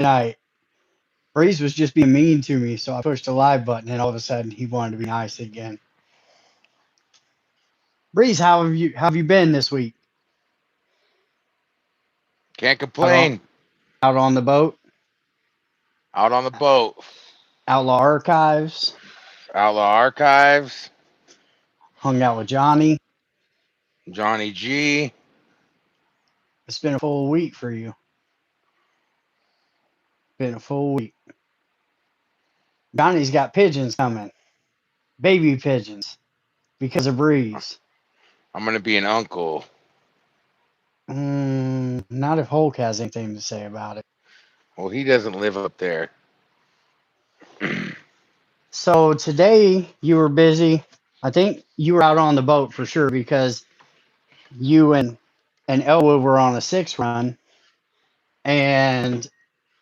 night. Breeze was just being mean to me, so I pushed the live button, and all of a sudden he wanted to be nice again. Breeze, how have you been this week? Can't Out on complain. out on the boat, Out on the boat. Outlaw Archives, Outlaw Archives. hung out with Johnny. Johnny G. It's been a full week for you. Been a full week. Johnny's got pigeons coming, baby pigeons, because of Breeze. I'm going to be an uncle. Not if Hulk has anything to say about it. Well, he doesn't live up there. So today you were busy. I think you were out on the boat for sure because you and Elwood were on a 6 run, and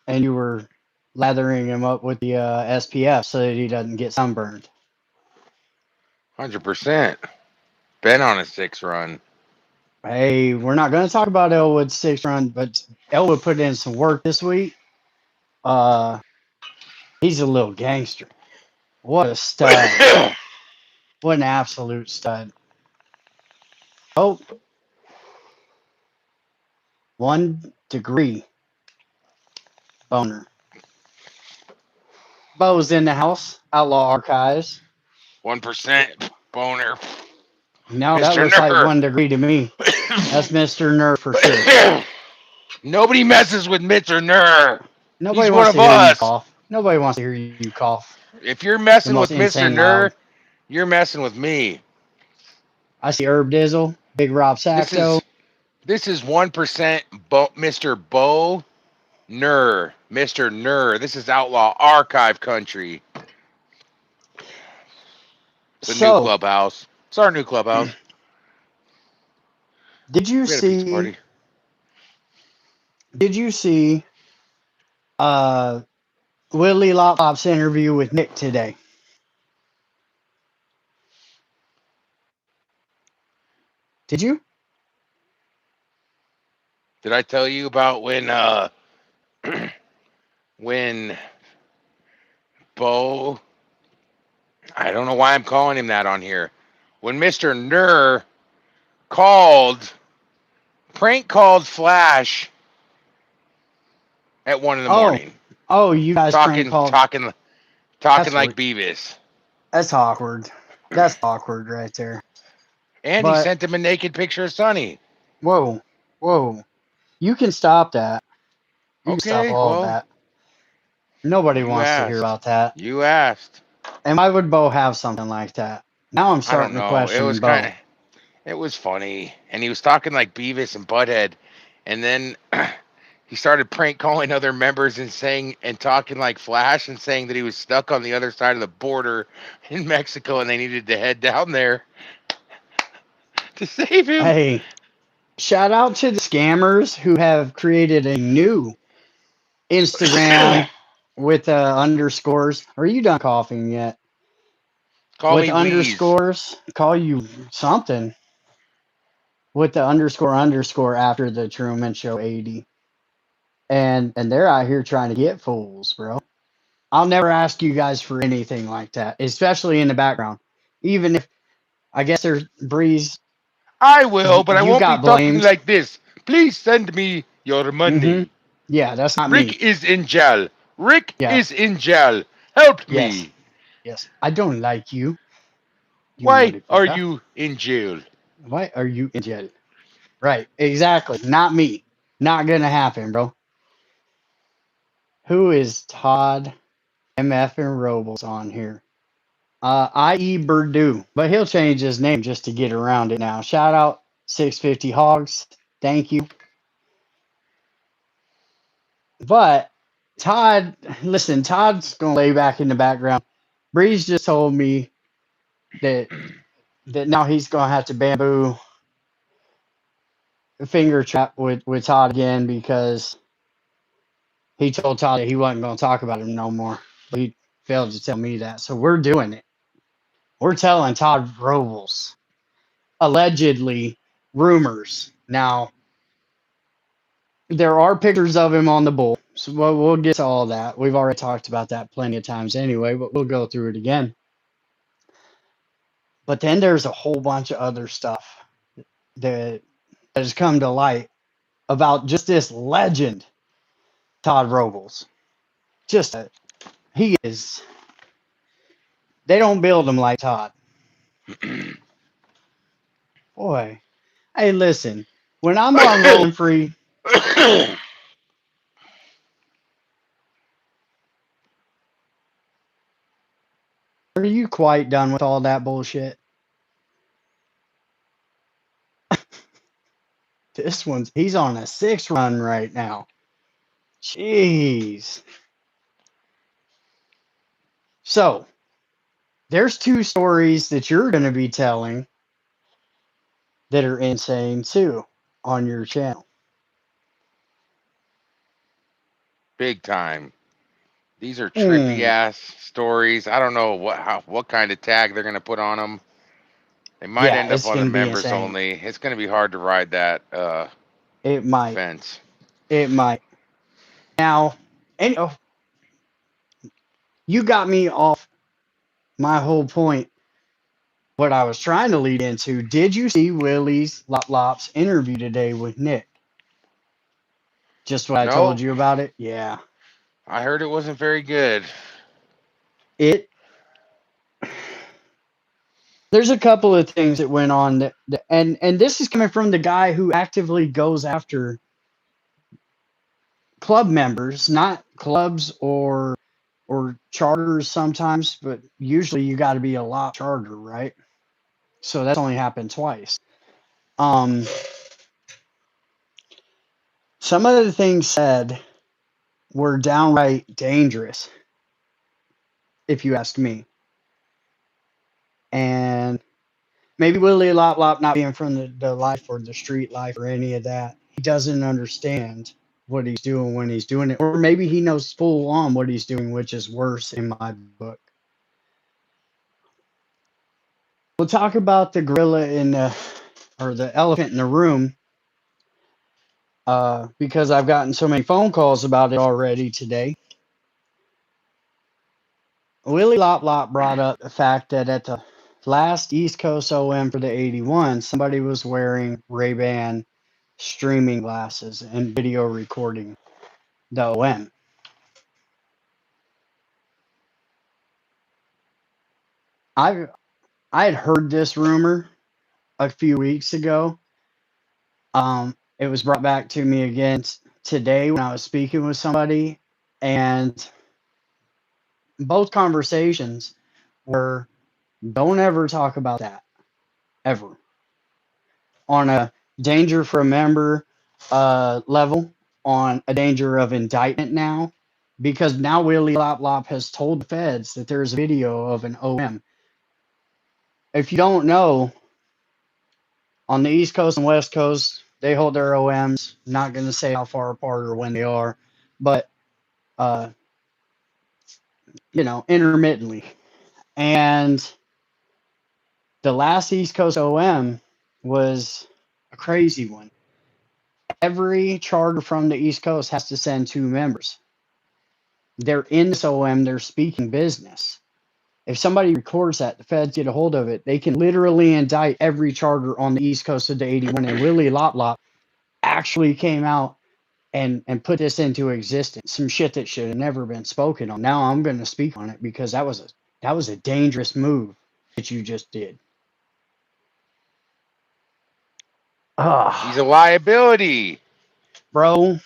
you were lathering him up with the SPF so that he doesn't get sunburned. 100%. Been on a 6 run. Hey, we're not going to talk about Elwood's 6 run, but Elwood put in some work this week. Uh, he's a little gangster. What a stud! What an absolute stud! Oh, 1 degree boner. Bo's in the house. Outlaw Archives. 1% boner. No, that Mr. looks like Nerd. 1 degree to me. That's Mr. Nerd for sure. Nobody messes with Mr. Ner. Nobody He's one wants of to hear you us. cough. Nobody wants to hear you cough. If you're The messing most with Mr. insane loud. Ner, you're messing with me. I see Herb Dizzle, Big Rob This Saxo. is 1% Mr. Bo Ner. Mr. Ner. This is Outlaw Archive Country. The new So, clubhouse. It's our new clubhouse. did you We had a pizza see? party. Did you see? Willy Lop Lop's interview with Nick today. Did you? Did I tell you about when when Bo, I don't know why I'm calling him that on here. When Mr. Ner prank called Flash at 1 in the morning. Oh, you guys prank Talking called. talking That's like Beavis. That's awkward. That's awkward right there. And he But sent him a naked picture of Sonny. whoa, whoa, you can stop that. You can stop Okay, all of well, that. Nobody you wants to hear asked. about that. You asked. And why would Bo have something like that? Now I'm I don't starting to know. question Bo. It was funny. And he was talking like Beavis and Butthead. And then he started prank calling other members and talking like Flash and saying that he was stuck on the other side of the border in Mexico and they needed to head down there to save him. Hey, shout out to the scammers who have created a new Instagram with underscores. Are you done coughing yet? Call With me Wheeze. underscores, call you something. With the underscore after the Truman Show 80. And they're out here trying to get fools, bro. I'll never ask you guys for anything like that, especially in the background. Even if I guess there's Breeze, I will, but I you won't be got talking blamed. like this. Please send me your Mm-hmm. money. Yeah, that's not me. Rick is in jail. Rick Yeah. is in jail. Help Yes. me. Yes. I don't like you, you Why are motherfucker. you in jail? Why are you in jail? Right. Exactly. Not me. Not gonna happen, bro. Who is Todd MFing Robles on here? I.e. Berdoo, but he'll change his name just to get around it now. Shout out 650 Hogs. Thank you. But Todd, listen, Todd's going to lay back in the background. Breeze just told me that now he's going to have to bamboo finger trap with Todd again because he told Todd that he wasn't going to talk about him no more. But he failed to tell me that. So we're doing it. We're telling Todd Robles. Allegedly, rumors. Now, there are pictures of him on the bull, So we'll get to all that. We've already talked about that plenty of times anyway, but we'll go through it again. But then there's a whole bunch of other stuff that has come to light about just this legend, Todd Robles. Just he is. They don't build him like Todd. Boy, hey, listen. When I'm on rolling free, are you quite done with all that bullshit? He's on a 6 run right now. Jeez. So, there's 2 stories that you're going to be telling that are insane too on your channel. Big time. These are trippy ass stories. I don't know what kind of tag they're gonna put on them. They might Yeah, end up it's on the going to be members insane. only. It's gonna be hard to ride that It might. fence. It might. Now, and you got me off my whole point. What I was trying to lead into. Did you see Willy Lop Lop's interview today with Nick? Just what I told No, you about it? Yeah. I heard it wasn't very good. It There's a couple of things that went on and this is coming from the guy who actively goes after club members, not clubs or charters sometimes, but usually you got to be a lot charter, right? So that's only happened twice. Um, some of the things said were downright dangerous, if you ask me. And maybe Willy Lop Lop not being from the life or the street life or any of that, he doesn't understand what he's doing when he's doing it. Or maybe he knows full on what he's doing, which is worse in my book. We'll talk about the gorilla or the elephant in the room, because I've gotten so many phone calls about it already today. Willy Lop Lop brought up the fact that at the last East Coast OM for the 81, somebody was wearing Ray-Ban streaming glasses and video recording the OM. I had heard this rumor a few weeks ago. It was brought back to me again today when I was speaking with somebody, and both conversations were, don't ever talk about that, ever. On a danger for a member level, on a danger of indictment now, because now Willy Lop Lop has told the feds that there's a video of an OM. If you don't know, on the East Coast and West Coast, they hold their OMs. Not going to say how far apart or when they are, but intermittently. And the last East Coast OM was a crazy one. Every charter from the East Coast has to send 2 members. They're in this OM, they're speaking business. If somebody records that, the feds get a hold of it, they can literally indict every charter on the East Coast of the 81. And Willy Lop Lop actually came out and put this into existence. Some shit that should have never been spoken on. Now I'm going to speak on it because that was a dangerous move that you just did. He's a liability. Bro,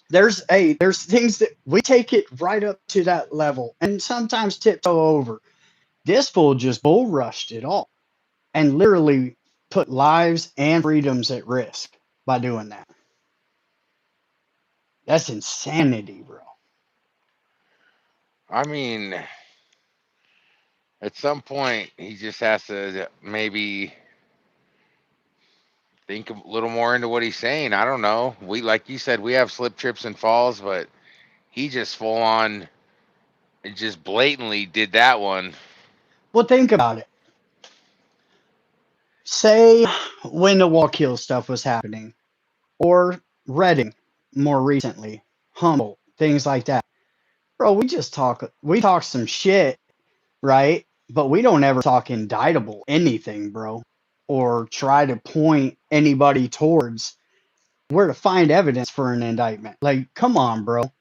there's things that we take it right up to that level and sometimes tiptoe over. This fool just bull rushed it all and literally put lives and freedoms at risk by doing that. That's insanity, bro. I mean, at some point, he just has to maybe think a little more into what he's saying. I don't know. We, like you said, we have slip, trips, and falls, but he just full on, just blatantly did that one. Well, think about it. Say when the Wallkill stuff was happening, or Reading more recently, humble, things like that. Bro, we talk some shit, right? But we don't ever talk indictable anything, bro, or try to point anybody towards where to find evidence for an indictment. Like, come on, bro.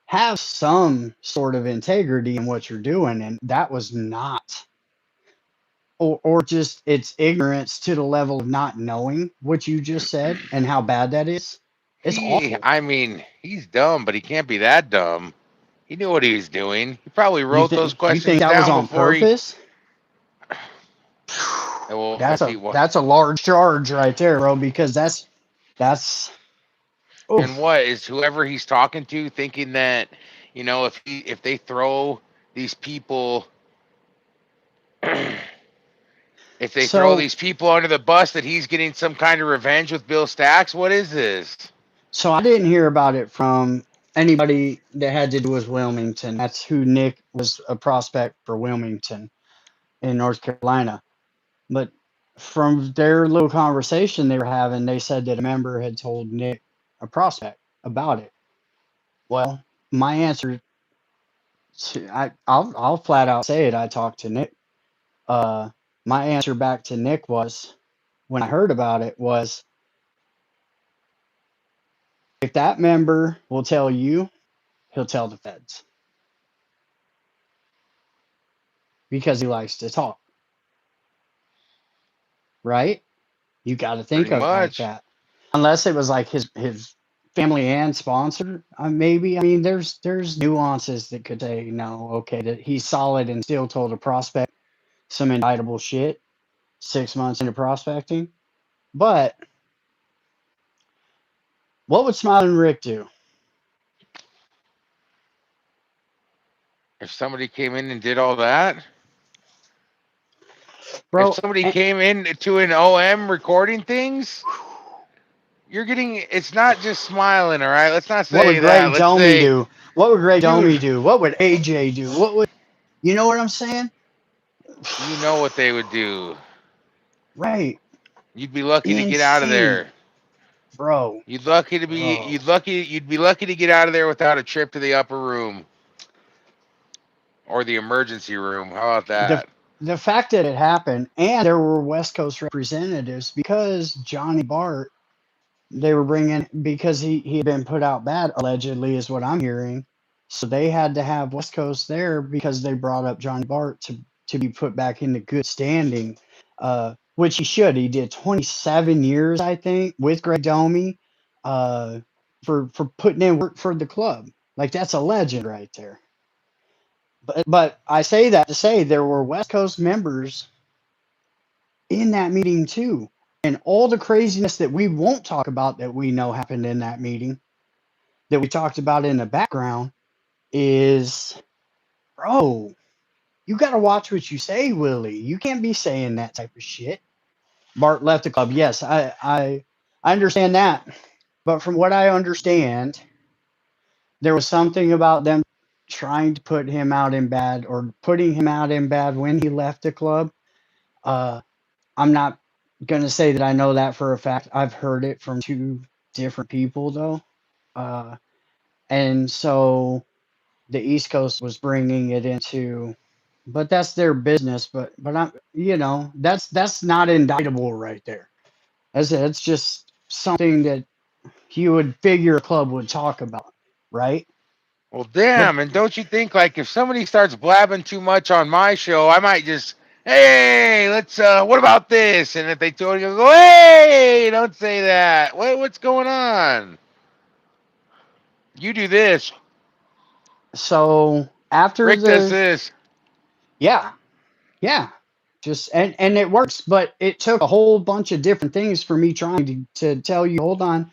Have some sort of integrity in what you're doing. And that was not, or just it's ignorance to the level of not knowing what you just said and how bad that is. It's awful. I mean, he's dumb, but he can't be that dumb. He knew what he was doing. He probably You wrote those think you think questions that was down on before he. purpose? Well, That's if he a was. that's a large charge right there, bro, because that's And oof. what is whoever he's talking to thinking that, if they throw these people, if they throw So these people under the bus, that he's getting some kind of revenge with Bill Stacks? What is this? so I didn't hear about it from anybody that had to do with Wilmington. That's who Nick was a prospect for Wilmington in North Carolina. But from their little conversation they were having, they said that a member had told Nick, a prospect, about it. Well, my answer I'll flat out say it. I talked to Nick. Uh, my answer back to Nick was when I heard about it was if that member will tell you, he'll tell the feds because he likes to talk, right? You got to think Pretty of it like much. that. Unless it was like his family and sponsor, maybe. I mean, there's nuances that could say no, okay, that he's solid and still told a prospect some indictable shit 6 months into prospecting. But what would Smiling Rick do, If somebody came in and did all that, if bro? somebody came in to an OM recording things, you're getting. It's not just smiling, all right. Let's not What would say that. Greg Let's Domi say, do? What would Greg dude, Domi do? What would AJ do? What would you know what I'm saying? you know what they would do. Right. You'd be lucky to get out of Insane. there. Bro. You'd lucky to be. Bro. You'd be lucky to get out of there without a trip to the upper room or the emergency room. How about The that? the fact that it happened and there were West Coast representatives because Johnny Bart they were bringing because he had been put out bad allegedly is what I'm hearing. So they had to have West Coast there because they brought up Johnny Bart to be put back into good standing, which he should. He did 27 years, I think, with Greg Domi, uh, for putting in work for the club. Like that's a legend right there. But I say that to say there were West Coast members in that meeting too. And all the craziness that we won't talk about that we know happened in that meeting that we talked about in the background is, bro, you got to watch what you say, Willie. You can't be saying that type of shit. Bart left the club. Yes, I understand that. But from what I understand, there was something about them trying to put him out in bad or putting him out in bad when he left the club. Uh, I'm not going to say that I know that for a fact. I've heard it from two different people, though. Uh, and so the East Coast was bringing it into, but that's their business. But I'm, that's not indictable right there. That's just something that you would figure a club would talk about, right? Well, But damn. And don't you think, like, if somebody starts blabbing too much on my show, I might just, hey, let's, what about this? And if they totally go, hey, don't say that. What's going on? You do this. so after Rick does the, this. yeah, yeah, just and it works, but it took a whole bunch of different things for me trying to tell you, hold on,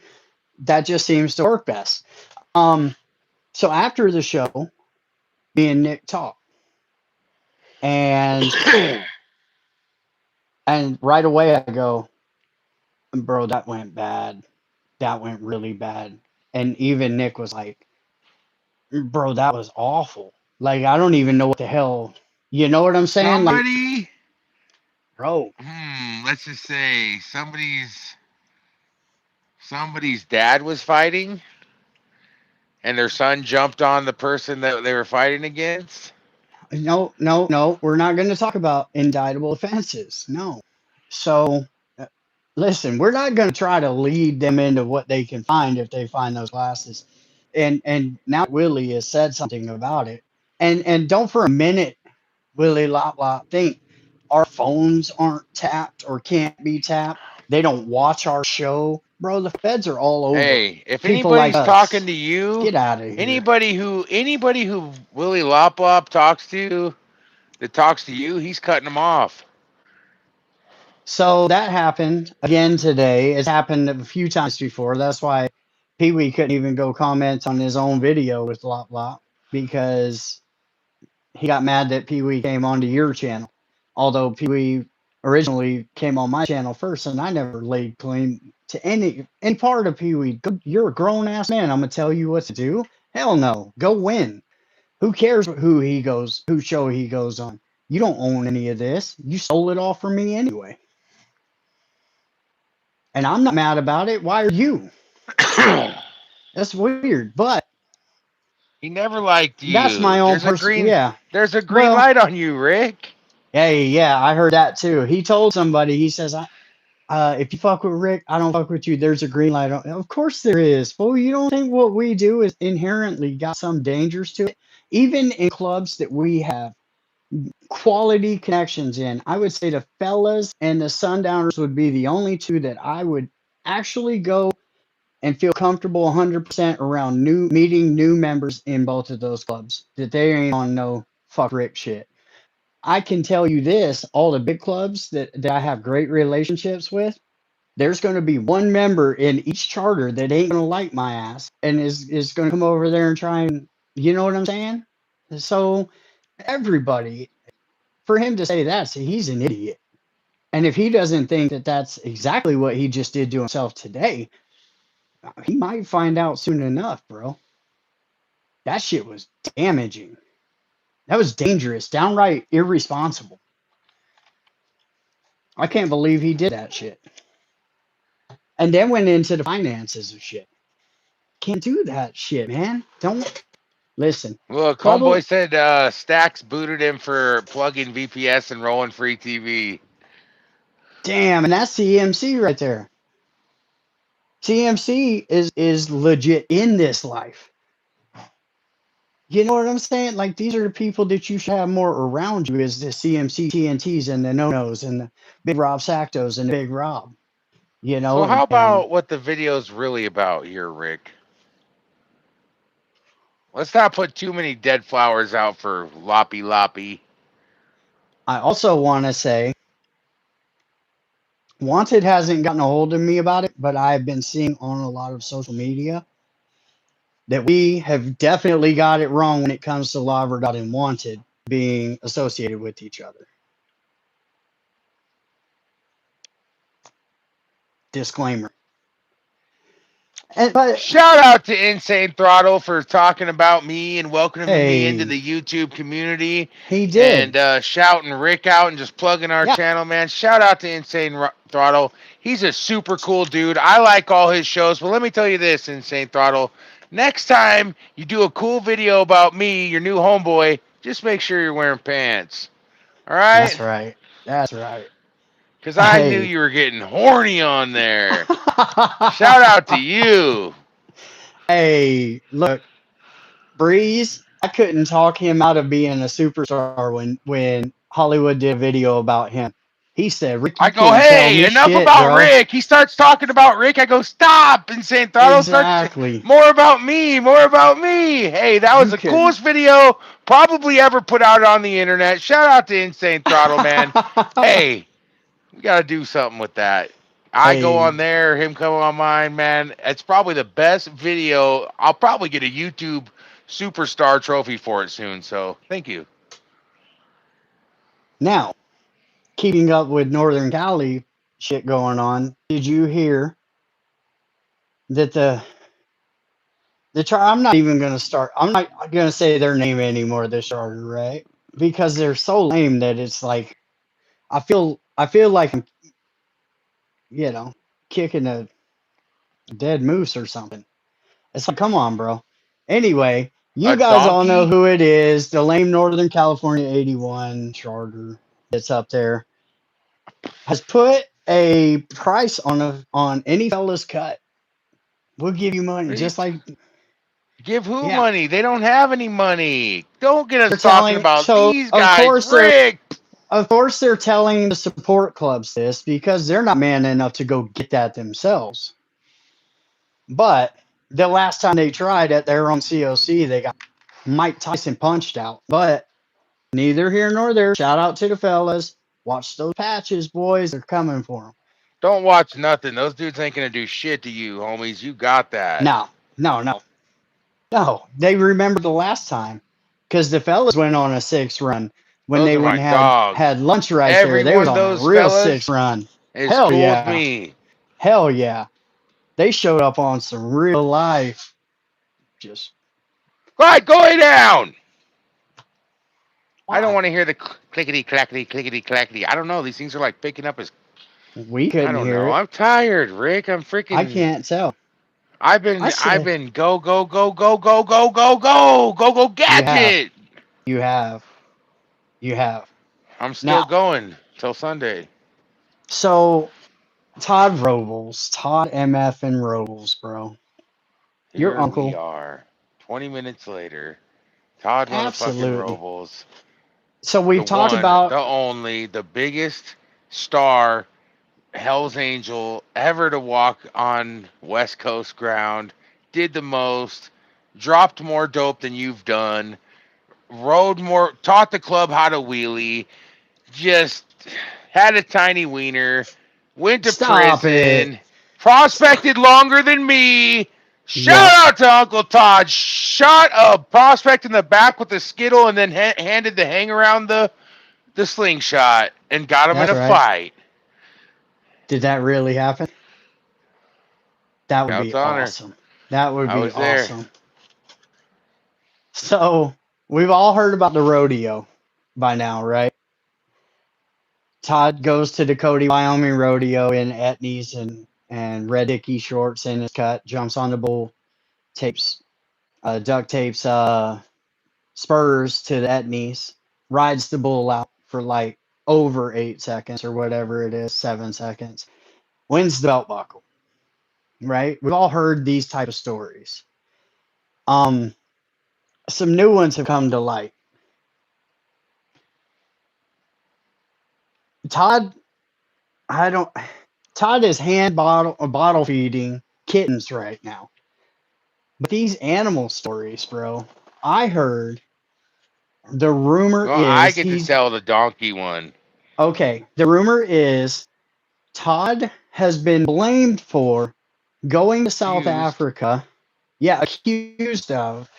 that just seems to work best. Um, so after the show, me and Nick talked, and right away I go, bro, that went bad. That went really bad. And even Nick was like, bro, that was awful. Like I don't even know what the hell. You know what I'm saying? Like, Somebody, bro, let's just say somebody's dad was fighting, And their son jumped on the person that they were fighting against. No, no, no. We're not going to talk about indictable offenses. No. So, uh, listen, we're not going to try to lead them into what they can find if they find those glasses. And now Willie has said something about it. And don't for a minute, Willy Lop Lop, think our phones aren't tapped or can't be tapped. They don't watch our show. Bro, the feds are all over Hey, if people like anybody's talking us. to you, Get out of here. anybody who Willy Lop Lop talks to that talks to you, he's cutting them off. So that happened again today. It's happened a few times before. That's why Pee Wee couldn't even go comment on his own video with Lop Lop because he got mad that Pee Wee came onto your channel. Although Pee Wee originally came on my channel first, and I never laid claim to any part of Pee Wee. You're a grown ass man. I'm gonna tell you what to do. Hell no. Go win. Who cares whose show he goes on? You don't own any of this. You stole it all from me anyway. And I'm not mad about it. Why are you? That's weird, but He never liked that's my you. own person. Yeah. There's a green Well, light on you, Rick. hey, yeah, I heard that too. He told somebody. He says, if you fuck with Rick, I don't fuck with you. There's a green light on." Of course there is. Well, you don't think what we do is inherently got some dangers to it? Even in clubs that we have quality connections in, I would say the fellas and the sundowners would be the only two that I would actually go and feel comfortable 100% around meeting new members in both of those clubs that they ain't on no fuck Rick shit. I can tell you this, all the big clubs that I have great relationships with, there's going to be one member in each charter that ain't going to like my ass and is going to come over there and try and, you know what I'm saying? So everybody, for him to say that, see, he's an idiot. And if he doesn't think that that's exactly what he just did to himself today, he might find out soon enough, bro. That shit was damaging. That was dangerous, downright irresponsible. I can't believe he did that shit. And then went into the finances of shit. Can't do that shit, man. Don't listen. Look, Trouble. homeboy said Stacks booted him for plugging VPS and rolling free TV. Damn, and that's CMC right there. CMC is legit in this life. You know what I'm saying? Like these are the people that you should have more around you is the CMC TNTs and the no-nos and the Big Rob Sactos and the Big Rob. You So know, how and about what the video's really about here, Rick? Let's not put too many dead flowers out for Loppy Loppy. I also want to say Wanted hasn't gotten a hold of me about it, but I've been seeing on a lot of social media that we have definitely got it wrong when it comes to La Verdad and Wanted being associated with each other. Disclaimer. But Shout out to Insane Throttle for talking about me and welcoming me into hey, the YouTube community he and did. shouting Rick out and just plugging our Yeah, channel, man. Shout out to Throttle. He's a super cool dude. I like all his shows. But let me tell you this, Insane Throttle. Next time you do a cool video about me, your new homeboy, just make sure you're wearing pants. All that's right? right. That's right. Because I knew Hey. you were getting horny on there. Shout out to you. Hey, look, Breeze, I couldn't talk him out of being a superstar when Hollywood did a video about him. He said, Rick, I you go, can't tell hey, me enough shit, about bro. Rick. He starts talking about Rick. I go, stop. Insane Throttle starts Exactly. more about me, more about me. Hey, that was You the couldn't. coolest video probably ever put out on the internet. Shout out to Insane Throttle, man. Hey, we got to do something with that. I go Hey, on there, him come on mine, man. It's probably the best video. I'll probably get a YouTube superstar trophy for it soon. So thank you. now, keeping up with Northern Cali shit going on, did you hear that I'm not even going to start, I'm not going to say their name anymore, this charter, right? Because they're so lame that it's like, I feel like I'm, you know, kicking a dead moose or something. It's like, come on, bro. Anyway, you A guys all know donkey? who it is. The lame Northern California 81 charter that's up there has put a price on any fella's cut. We'll give you money, just like Give who yeah. money? They don't have any money. Don't get They're us talking telling about so these guys. Rick! of course they're telling the support clubs this because they're not man enough to go get that themselves. But the last time they tried at their own COC, they got Mike Tyson punched out. But neither here nor there. Shout out to the fellas. Watch those patches, boys. They're coming for them. Don't watch nothing. Those dudes ain't gonna do shit to you, homies. You got that. No, no, no, no. They remember the last time because the fellas went on a 6 run when Those they are went my and dogs. had lunch right there. Every They one was of on a those real six fellas run. is Hell cool with yeah, me. hell yeah. They showed up on some real life. Just Right, go lay down. I don't why want to hear the clickety clackety clickety clackety. I don't know. These things are like picking up as we I couldn't don't hear know. it. I'm tired, Rick. I'm I freaking. can't tell. I've I been I've said been go go go go go go go go go go you have, gadget. you have, you have. I'm still Now, going till Sunday. so Todd MFing Robles, bro. Your Here we uncle, are, 20 minutes later. Todd motherfucking absolutely. Robles, So the we've talked one, about the only, the biggest star Hell's Angel ever to walk on West Coast ground, did the most, dropped more dope than you've done, rode more, taught the club how to wheelie, just had a tiny wiener, went to stop it. prison, prospected longer than me. Shout Yep, out to Uncle Todd. Shot a prospect in the back with a skittle and then handed the hang around the slingshot and got him in that's a right. fight. Did that really happen? That would Shouts be honor. awesome. That would I be was there. awesome. So we've all heard about the rodeo by now, right? Todd goes to the Cody, Wyoming rodeo in Etnies and red dicky shorts in his cut, jumps on the bull, tapes duct tapes spurs to the Etnies, rides the bull out for like over 8 seconds or whatever it is, 7 seconds, wins the belt buckle. Right? We've all heard these type of stories. Um, some new ones have come to light. Todd, I don't. Todd is bottle feeding kittens right now. But these animal stories, bro, I heard the rumor Well, I is get to he's tell the donkey one. okay. The rumor is Todd has been blamed for going to South Accused. Africa. Yeah, accused of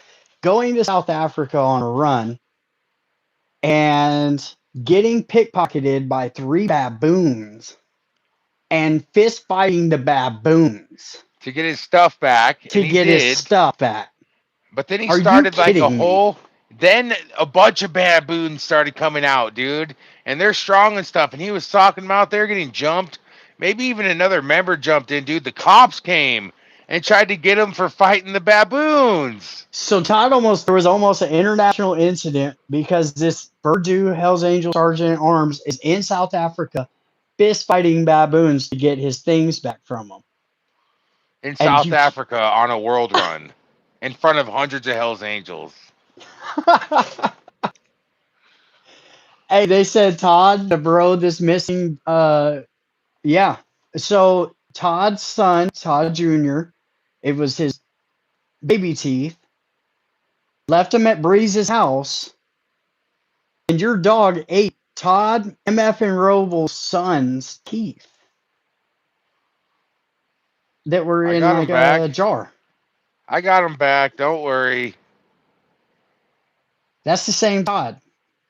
going to South Africa on a run and getting pickpocketed by 3 baboons and fist fighting the baboons To get his stuff back, to and he get his did. stuff back. But then he Are you started like a kidding me? whole. Then a bunch of baboons started coming out, dude, and they're strong and stuff. And he was talking about they're getting jumped. Maybe even another member jumped in, dude. The cops came and tried to get him for fighting the baboons. So there was almost an international incident because this Berdoo Hells Angel Sergeant at Arms is in South Africa fist fighting baboons to get his things back from them. In And South Africa on a world run in front of hundreds of Hells Angels. hey, they said Todd, the bro, this missing yeah. So Todd's son, Todd Jr., it was his baby teeth, left him at Breeze's house, and your dog ate Todd MFing Robles' son's teeth that were I in got like him back. a jar. I got him back. Don't worry. That's the same Todd.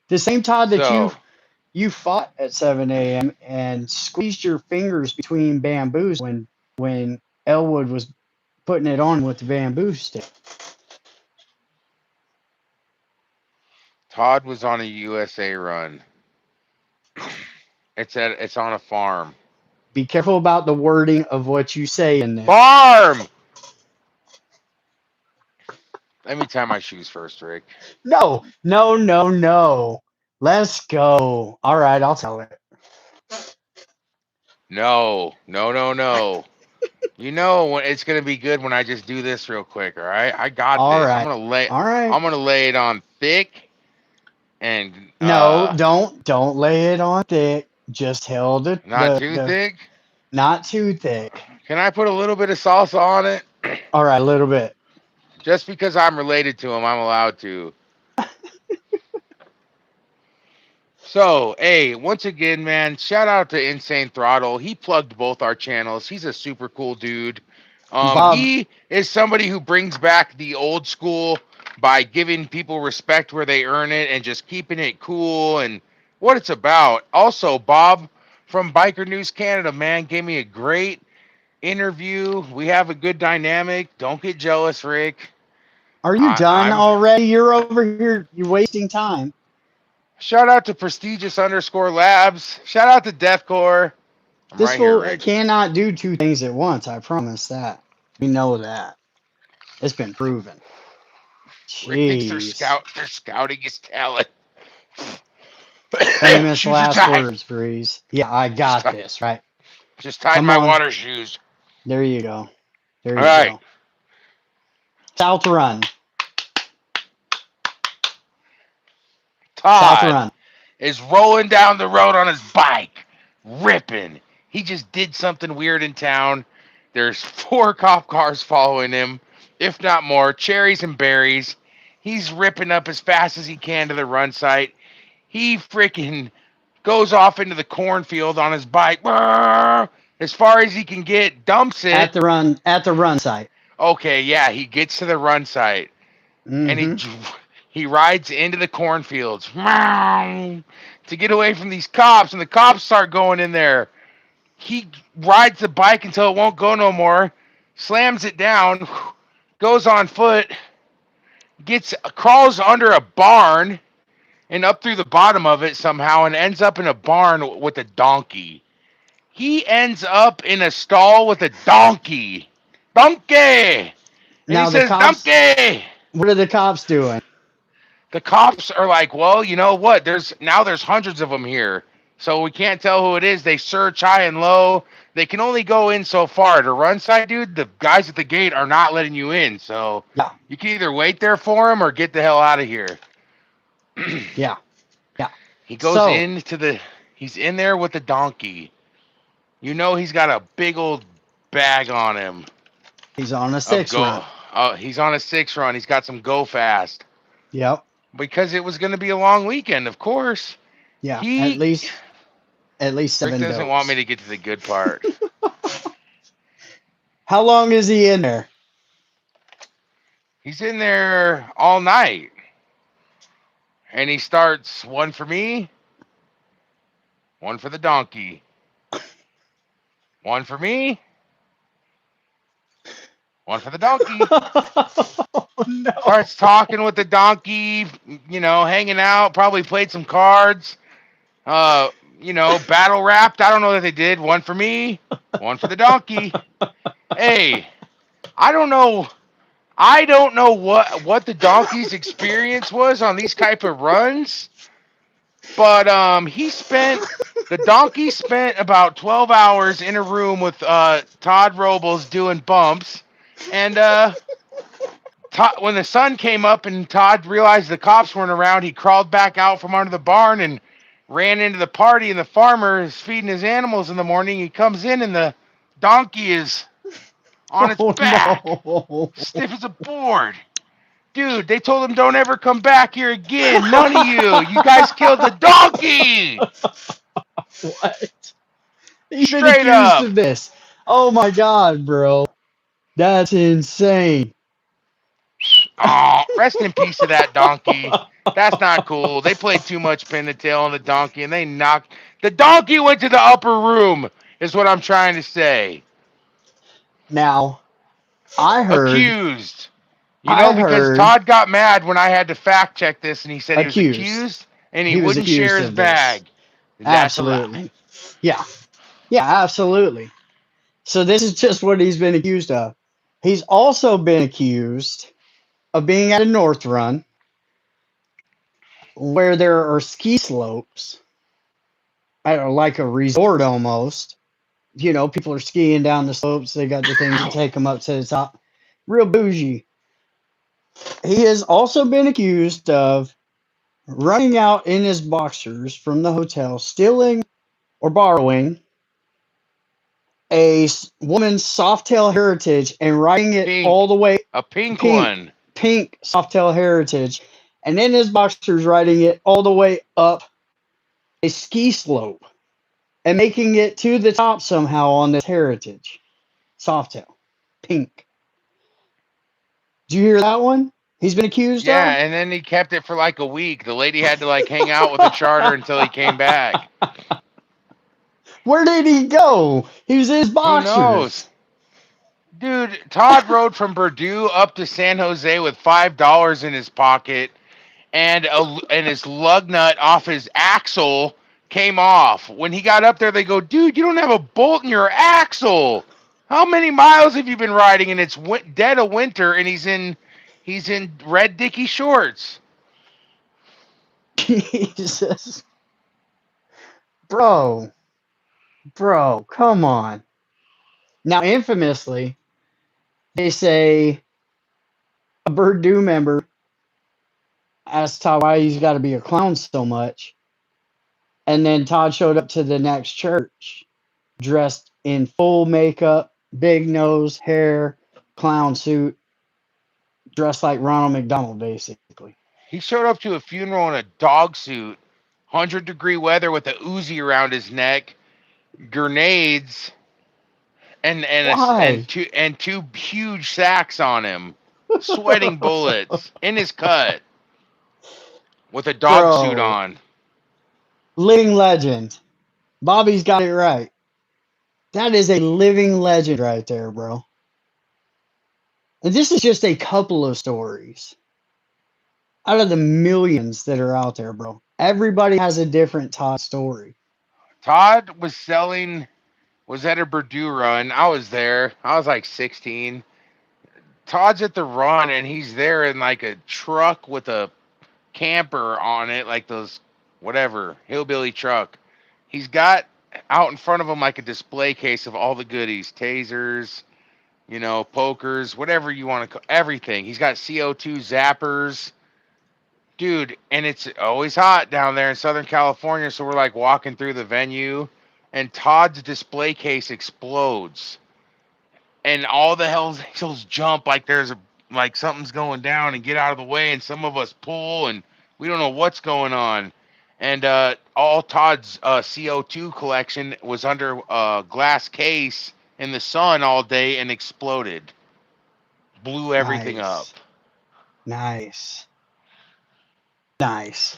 The same Todd that So, you fought at 7 a.m. and squeezed your fingers between bamboos when Elwood was putting it on with the bamboo stick. Todd was on a USA run. It's on a farm. Be careful about the wording of what you say in there. Farm. Let me tie my shoes first, Rick. No, no, no, no. Let's go. All right, I'll tell it. No, no, no, no. You know when it's gonna be good when I just do this real quick. All right, I got All this. right. All right. I'm gonna lay it on thick and No, don't lay it on thick. Just held it not too the thick. not too thick. Can I put a little bit of salsa on it? All right, a little bit. Just because I'm related to him, I'm allowed to. So, hey, once again, man, shout out to Insane Throttle. He plugged both our channels. He's a super cool dude. Bob, He is somebody who brings back the old school by giving people respect where they earn it and just keeping it cool and what it's about. Also, Bob from Biker News Canada, man, gave me a great interview. We have a good dynamic. Don't get jealous, Rick. are you done I'm already? You're over here. You're wasting time. shout out to prestigious underscore labs. Shout out to Deathcore. I'm This right here, fool Rick. cannot do two things at once. I promise that. We know that. It's been proven. Rick thinks Jeez. they're scouting his talent. Famous Shoes are last tied. words, Breeze. Yeah, I got this, right? Just tied Come my on. water shoes. There you go. There All you right. go. South run. South Todd run. is rolling down the road on his bike, ripping. He just did something weird in town. There's 4 cop cars following him, if not more, cherries and berries. He's ripping up as fast as he can to the run site. He freaking goes off into the cornfield on his bike, as far as he can get, dumps it. At the run site. Okay, yeah, he gets to the run site and Mm-hmm. he rides into the cornfields to get away from these cops, and the cops start going in there. He rides the bike until it won't go no more, slams it down, goes on foot, crawls under a barn and up through the bottom of it somehow, and ends up in a barn with a donkey. He ends up in a stall with a donkey. Donkey! And he Now the says, cops. donkey! What are the cops doing? The cops are like, well, you know what? There's hundreds of them here, so we can't tell who it is. They search high and low. They can only go in so far. To run side, dude, the guys at the gate are not letting you in. So Yeah. you can either wait there for them or get the hell out of here. Yeah. Yeah. He goes So into the. He's in there with the donkey. You know he's got a big old bag on him he's on a of 6 go. run. He's on a 6 run. He's got some go fast Yep. because it was going to be a long weekend, of course. Yeah. He At least Rick 7 doesn't want me doses. to get to the good part. How long is he in there? He's in there all night. And he starts one for me, one for the donkey. One for me, one for the donkey. Oh, no. Starts talking with the donkey, hanging out, probably played some cards. Battle rapped. I don't know that they did. One for me, one for the donkey. Hey, I don't know what the donkey's experience was on these type of runs, but the donkey spent about 12 hours in a room with Todd Robles doing bumps, and when the sun came up and Todd realized the cops weren't around, he crawled back out from under the barn and ran into the party, and the farmer is feeding his animals in the morning. He comes in and the donkey is on its Oh, back, no. stiff as a board. Dude, they told him don't ever come back here again. None of you. You guys killed the donkey. What? He's been Straight accused up. of this. Oh my god, bro. That's insane. Oh, rest in peace to that donkey. That's not cool. They played too much pin the tail on the donkey, and they knocked. The donkey went to the upper room, is what I'm trying to say. Now, I heard, Accused. I Because heard, Todd got mad when I had to fact check this, and he said he was accused. accused, and he He was wouldn't share accused his of this. bag. That's a lie. Absolutely. Yeah. Yeah, absolutely. So this is just what he's been accused of. He's also been accused of being at a North Run where there are ski slopes, like a resort almost. People are skiing down the slopes. They got the things that take them up to the top. Real bougie. He has also been accused of running out in his boxers from the hotel, stealing or borrowing a woman's Softail Heritage and riding it all Pink. the way A pink pink, one. pink Softail Heritage, and in his boxers riding it all the way up a ski slope and making it to the top somehow on this Heritage Softail, pink. Did you hear that one? He's been accused Yeah, of. and then he kept it for like a week. The lady had to like hang out with the charter until he came back. Where did he go? He was in his Who knows? boxers. Dude, Todd rode from Berdoo up to San Jose with $5 in his pocket, and his lug nut off his axle came off. When he got up there, they go, "Dude, you don't have a bolt in your axle. How many miles have you been riding?" And it's dead of winter, and he's in red dicky shorts. Jesus. Bro, come on. Now, infamously, they say a Berdoo member asked Todd why he's got to be a clown so much. And then Todd showed up to the next church dressed in full makeup, big nose, hair, clown suit, dressed like Ronald McDonald, basically. He showed up to a funeral in a dog suit, 100-degree weather with a Uzi around his neck, grenades, Why? and two huge sacks on him, sweating bullets in his cut with a dog suit Bro, on. living legend. Bobby's got it right. That is a living legend right there, bro. And this is just a couple of stories out of the millions that are out there, bro. Everybody has a different Todd story. Todd was at a Berdoo run. I was there. I was like 16. Todd's at the run and he's there in like a truck with a camper on it, like those whatever hillbilly truck. He's got out in front of him like a display case of all the goodies, tasers, pokers, whatever you want to call everything. He's got CO2 zappers, dude, and it's always hot down there in Southern California. So we're like walking through the venue, and Todd's display case explodes, and all the Hell's Angels jump like something's going down and get out of the way, and some of us pull, and we don't know what's going on. And all Todd's CO2 collection was under a glass case in the sun all day and exploded, blew everything up. Nice. Nice.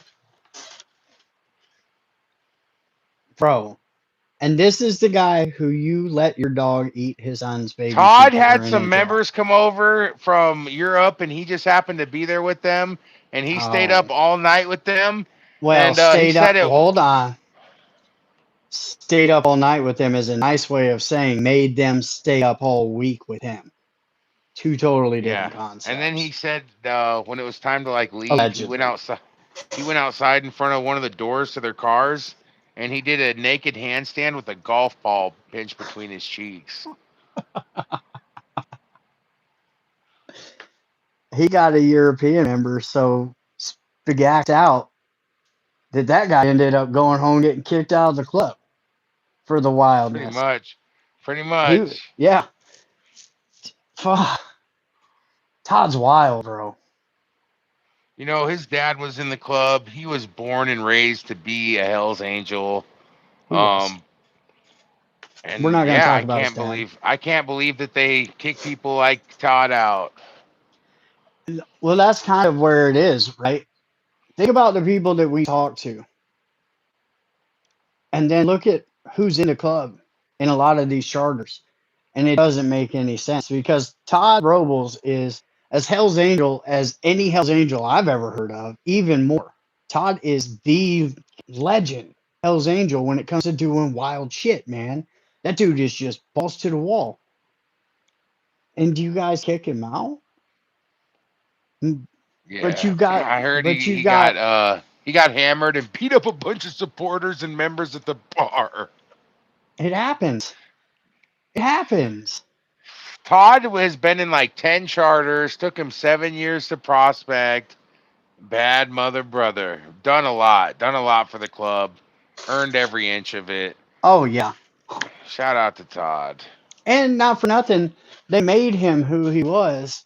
Bro. And this is the guy who you let your dog eat his son's baby Todd teeth that were had in some a jar. members come over from Europe, and he just happened to be there with them, and he stayed Oh. up all night with them. Well, And he stayed said up. it. Hold on. Stayed up all night with him is a nice way of saying made them stay up all week with him. Two totally different Yeah. concepts. And then he said when it was time to like leave, Allegedly. he went outside. He went outside in front of one of the doors to their cars, and he did a naked handstand with a golf ball pinched between his cheeks. He got a European member so spagacked out that guy ended up going home getting kicked out of the club for the wildness. Pretty much. Yeah. Todd's wild, bro. His dad was in the club. He was born and raised to be a Hell's Angel. And we're not going to talk about his dad. I can't believe that they kick people like Todd out. Well, that's kind of where it is, right? Think about the people that we talk to. And then look at who's in the club in a lot of these charters. And it doesn't make any sense because Todd Robles is as Hell's Angel as any Hell's Angel I've ever heard of, even more. Todd is the legend Hell's Angel when it comes to doing wild shit, man. That dude is just balls to the wall. And do you guys kick him out? Mm, But Yeah, you got, I heard but you got, he got hammered and beat up a bunch of supporters and members at the bar. it happens. It happens. Todd has been in like 10 charters. Took him 7 years to prospect. Bad mother brother. Done a lot. Done a lot for the club. Earned every inch of it. Oh, yeah. Shout out to Todd. And not for nothing, they made him who he was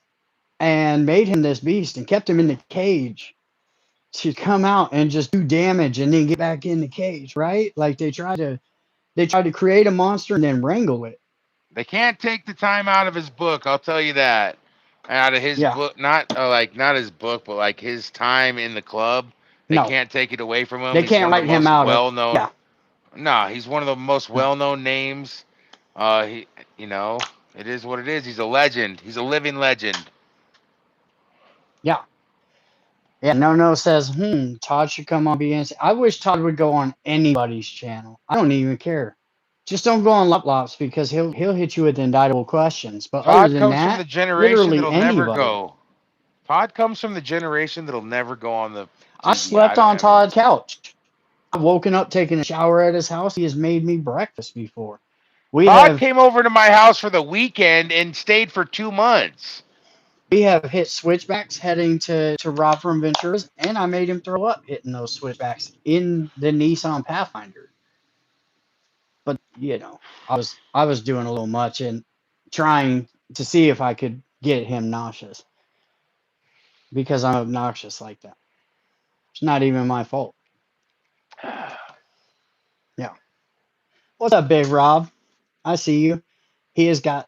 and made him this beast and kept him in the cage to come out and just do damage and then get back in the cage, right? Like they tried to create a monster and then wrangle it. They can't take the time out of his book. I'll tell you that. Out of his Yeah. book, not his book, but like his time in the club. They No. can't take it away from him. They He's can't one of write the him most out of. well known. Yeah. Nah, he's one of the most No. well known names. He, you know, it is what it is. He's a legend. He's a living legend. Yeah. Yeah. No says, Todd should come on BNC. I wish Todd would go on anybody's channel. I don't even care. Just don't go on Lop Lops because he'll hit you with indictable questions. But other Todd than comes from the that, generation literally that'll never anybody. go. Todd comes from the generation that'll never go on the I TV. slept on I mean, Todd's couch. I've woken up taking a shower at his house. He has made me breakfast before. We Todd have came over to my house for the weekend and stayed for 2 months. we have hit switchbacks heading to Rob from Ventura's, and I made him throw up hitting those switchbacks in the Nissan Pathfinder. But I was doing a little much and trying to see if I could get him nauseous because I'm obnoxious like that. It's not even my fault. Yeah. What's up, Big Rob? I see you. He has got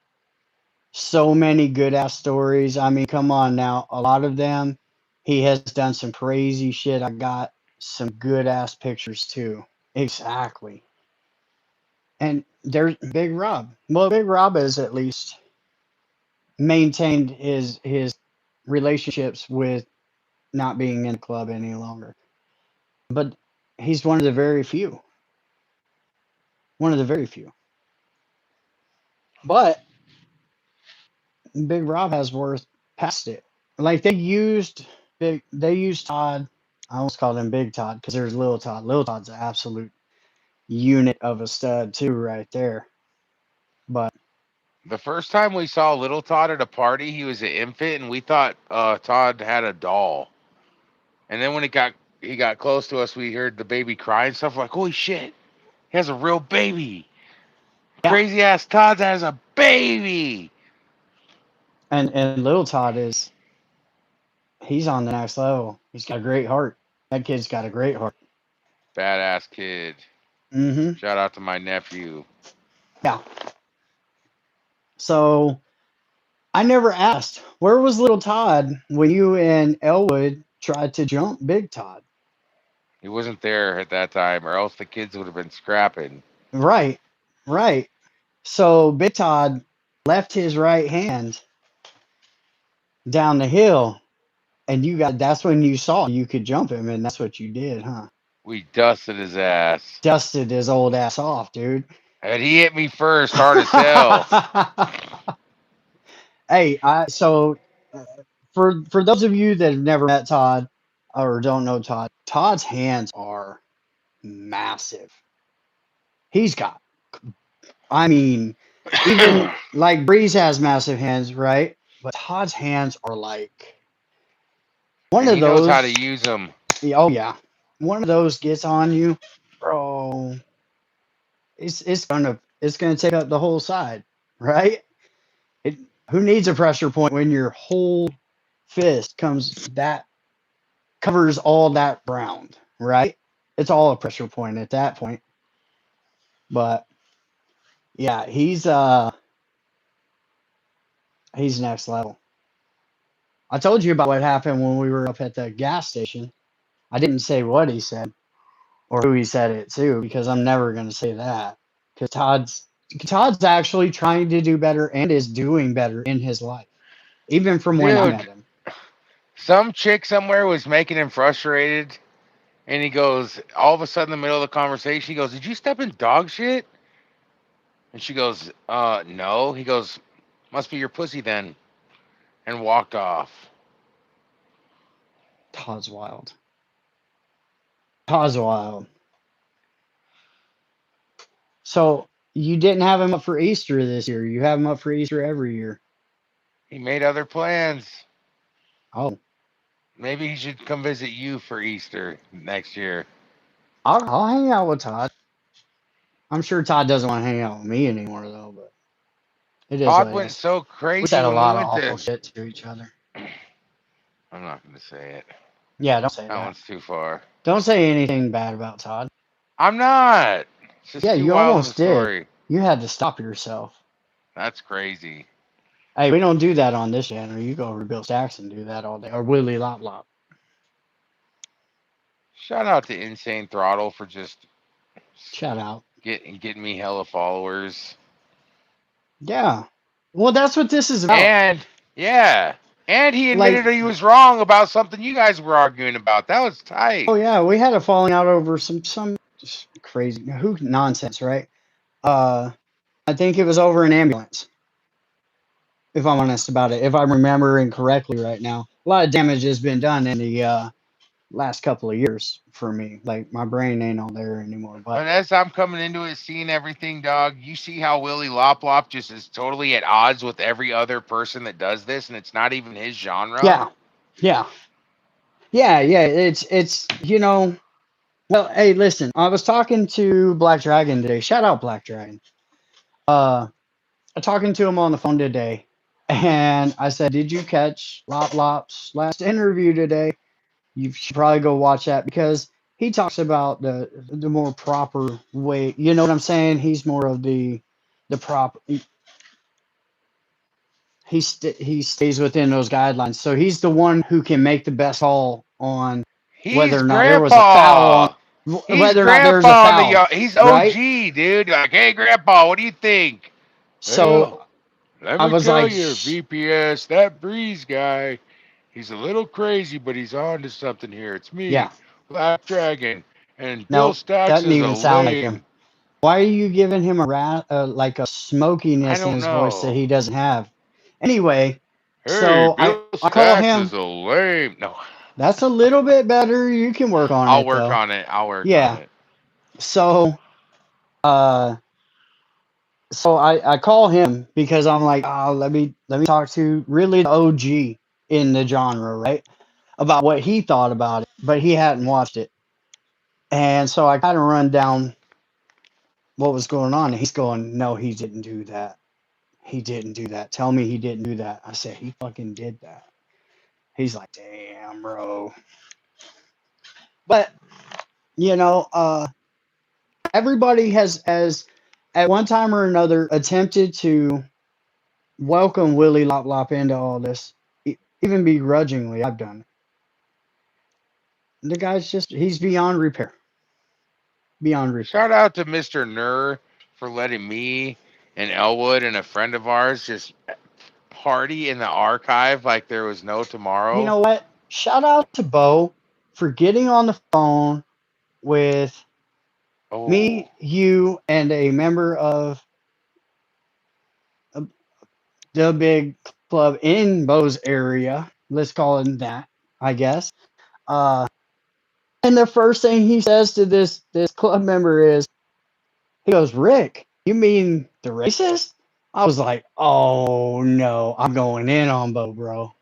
so many good ass stories. I mean, come on now. A lot of them, he has done some crazy shit. I got some good ass pictures too. Exactly. And there's Big Rob. Well, Big Rob has at least maintained his relationships with not being in the club any longer. But he's one of the very few. One of the very few. But Big Rob has worth past it. Like they used Todd. I almost called him Big Todd because there's Little Todd. Little Todd's an absolute unit of a stud too, right there. But The first time we saw little Todd at a party, he was an infant, and we thought Todd had a doll. And then when he got close to us, we heard the baby cry and stuff. Like, holy shit, he has a real baby. yeah, Crazy ass Todd has a baby. and Little Todd he's on the next level. He's got a great heart. That kid's got a great heart. Badass kid. Mm-hmm. Shout out to my nephew. Yeah. So I never asked where was Little Todd when you and Elwood tried to jump Big Todd. He wasn't there at that time, or else the kids would have been scrapping. Right, right. So Big Todd left his right hand down the hill, and that's when you saw you could jump him, and that's what you did, huh? We dusted his ass. Dusted his old ass off, dude. And he hit me first, hard as hell. Hey, uh, for those of you that have never met Todd or don't know Todd, Todd's hands are massive. He's got, I mean, even like Breeze has massive hands, right? But Todd's hands are like one And of he knows how to those. use them. Oh yeah, one of those gets on you, bro. It's gonna take up the whole side, right? It, who needs a pressure point when your whole fist covers all that ground, right? It's all a pressure point at that point. But yeah, he's next level. I told you about what happened when we were up at the gas station. I didn't say what he said or who he said it to because I'm never gonna say that. Because Todd's actually trying to do better and is doing better in his life, even from when I met Dude, him. some chick somewhere was making him frustrated. And he goes, all of a sudden, in the middle of the conversation, he goes, "Did you step in dog shit?" And she goes, "No." He goes, "Must be your pussy then," and walked off. Todd's wild. Todd's wild. So you didn't have him up for Easter this year. You have him up for Easter every year. He made other plans. Oh, Maybe he should come visit you for Easter next year. I'll hang out with Todd. I'm sure Todd doesn't want to hang out with me anymore though, but it is Todd what it went is. so We crazy said a when we lot of went awful to. shit to each other. I'm not going to say it. Yeah, don't say That that. one's too far. Don't say anything bad about Todd. I'm not. It's just Yeah, too you wild of a almost did. story. You had to stop yourself. That's crazy. Hey, we don't do that on this channel. You go over to Bill Jackson and do that all day. Or Willy Lop Lop. Shout out to Insane Throttle for just Shout out. getting me hella followers. Yeah. Well, that's what this is about. And yeah, and he admitted Like, he was wrong about something you guys were arguing about. That was tight. oh yeah, we had a falling out over some just crazy nonsense, right? I think it was over an ambulance. If I'm honest about it, if I'm remembering correctly right now, a lot of damage has been done in the last couple of years for me. Like my brain ain't all there anymore. But And as I'm coming into it, seeing everything, dog, you see how Willy Lop Lop just is totally at odds with every other person that does this, and it's not even his genre. yeah, yeah, yeah. It's Well, hey, listen. I was talking to Black Dragon today. Shout out Black Dragon. I'm talking to him on the phone today, and I said, "Did you catch Lop Lop's last interview today? You should probably go watch that because he talks about the more proper way. You know what I'm saying? He's more of the prop. He stays within those guidelines. So he's the one who can make the best call on whether He's or not there was a foul grandpa. on He's whether or not there's a grandpa on the foul, he's right? OG, dude. Like, hey, grandpa, what do you think? So Well, let I me was tell like, you, VPS, that Breeze guy, he's a little crazy, but he's on to something here. It's me, yeah, Black Dragon, and Bill no, Stacks doesn't is a even sound like him. lame. Why are you giving him like a I smokiness in don't his voice that know. he doesn't have? Anyway, Hey, so Bill I call Stacks him. is a lame. No, That's a little bit better. You can work on I'll it work though. on it. I'll work on Yeah. it. So uh I call him because I'm like, oh, let me talk to really the OG in the genre, right? About what he thought about it, but he hadn't watched it. And so I kind of run down what was going on, and he's going, no, he didn't do that. He didn't do that. Tell me he didn't do that. I said, he fucking did that. He's like, damn, bro. But, you know, everybody has at one time or another attempted to welcome Willy Lop Lop into all this, even begrudgingly. I've done it. The guy's he's beyond repair. Beyond repair. Shout out to Mr. Nur for letting me and Elwood and a friend of ours just party in the archive like there was no You tomorrow. know what? Shout out to Bo for getting on the phone with Oh, me, you, and a member of the big club in Bo's area. Let's call it that, I guess. Uh, and the first thing he says to this club member is, he goes, Rick, you mean the racist? I was like, oh no, I'm going in on Bo, bro.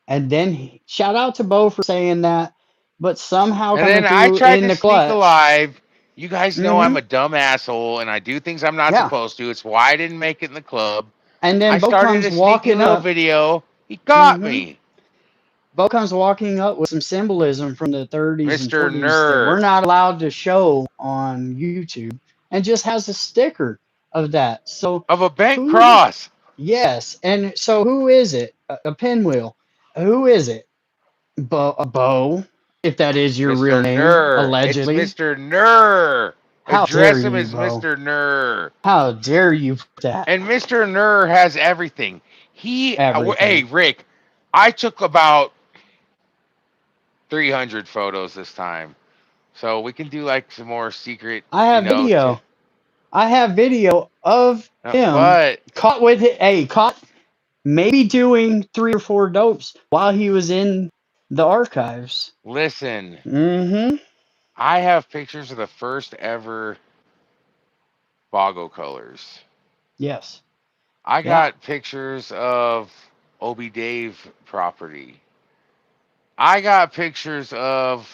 And then shout out to Bo for saying that, but somehow and coming then I through tried in to the sneak clutch. alive. You guys know I'm Mm-hmm. a dumb asshole and I do things I'm not Yeah. supposed to. It's why I didn't make it in the club. And I then Bo started comes a sneaky walking little up. video. He got Mm-hmm. me. Bo comes walking up with some symbolism from the 30s and Mr. 40s that we're Nur. not allowed to show on YouTube, and just has a sticker of that. So Of a bent who? cross. Yes. And so who is it? A pinwheel. Who is it? Bo, if that is your real Mr. name, Nur. It's allegedly. Mr. Nur. How dare Address him you, as Bo? Mr. Nur. How dare you put that? And Mr. Nur has everything. Hey, Everything. Rick, I took about 300 photos this time. So we can do like some more secret, I have video. I have video of him but caught with it. Hey, caught maybe doing 3 or 4 dopes while he was in The archives. Listen, Mm-hmm. I have pictures of the first ever Boggo colors. Yes. I Yeah. got pictures of Obi Dave property. I got pictures of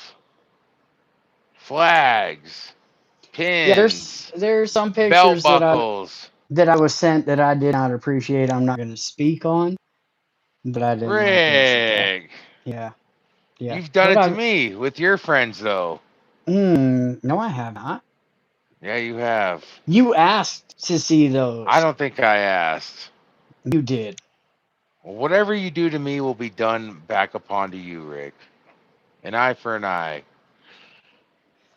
flags, Yeah. pins, There's some belt pictures buckles. that I was sent that I did not appreciate. I'm not going to speak on, but I didn't like those at all. Rick, Yeah. Yeah. you've done But it to me with your friends, though. no, I have not. Yeah, you have. You asked to see I those. don't think I asked. You did. Well, whatever you do to me will be done back upon to you, Rick. An eye for an eye.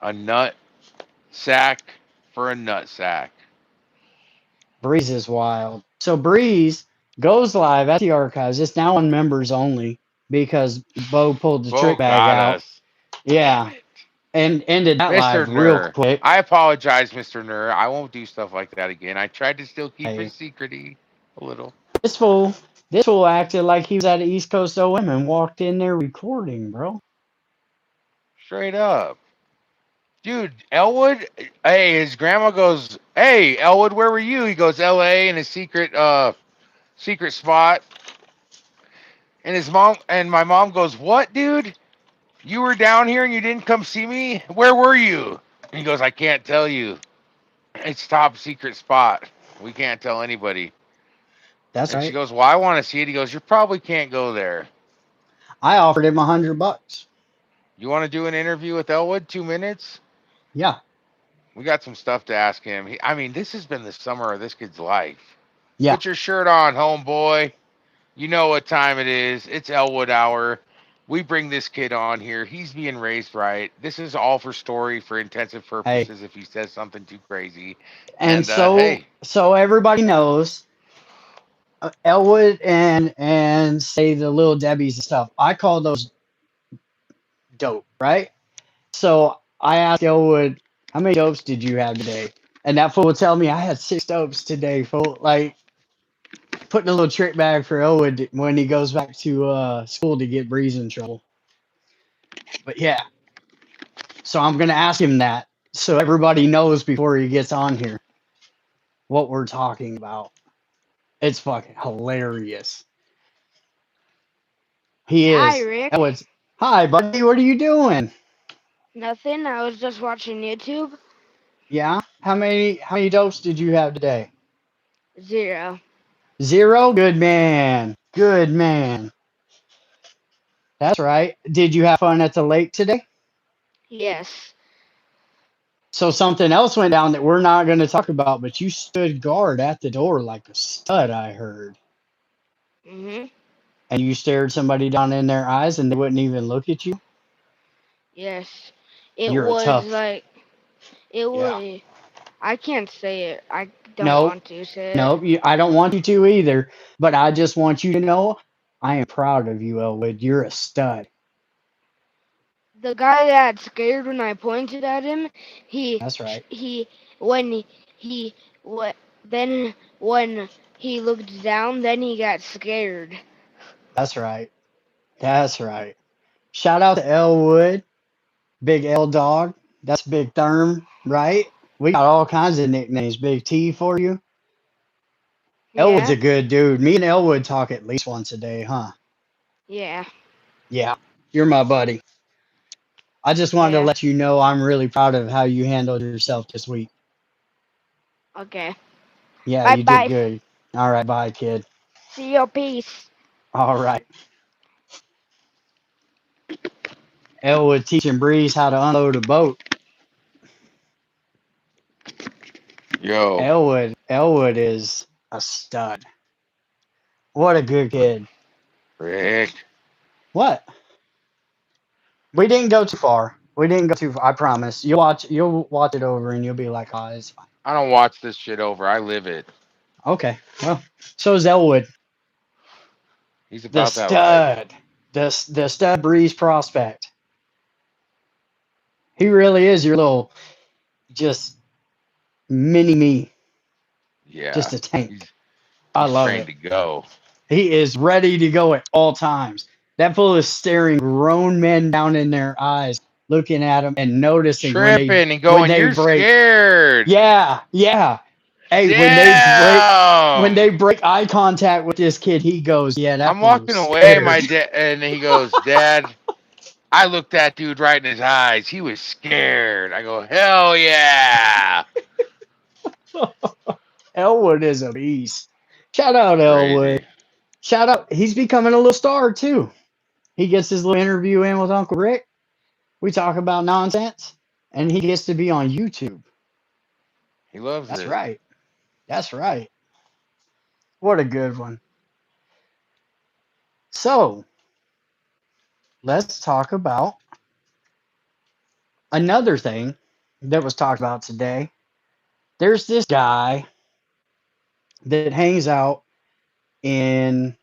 A nut sack for a nut sack. Breeze is wild. So Breeze goes live at the archives. It's now on members only because Bo pulled the Bo trick bag got out. us. Damn Yeah. it. And ended that Mr. live real Nur. quick. I apologize, Mr. Nur. I won't do stuff like that again. I tried to still keep it Hey, secrety a little. this fool, this fool acted like he was at the East Coast OM and walked in there recording, bro. Straight up. Dude, Elwood, hey, his grandma goes, "Hey, Elwood, where were you?" He goes, "LA in a secret spot." And his mom and my mom goes, "What, dude? You were down here and you didn't come see me? Where were you?" And he goes, "I can't tell you. It's top secret spot. We can't tell anybody." That's And she right. goes, "Well, I want to see it." He goes, "You probably can't go there. I offered him $100. You want to do an interview with Elwood? 2 minutes? Yeah. We got some stuff to ask him. I mean, this has been the summer of this kid's life. Yeah. Put your shirt on, homeboy. You know what time it is. It's Elwood hour. We bring this kid on here. He's being raised right. This is all for story, for intensive Hey. purposes if he says something too crazy. And And so hey, so everybody knows Elwood and say the little Debbie's and stuff. I call those dope, right? So I asked Elwood, how many dopes did you have today? And that fool would tell me I had 6 dopes today, fool. Like putting a little trick bag for Elwood when he goes back to school to get Breeze in trouble. But yeah, so I'm gonna ask him that so everybody knows before he gets on here what we're talking about. It's fucking hilarious. He Hi, is. Rick. Elwood's. Hi, buddy. What are you doing? Nothing. I was just watching YouTube. Yeah. How many dopes did you have today? 0. 0. Good man. Good man. That's right. Did you have fun at the lake today? Yes. So something else went down that we're not going to talk about, but you stood guard at the door like a stud, I heard. Mhm. And you stared somebody down in their eyes and they wouldn't even look at you? Yes. It You're a was tough. like it Yeah. was. I can't say it. I don't Nope. want to say it. Nope. I don't want you to either, but I just want you to know I am proud of you, Elwood. You're a stud. The guy that scared when I pointed at him, he That's right. he when he what then when he looked down, then he got scared. That's right. That's right. Shout out to Elwood, Big L Dog. That's Big Therm, right? We got all kinds of nicknames. Big T for you. Elwood's Yeah. a good dude. Me and Elwood talk at least once a day, huh? Yeah. Yeah. You're my buddy. I just wanted to Yeah. let you know I'm really proud of how you handled yourself this week. Okay. Yeah, Bye you did bye. good. All right, bye, kid. See you. Peace. All right. Elwood teaching Breeze how to unload a boat. yo, Elwood is a stud. What a good kid. Rick. What? We didn't go too far. We didn't go too far. I promise. You'll watch it over and you'll be like, oh, it's fine. I don't watch this shit over. I live it. Okay. Well, so is Elwood. He's The about that life. stud. The stud Breeze prospect. He really is your little just mini me. Just Yeah. a tank. He's I he's love trained it. to go. He is ready to go at all times. That fool is staring grown men down in their eyes, looking at them and noticing Tripping and when going, they you're break. scared. Yeah, yeah. Hey, when Damn. they break eye contact with this kid, he goes, "Yeah, that I'm fool was walking away, my scared." dad, and he goes, Dad, I looked that dude right in his eyes. He was scared. I go, hell yeah. Elwood is a beast. Shout out Elwood. Crazy. Shout out. He's becoming a little star too. He gets his little interview in with Uncle Rick. We talk about nonsense, and he gets to be on YouTube. He loves That's it. right. That's right. What a good one. So let's talk about another thing that was talked about today. There's this guy that hangs out in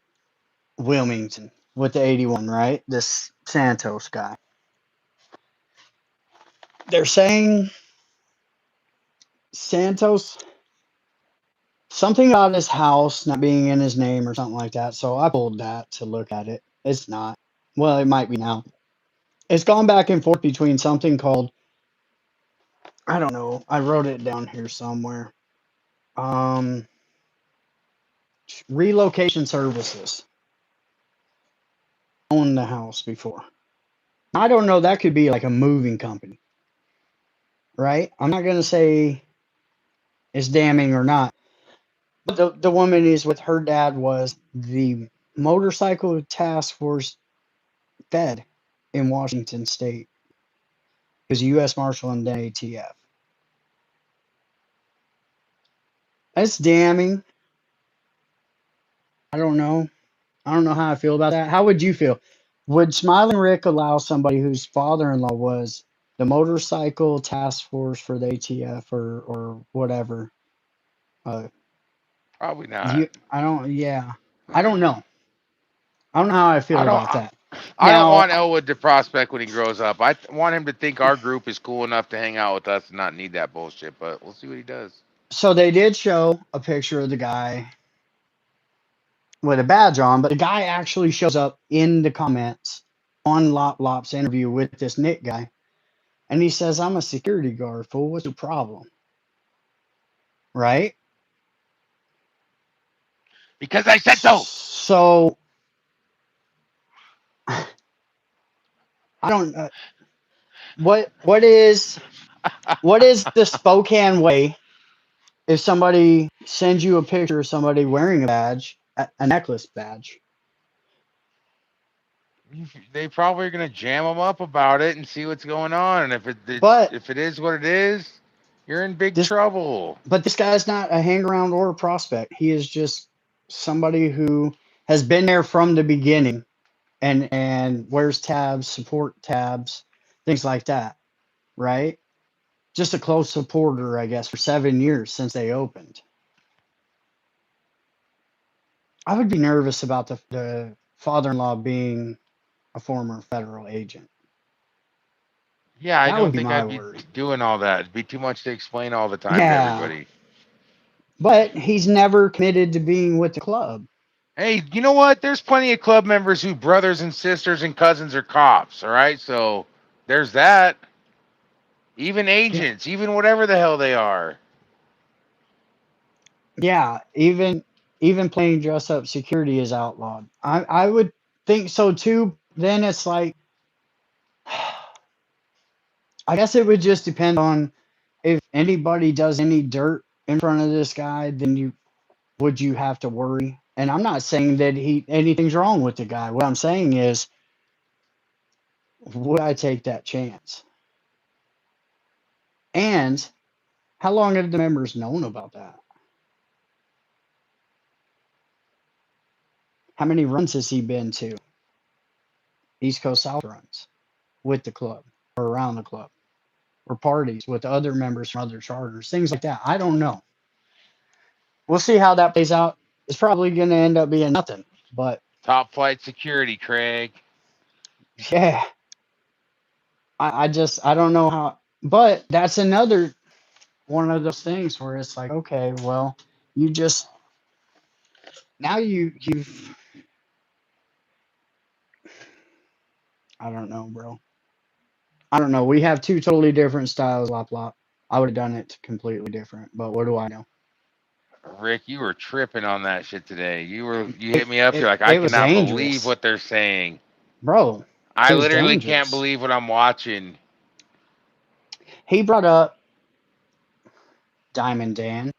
Wilmington with the 81, right? This Santos guy. They're saying Santos, something about his house not being in his name or something like that. So I pulled that to look at it. It's not. Well, it might be now. It's gone back and forth between something called, I don't know. I wrote it down here somewhere. Um, Relocation services. Owned the house before. I don't know. That could be like a moving company, right? I'm not going to say it's damning or not. But the woman is with her dad was the motorcycle task force fed in Washington State. He was a U.S. Marshal and then ATF. That's damning. I don't know. I don't know how I feel about that. How would you feel? Would Smiling Rick allow somebody whose father-in-law was the motorcycle task force for the ATF or whatever? Uh, Probably not. I don't. Yeah, I don't know. I don't know how I I feel don't. about that. I don't Now, want Elwood to prospect when he grows up. I want him to think our group is cool enough to hang out with us and not need that bullshit. But we'll see what he does. so they did show a picture of the guy with a badge on, but the guy actually shows up in the comments on Lop Lop's interview with this Nick guy, and he says, "I'm a security guard, fool. What's the problem?" Right? Because I said so. So I don't. What is the Spokane way? If somebody sends you a picture of somebody wearing a badge, a necklace badge, They probably are gonna jam him up about it and see what's going on. And but if it is what it is, you're in big this trouble. but this guy's not a hang around or a prospect. He is just somebody who has been there from the beginning and wears tabs, support tabs, things like that, right? Just a close supporter, I guess, for 7 years since they opened. I would be nervous about the father-in-law being a former federal agent. Yeah, I That would don't be think my I'd be worry. doing all that. It'd be too much to explain all the time to Yeah, everybody. but he's never committed to being with the club. Hey, you know what? There's plenty of club members who brothers and sisters and cousins are cops. All right, so there's that. Even Yeah, agents, even whatever the hell they are. yeah. Even playing dress up security is outlawed. I would think so too. Then it's like, I guess it would just depend on if anybody does any dirt in front of this guy, then you have to worry. And I'm not saying that anything's wrong with the guy. What I'm saying is, would I take that chance? And how long have the members known about that? How many runs has he been to? East Coast South runs with the club or around the club or parties with other members from other charters, things like that. I don't know. We'll see how that plays out. It's probably going to end up being nothing, but Top flight security, Craig. yeah, I don't know how. But that's another one of those things where it's like, okay, well, you just now you've I don't know, bro. I don't know. We have two totally different styles, Lop Lop. I would have done it completely different, but what do I know? Rick, you were tripping on that shit today. You hit It me up. You're it, like, I it was cannot believe dangerous, what they're saying. bro. I It was literally can't dangerous. believe what I'm watching. He brought up Diamond Dan,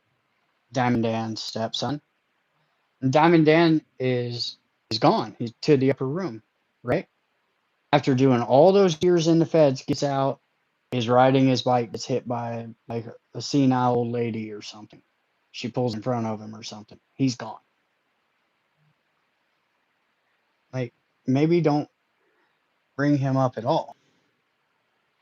Diamond Dan's stepson. And Diamond Dan is gone. He's to the upper room, right? After doing all those years in the feds, gets out, is riding his bike, gets hit by like a senile old lady or something. She pulls in front of him or something. He's gone. Like, maybe don't bring him up at all.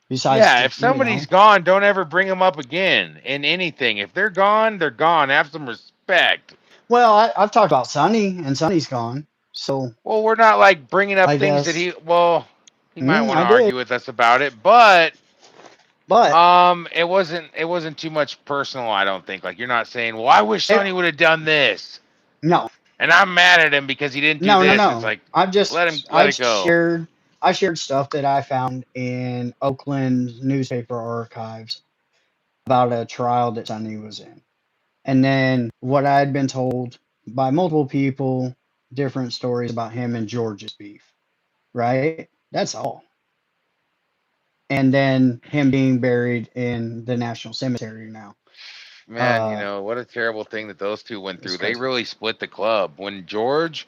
Besides, Yeah, if you somebody's know, gone, don't ever bring them up again in anything. If they're gone, they're gone. Have some respect. well, I've talked about Sonny, and Sonny's gone. So Well, we're not like bringing up I things that guess he might want I to did, argue with us about it, but but it wasn't too much personal, I don't think. Like you're not saying, "Well, I wish it, Sonny would have done this." no, And I'm mad at him because he didn't do no, no, this. It's no. like let I it go. shared stuff that I found in Oakland newspaper archives about a trial that Sonny was in. And then what I had been told by multiple people, different stories about him and George's beef, right? That's all. And then him being buried in the National Cemetery now. Man, Uh, what a terrible thing that those two went it's through. They crazy. really split the club. When George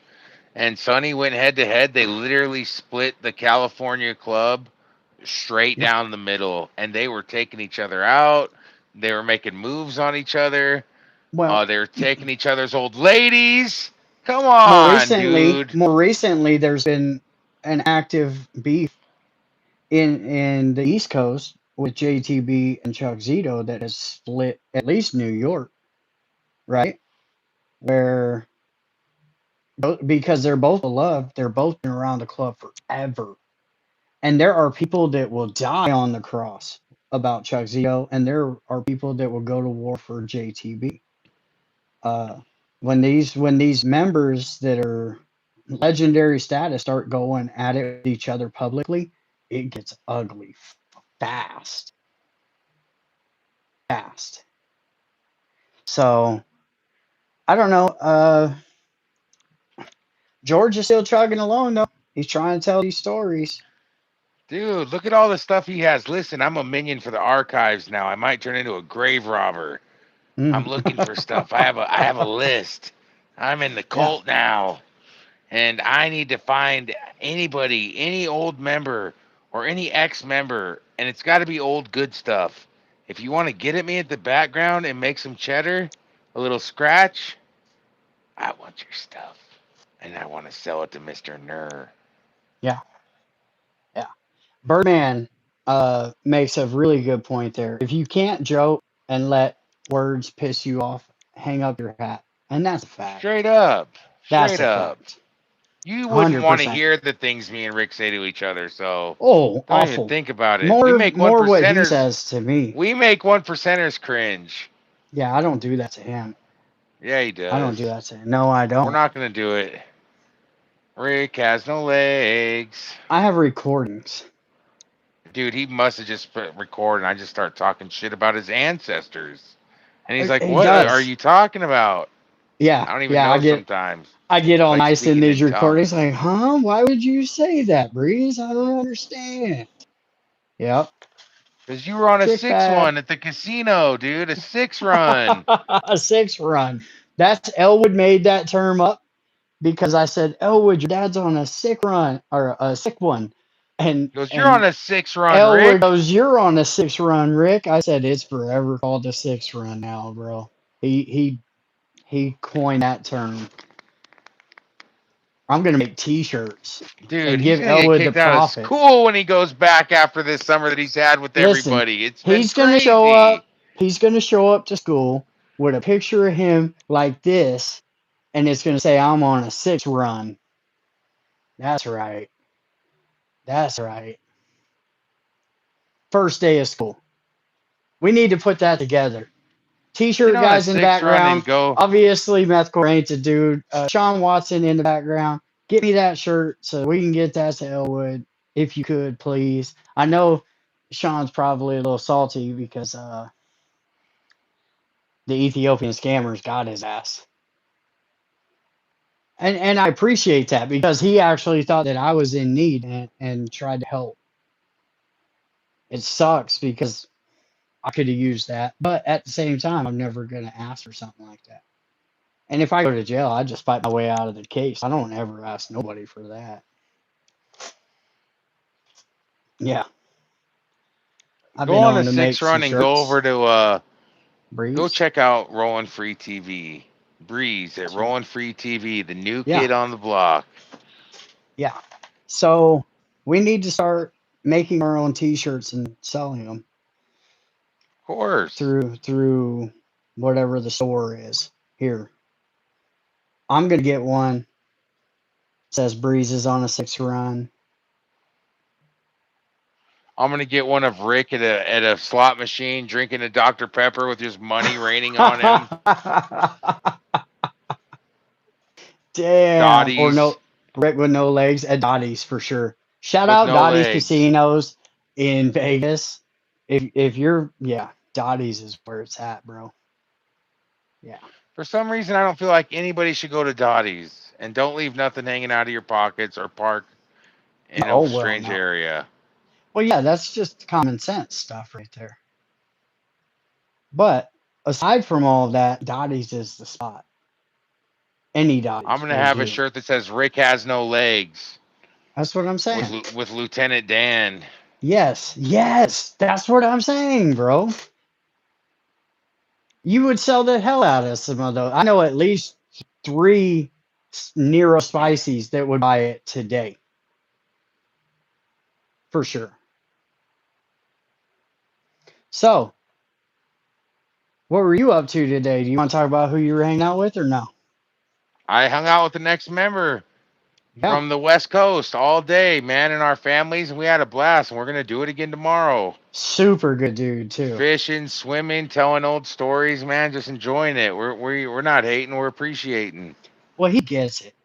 and Sonny went head to head, they literally split the California club straight Yep. down the middle, and they were taking each other out. They were making moves on each other. Well, They were taking each other's old ladies. Come on, dude. more recently, there's been an active beef in the East Coast with JTB and Chuck Zito that has split at least New York, right? Where because they're both beloved, they're both been around the club forever. And there are people that will die on the cross about Chuck Zito, and there are people that will go to war for JTB. Uh, when these members that are legendary status start going at it with each other publicly, it gets ugly fast, fast. So I don't know. George is still chugging along though. He's trying to tell these stories. Dude, look at all the stuff he has. Listen, I'm a minion for the archives now. I might turn into a grave robber. I'm Mm. looking for stuff. I have a list. I'm in the Yeah. cult now. And I need to find anybody, any old member or any ex-member, and it's got to be old good stuff. If you want to get at me at the background and make some cheddar, a little scratch, I want your stuff, and I want to sell it to Mr. Nur. Yeah. Yeah. Birdman makes a really good point there. If you can't joke and let words piss you off, hang up your hat. And that's a fact. Straight up, That's straight a up. fact. You wouldn't want to 100%. hear the things me and Rick say to each other, so Oh, don't even awful. think about it. We make one More what he percenters. says to me. We make one percenters cringe. Yeah, I don't do that to him. Yeah, he I don't does. do that to him. No, I We're don't. not gonna do it. Rick has no legs. I have recordings. Dude, he must have just put record and I just start talking shit about his ancestors. And he's like, He "What are does. you talking about?" Yeah, I don't even yeah, know sometimes. I get It's all like nice in speaking these in recordings, tongues. like, huh? Why would you say that, Breeze? I don't understand. Yep. Cause you were on a Trick 6-1 bag. at the casino, dude. A 6 run. A 6 run. That's Elwood made that term up because I said, Elwood, your dad's on a sick run or a sick one. He goes, "You're on And a 6 run, Elwood Rick." goes, you're on a 6 run, Rick. I said it's forever called a 6 run now, bro. He coined that term. I'm gonna make T-shirts Dude, and he's give gonna get Elwood the kicked out of profits. school when he goes back after this summer that he's had with Listen, everybody. It's been he's gonna show crazy. up. He's gonna show up to school with a picture of him like this, and it's gonna say, "I'm on a 6 run." That's right. That's right. First day of school. We need to put that together. Get T-shirt on a guys in the 6 run background. and go. Obviously, Methcore ain't the dude. Sean Watson in the background. Get me that shirt so we can get that to Elwood. if you could, please. I know Sean's probably a little salty because the Ethiopian scammers got his ass. And I appreciate that because he actually thought that I was in need and tried to help. It sucks because I could have used that, but at the same time, I'm never going to ask for something like that. And if I go to jail, I just fight my way out of the case. I don't ever ask nobody for that. Yeah, I've Go been on a on to make 6 run some and go shirts. over to go Breeze. check out Rolling Free TV. Breeze at Rolling Free TV, the new Yeah, kid on the block. yeah. So we need to start making our own T-shirts and selling them Of course. through whatever the store is here. I'm gonna get one. Says Breezes on a 6 run. I'm gonna get one of Rick at a slot machine drinking a Dr. Pepper with just money raining on him. Damn. Or Dottie's no, Rick with no legs at Dottie's for sure. Shout with out no Dottie's legs. Casinos in Vegas. If you're, yeah, Dottie's is where it's at, bro. Yeah. For some reason, I don't feel like anybody should go to Dottie's. And don't leave nothing hanging out of your pockets or park in a Oh well, strange no. area. Well, yeah, that's just common sense stuff right there. But aside from all of that, Dottie's is the spot. Any I'm Dottie's gonna will have a do. shirt that says Rick has no legs That's what I'm saying. with Lieutenant Dan. Yes, that's what I'm saying, bro. You would sell the hell out of some of those. I know at least 3 Nero Spices that would buy it today. For sure. So, what were you up to today? Do you want to talk about who you were hanging out with or no? I hung out with the next member Yeah. from the West Coast all day, man, and our families, and we had a blast. And we're gonna do it again tomorrow. Super good dude, too. Fishing, swimming, telling old stories, man, just enjoying it. We're not hating, we're appreciating. Well, he gets it.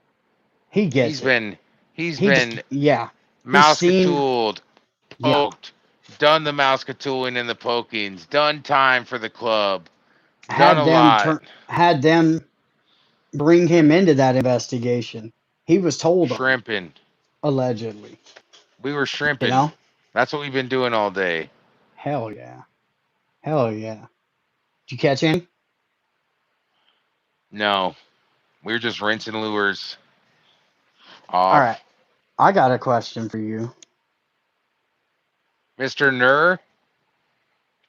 He He's gets it. been he's He just, been yeah. He's seen, mouse-catooled, yeah. poked, done the mouse-catooling and the pokings, done time for the club, done Had a them lot. turn, had them bring him into that investigation. He was told on, Shrimping. allegedly. We were You shrimping. know? That's what we've been doing all day. Hell yeah. Hell yeah. Did you catch any? No, we were just rinsing lures All right. off. I got a question for you. Mr. Nur,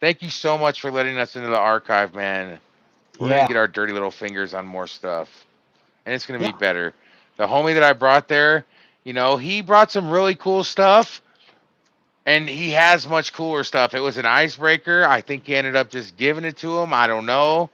thank you so much for letting us into the archive, man. We're going to Yeah. get our dirty little fingers on more stuff, and it's going to be Yeah. better. The homie that I brought there, he brought some really cool stuff, and he has much cooler stuff. It was an icebreaker. I think he ended up just giving it to him. I don't know.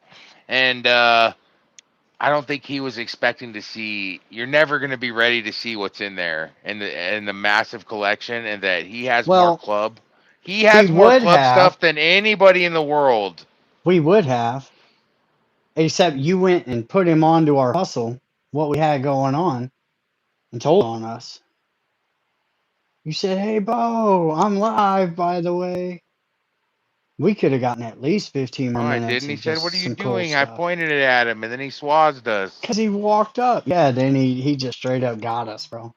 And I don't think he was expecting to see. You're never going to be ready to see what's in there and the massive collection, and that he has more Well, club. He we has more would club have. stuff than anybody in the world. We would have. Except you went and put him onto our hustle, what we had going on, and told on us. You said, "Hey, Bo, I'm live, by the way." We could have gotten at least 15 No, more I minutes didn't. He of said, "What are just you some cool doing?" I stuff. pointed it at him, and then he swazzed us. Because he walked up. Yeah, then he just straight up got us, bro.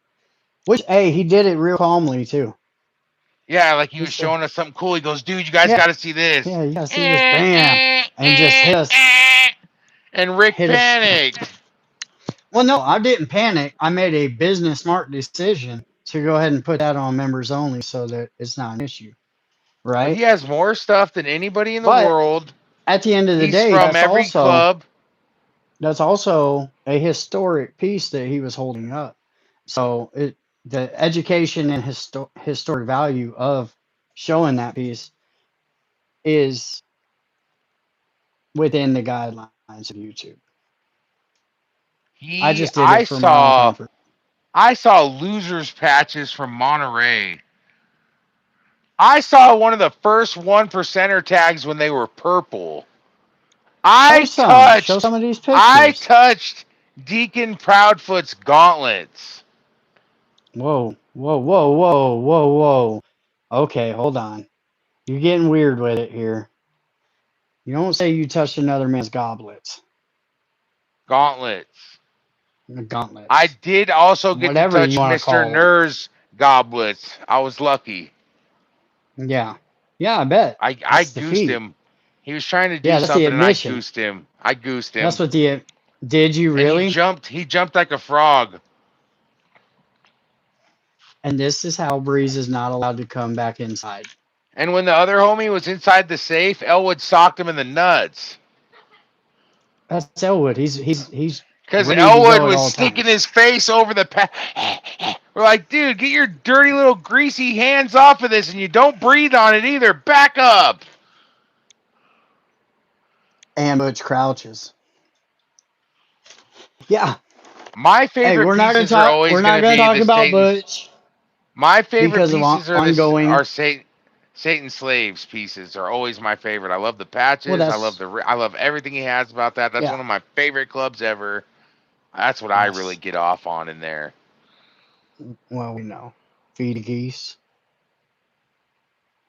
Which, hey, he did it real calmly, too. Yeah, like he He was said, showing us something cool. He goes, "Dude, you guys yeah, got to see this." yeah, you gotta see this. Bam. And just hit us. And Rick Hit us. panicked. Well, no, I didn't panic. I made a business smart decision to go ahead and put that on members only so that it's not an issue, But he right? has more stuff than anybody in the But world. at the end of the He's day, from every club. that's also a historic piece that he was holding up. So the education and historic value of showing that piece is within the guidelines of YouTube. I just did it I for my own saw comfort. losers patches from Monterey. I saw one of the first 1% tags when they were purple. Show some of these I pictures. touched Deacon Proudfoot's gauntlets. Whoa. Whoa, whoa, whoa, whoa, whoa. Okay, hold on. You're getting weird with it here. You don't say you touched another man's goblets, Gauntlets. I gauntlets, did also get to whatever you touch want to Mr. call them. Nur's goblets. I was lucky. Yeah. Yeah, I bet. I That's the goosed feat. him. He was trying to do Yeah, that's the something and I admission. goosed him. I goosed That's him. what the. Did you And really? he jumped like a frog. And this is how Breeze is not allowed to come back inside. And when the other homie was inside the safe, Elwood socked him in the nuts. That's Elwood. He's Because ready to Elwood go at was all sticking times. his face over the We're like, dude, get your dirty little greasy hands off of this and you don't breathe on it either. Back up. And Butch crouches. Yeah. My Hey, favorite pieces are always We're going not to gonna be talk the about Satan's. Butch My favorite because of pieces are ongoing. Satan slaves pieces are always my favorite. I love the patches. Well, I love everything he has about that. That's yeah. one of my favorite clubs ever. That's what I really Yes. get off on in there. Well, we know. Feed the geese.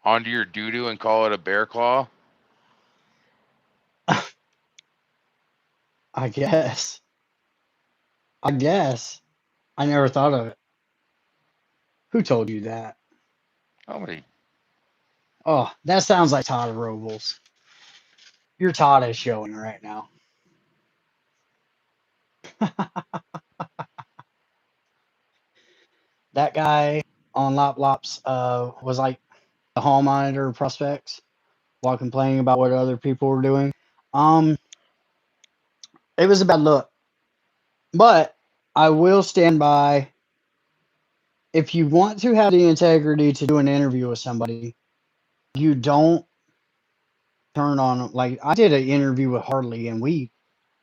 Onto your doo doo and call it a bear claw. I guess. I guess. I never thought of it. Who told you that? Nobody. Oh, that sounds like Todd Robles. Your Todd is showing right now. That guy on Lop Lop's was like the hall monitor of prospects while complaining about what other people were doing. Um, it was a bad look. But I will stand by, if you want to have the integrity to do an interview with somebody, you don't turn on, like I did an interview with Harley and we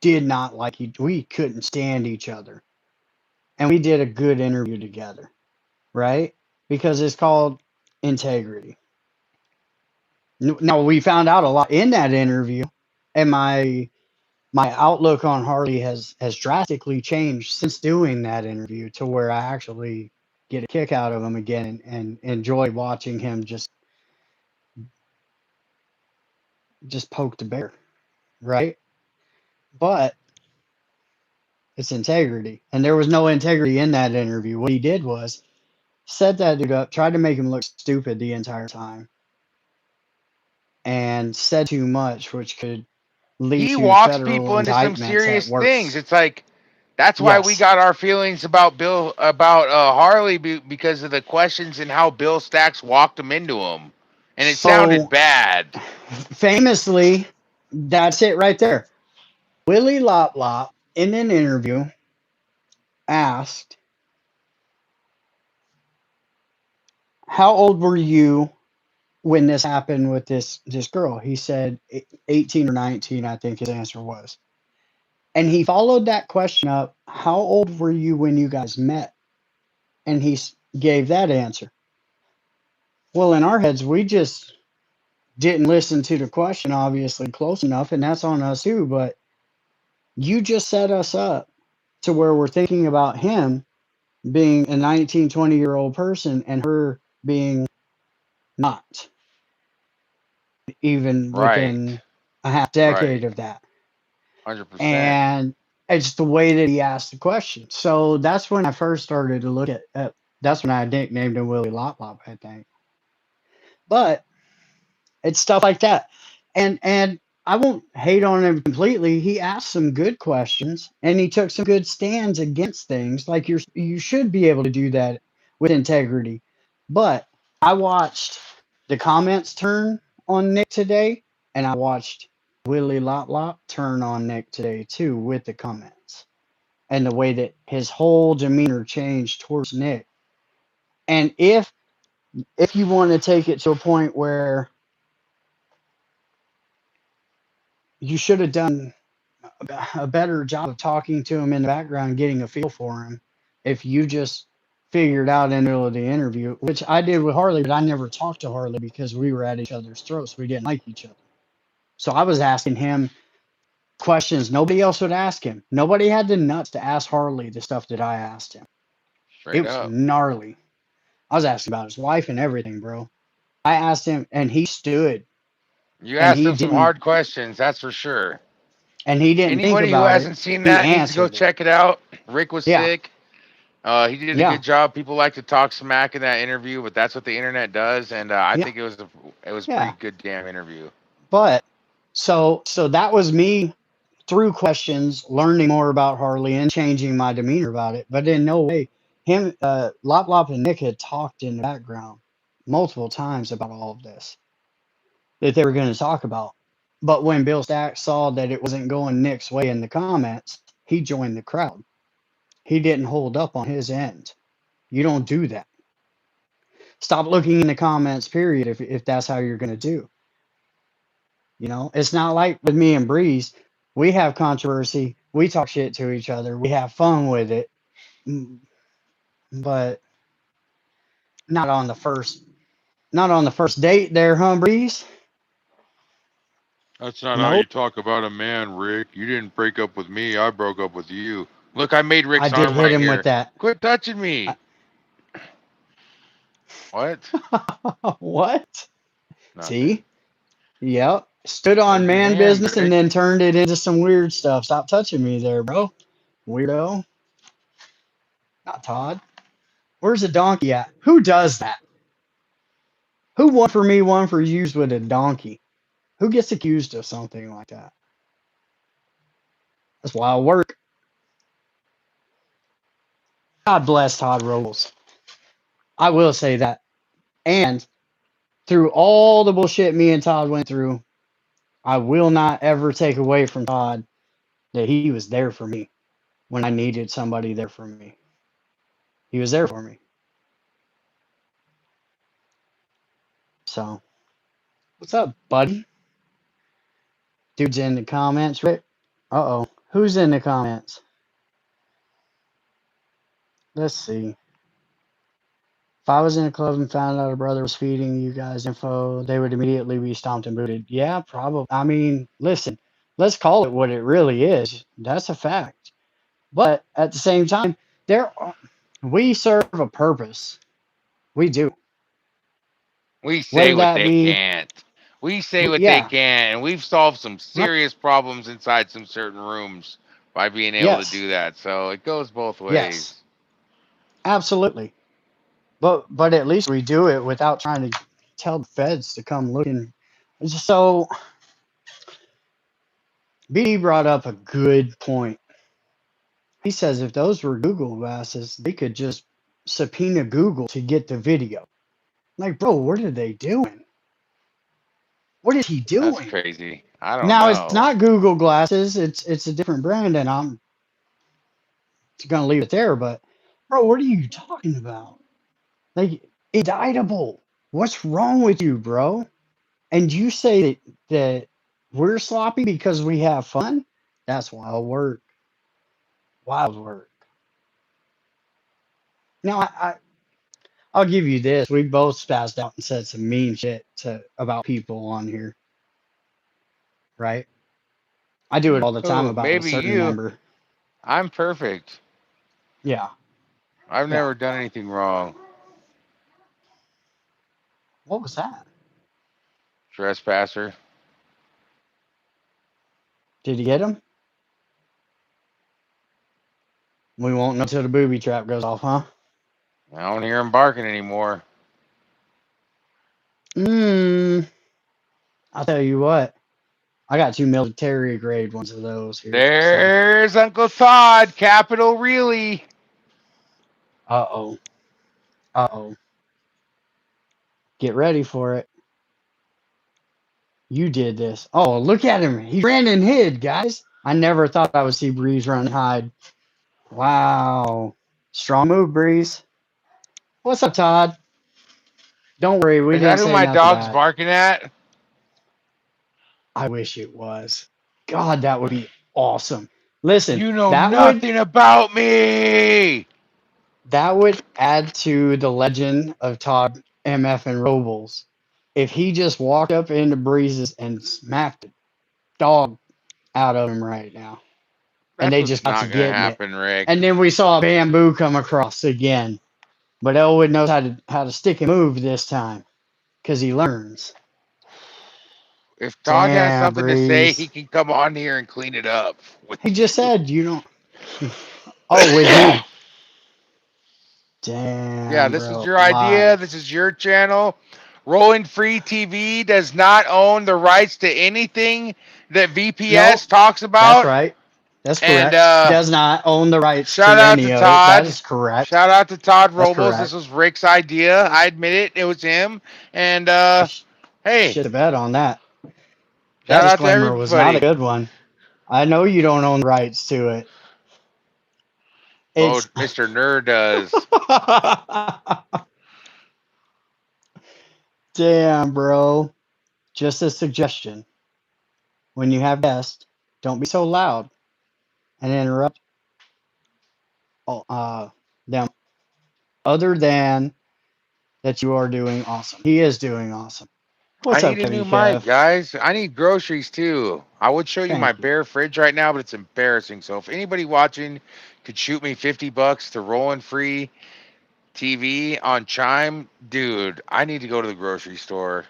did not like we couldn't stand each other. And we did a good interview together, right? Because it's called integrity. Now we found out a lot in that interview, and my outlook on Harley has drastically changed since doing that interview to where I actually get a kick out of him again and enjoy watching him just poke the bear, right? But it's integrity, and there was no integrity in that interview. What he did was set that dude up, tried to make him look stupid the entire time, and said too much, which could lead He to walks federal people into some indictments at serious things. worst. It's like that's why we Yes. got our feelings about Harley because of the questions and how Bill Stacks walked him into him, and it sounded So bad. famously, that's it right there. Willy Lop Lop, in an interview, asked, "How old were you when this happened with this girl?" He said 18 or 19, I think his answer was. And he followed that question up, "How old were you when you guys met?" And he gave that answer. Well, in our heads, we just didn't listen to the question, obviously, close enough, and that's on us too. But you just set us up to where we're thinking about him being a 19, 20-year-old person and her being not even Right, within a half decade right, of that. 100%. And it's the way that he asked the question. So that's when I first started to look at that's when I nicknamed him Willy Lop Lop, I think. But it's stuff like that. And I won't hate on him completely. He asked some good questions and he took some good stands against things. Like you should be able to do that with integrity. But I watched the comments turn on Nick today, and I watched Willy Lop Lop turn on Nick today too with the comments and the way that his whole demeanor changed towards Nick. And if you want to take it to a point where you should have done a better job of talking to him in the background, getting a feel for him. If you just figured out in the middle of the interview, which I did with Harley, but I never talked to Harley because we were at each other's throats. We didn't like each other. So I was asking him questions nobody else would ask him. Nobody had the nuts to ask Harley the stuff that I asked him. It Straight was up. gnarly. I was asking about his wife and everything, bro. I asked him, and he stood, You and asked he him some didn't, hard questions, that's for sure. and he didn't think Anybody who about it. hasn't seen He that needs to go answered it. check it out. Rick was Yeah, sick. He did a yeah, good job. People like to talk smack in that interview, but that's what the internet does, and I yeah, think it was a pretty yeah. good damn interview. But so that was me through questions, learning more about Harley and changing my demeanor about it. But in no way, Lop Lop and Nick had talked in the background multiple times about all of this that they were going to talk about. But when Bill Stack saw that it wasn't going Nick's way in the comments, he joined the crowd. He didn't hold up on his end. You don't do that. Stop looking in the comments, period, if that's how you're going to do. It's not like with me and Breeze. We have controversy. We talk shit to each other. We have fun with it. But not on the first date there, huh, Breeze? That's not how you Nope. talk about a man, Rick. You didn't break up with me. I broke up with you. Look, I made I Rick's did arm hit right him with here. that. Quit touching me. What? What? Nothing. See? Yep. Stood on Where's your man hand, business and Rick? then turned it into some weird stuff. Stop touching me there, bro. Weirdo. Not Todd. Where's the donkey at? Who does that? Who one for me, one for used with a donkey? Who gets accused of something like that? That's wild work. God bless Todd Robles. I will say that. And through all the bullshit me and Todd went through, I will not ever take away from Todd that he was there for me when I needed somebody there for me. He was there for me. So, what's up, buddy? Dude's in the comments, Rick. Uh-oh. Who's in the comments? Let's see. If I was in a club and found out a brother was feeding you guys info, they would immediately be stomped and booted. Yeah, probably. I mean, listen, let's call it what it really is. That's a fact. But at the same time, we serve a purpose. We do. We say Whether what that they be, can't. We say what they yeah, can, and we've solved some right, serious problems inside some certain rooms by being able to yes, do that. So it goes both yes, ways. absolutely. But at least we do it without trying to tell the feds to come looking. So B brought up a good point. He says if those were Google glasses, they could just subpoena Google to get the video. Like, bro, what are they doing? What is he That's doing? crazy. I don't Now it's know. not Google glasses. It's a different brand, and I'm gonna leave it there. But bro, what are you talking about? Like, indictable. What's wrong with you, bro? And you say that we're sloppy because we have fun? That's wild work. Wild work. Now I'll give you this. We both spazzed out and said some mean shit about people on here, right? I do it all the time Oh, about a maybe certain you. member. I'm perfect. Yeah, I've yeah. never done anything wrong. What was that? Trespasser. Did he get him? We won't know till the booby trap goes off, huh? I don't hear him barking anymore. Mmm. I'll tell you what. I got 2 military grade ones of those here. So, There's Uncle Todd, Capital Really. uh-oh. Uh-oh. Get ready for it. You did this. Oh, look at him. He ran and hid, guys. I never thought I would see Breeze run and hide. Wow. Strong move, Breeze. What's up, Todd? Don't worry, we Is that didn't who say my nothing dog's bad. barking at? I wish it was. God, that would be awesome. Listen, You know that would nothing about me. add to the legend of Todd MFing Robles if he just walked up into Breezes and smacked the dog out of him right now. And That's they what's just got to not gonna getting it. happen, Rick. And then we saw Bamboo come across again. But Elwood knows how to stick and move this time because he learns. If Todd has Damn, something to say, he Breeze. can come on here and clean it up with He just you. said you don't. Oh, with me. Yeah, Damn, this was bro. your idea. Live. This is your channel. Rolling Free TV does not own the rights to anything that VPS Nope. talks That's about. right. That's And correct. He does not own the rights shout to out to any of it. That Todd. is correct. Shout out to Todd That's Robles. This correct. was Rick's idea. I admit it. It was him. And hey, Shit the bed on that. That shout out to disclaimer was not a everybody. good one. I know you don't own the rights to it. Well, It's Mr. Nerd does. damn, bro. Just a suggestion. When you have guests, don't be so loud and interrupt them. Other than that, you are doing awesome. He is doing awesome. I What's up, need a Kevin new mic, Kev? guys. I need groceries too. I would show you my Thank you. bare fridge right now, but it's embarrassing. So if anybody watching could shoot me $50 to Rolling Free TV on Chime, dude, I need to go to the grocery store.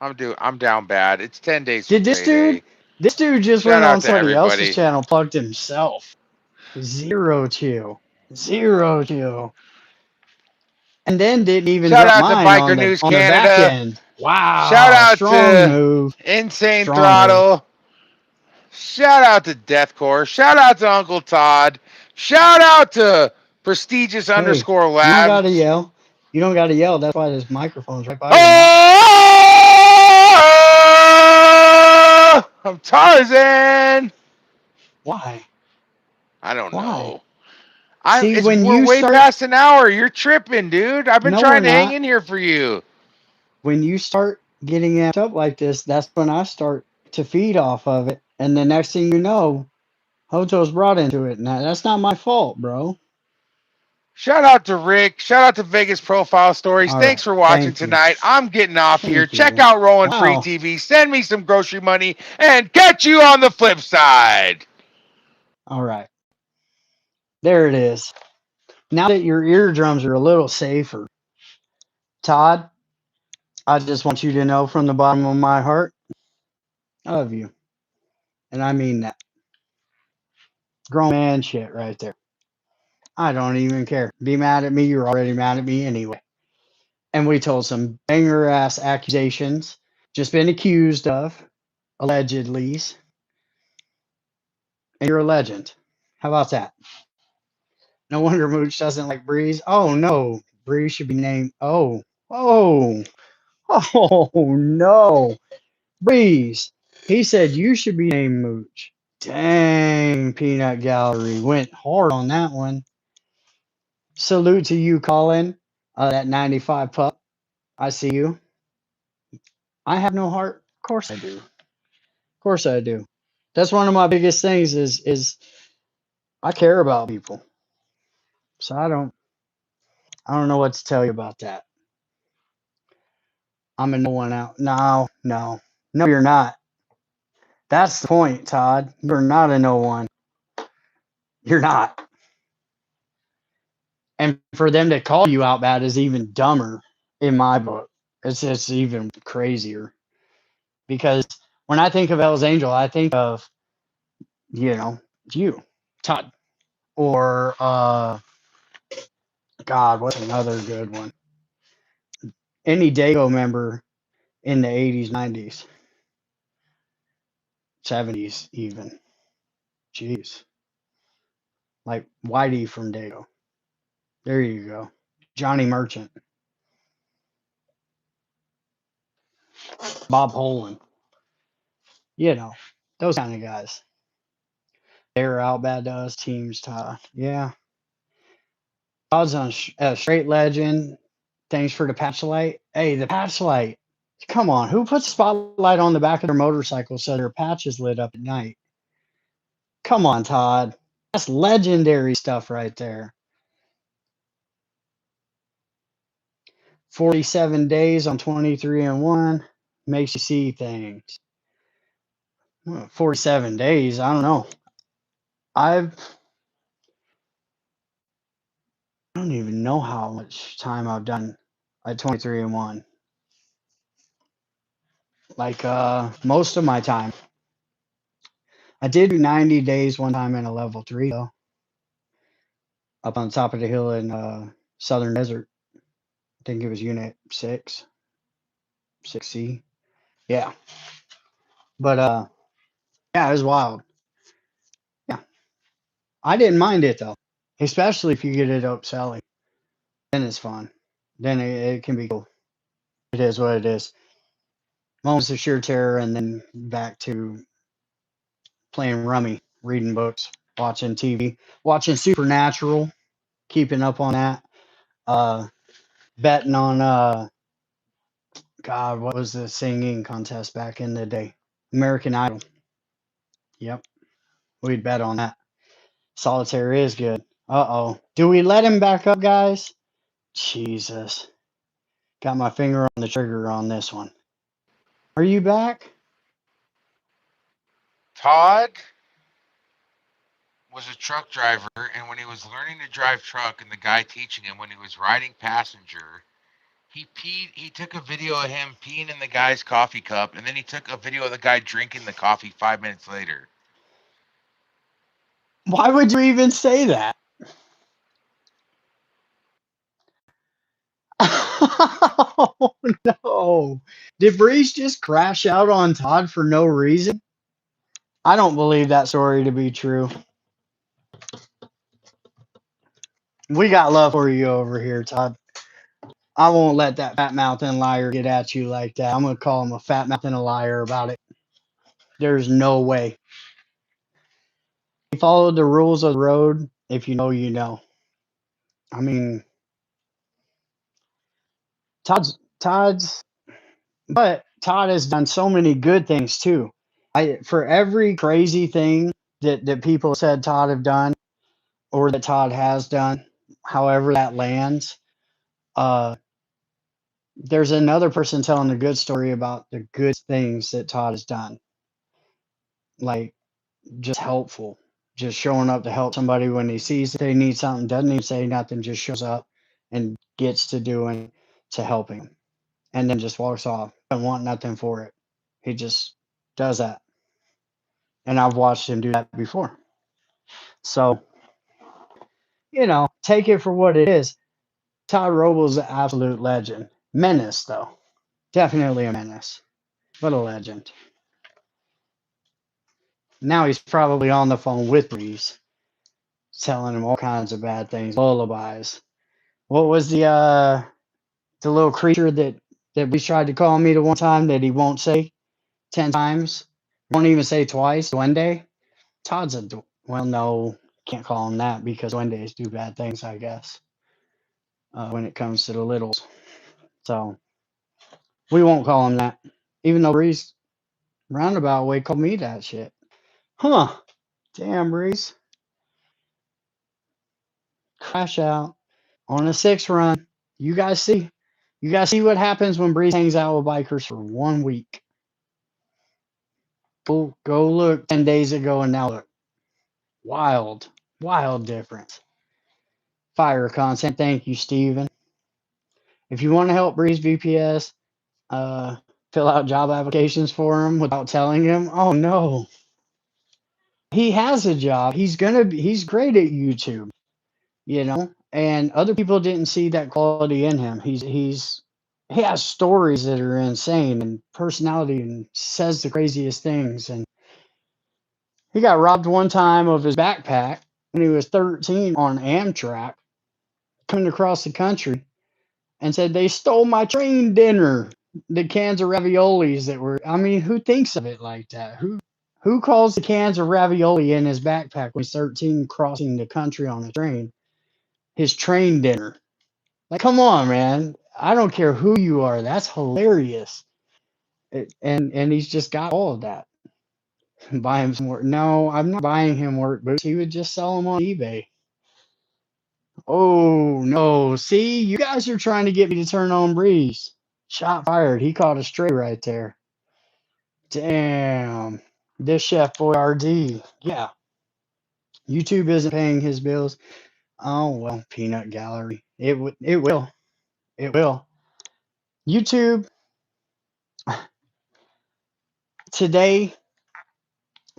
I'm down bad. It's 10 days from Did this dude? payday. This dude just Shout went on out to somebody else's everybody. channel, plugged himself. Zero chill. Zero chill. And then didn't even Shout drop out to mine Biker News on the back Canada. end. Shout Wow, out strong to move. Insane Strong move. Throttle. Shout out to Deathcore. Shout out to Uncle Todd. Shout out to Prestigious Hey, underscore you don't gotta Labs. yell. You don't gotta yell. That's why this microphone's right by your mouth. Oh, I'm Tarzan. Why? I don't Why? know. See, when We're you way start, past an hour. You're tripping, dude. I've been no, we're trying to hang not. in here for you. When you start getting amped up like this, that's when I start to feed off of it. And the next thing you know, Hojo's brought into it. Now, that's not my fault, bro. Shout out to Rick. Shout out to Vegas Profile Stories. All Thanks right. for watching Thank you. tonight. I'm getting off here. Thank Check you. out Rolling Free Wow. TV. Send me some grocery money and catch you on the flip side. All right. There it is. Now that your eardrums are a little safer, Todd, I just want you to know from the bottom of my heart, I love you. And I mean that. Grown man shit right there. I don't even care. Be mad at me. You're already mad at me anyway. And we told some banger ass accusations. Just been accused of, allegedly. And you're a legend. How about that? No wonder Mooch doesn't like Breeze. Oh no. Breeze should be named. Oh, no. Breeze. He said you should be named Mooch. Dang, Peanut Gallery went hard on that one. Salute to you, Colin. That 95 pup. I see you. I have no heart. Of course I do. Of course I do. That's one of my biggest things is I care about people. So I don't know what to tell you about that. I'm a no one out. No, no. No, you're not. That's the point, Todd. You're not a no one. You're not. And for them to call you out bad is even dumber in my book. It's just even crazier. Because when I think of Hell's Angel, I think of, you, Todd. Or God, what's another good one? Any Dago member in the 80s, 90s, 70s even. Jeez. Like Whitey from Dago. There you go. Johnny Merchant. Bob Holan. Those kind of guys. They were out bad to us teams, Todd. Yeah. Todd's on a straight legend. Thanks for the patch light. Hey, the patch light. Come on. Who puts a spotlight on the back of their motorcycle so their patch is lit up at night? Come on, Todd. That's legendary stuff right there. 47 days on 23-1 makes you see things. 47 days, I don't know. I've I don't even know how much time I've done at 23-1. Like most of my time. I did do 90 days one time in a level 3 though, up on top of the hill in Southern Desert. I think it was Unit 6, 6C. Yeah. But yeah, it was wild. Yeah. I didn't mind it though. Especially if you get it up selling. Then it's fun. Then it can be cool. It is what it is. Moments of sheer terror and then back to playing rummy, reading books, watching TV, watching Supernatural, keeping up on that. Uh betting on God, what was the singing contest back in the day? American Idol. Yep. We'd bet on that. Solitaire is good. Uh-oh. Do we let him back up, guys? Jesus. Got my finger on the trigger on this one. Are you back? Todd was a truck driver, and when he was learning to drive truck, and the guy teaching him when he was riding passenger, he peed. He took a video of him peeing in the guy's coffee cup, and then he took a video of the guy drinking the coffee 5 minutes later. Why would you even say that? Oh no. Did Breeze just crash out on Todd for no reason? I don't believe that story to be true. We got love for you over here, Todd. I won't let that fat mouth and liar get at you like that. I'm going to call him a fat mouth and a liar about it. There's no way. He followed the rules of the road. If you know, you know. I mean, Todd has done so many good things too. For every crazy thing that people said Todd have done or that Todd has done, however that lands, there's another person telling a good story about the good things that Todd has done. Like just helpful, just showing up to help somebody when he sees that they need something, doesn't even say nothing, just shows up and gets to doing to helping, and then just walks off. Doesn't want nothing for it. He just does that, and I've watched him do that before. So, take it for what it is. Todd Robles is an absolute legend. Menace, though. Definitely a menace, but a legend. Now he's probably on the phone with Breeze, telling him all kinds of bad things, lullabies. What was the little creature that Breeze tried to call me the one time that he won't say 10 times? Won't even say twice. Duende? Todd's well, no, can't call him that because Duendes do bad things, I guess, when it comes to the littles. So we won't call him that, even though Breeze roundabout way called me that shit. Huh? Damn, Breeze. Crash out on a 6 run. You guys see what happens when Breeze hangs out with bikers for 1 week. Go look 10 days ago and now look. Wild difference. Fire content. Thank you, Steven. If you want to help Breeze VPS, fill out job applications for him without telling him. Oh no. He has a job. He's great at YouTube, and other people didn't see that quality in him. He has stories that are insane and personality and says the craziest things. And he got robbed one time of his backpack when he was 13 on Amtrak, coming across the country, and said they stole my train dinner, the cans of raviolis that were. I mean, who thinks of it like that? Who calls the cans of ravioli in his backpack when he's 13 crossing the country on a train his train dinner? Like, come on, man. I don't care who you are. That's hilarious. And he's just got all of that. Buy him some work. No, I'm not buying him work boots. He would just sell them on eBay. Oh, no. See, you guys are trying to get me to turn on Breeze. Shot fired. He caught a stray right there. Damn. This Chef Boy RD. Yeah. YouTube isn't paying his bills. Oh well, peanut gallery. It will. It will. YouTube today.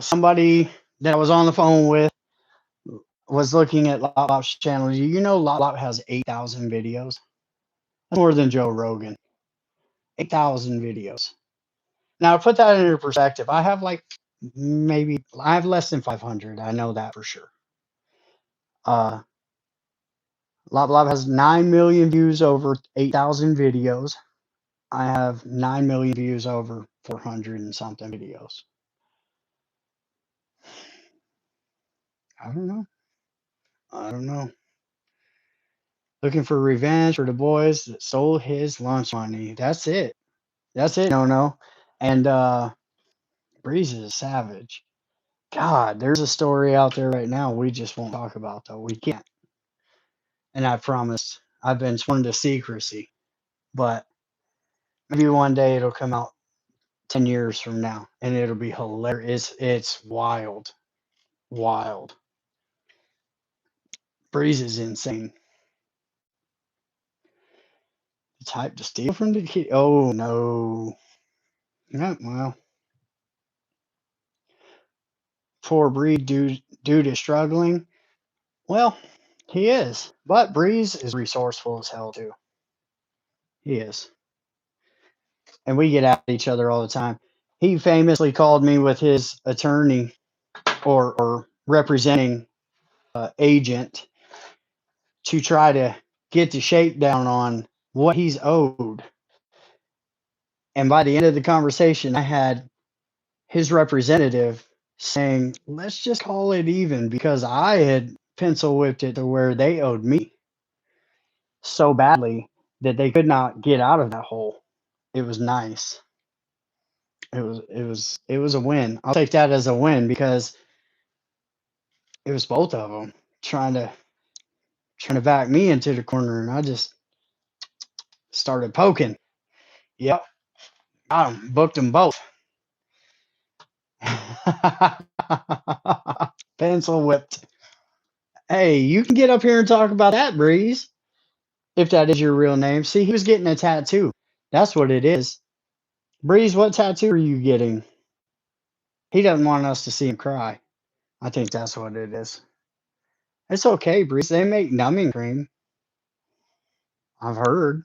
Somebody that I was on the phone with was looking at Lop Lop's channel. You know, Lop Lop has 8,000 videos. That's more than Joe Rogan. 8,000 videos. Now, to put that into perspective, I have like maybe I have less than 500. I know that for sure. Uh, Lop Lop has 9 million views over 8,000 videos. I have 9 million views over 400 and something videos. I don't know. I don't know. Looking for revenge for the boys that stole his lunch money. That's it. That's it. No. And Breeze is savage. God, there's a story out there right now we just won't talk about though. We can't. And I promised. I've been sworn to secrecy. But maybe one day it'll come out 10 years from now and it'll be hilarious. It's wild. Wild. Breeze is insane. The type to steal from the kid. Oh no. Yeah, well, poor Breeze due to struggling. Well, he is. But Breeze is resourceful as hell too. He is. And we get at each other all the time. He famously called me with his attorney or representing agent to try to get the shakedown on what he's owed. And by the end of the conversation, I had his representative saying, let's just call it even because I had pencil whipped it to where they owed me so badly that they could not get out of that hole. It was nice. It was a win. I'll take that as a win because it was both of them trying to back me into the corner, and I just started poking. Yep, got them, booked them both. Pencil whipped. Hey, you can get up here and talk about that, Breeze, if that is your real name. See, he was getting a tattoo. That's what it is. Breeze, what tattoo are you getting? He doesn't want us to see him cry. I think that's what it is. It's okay, Breeze. They make numbing cream. I've heard.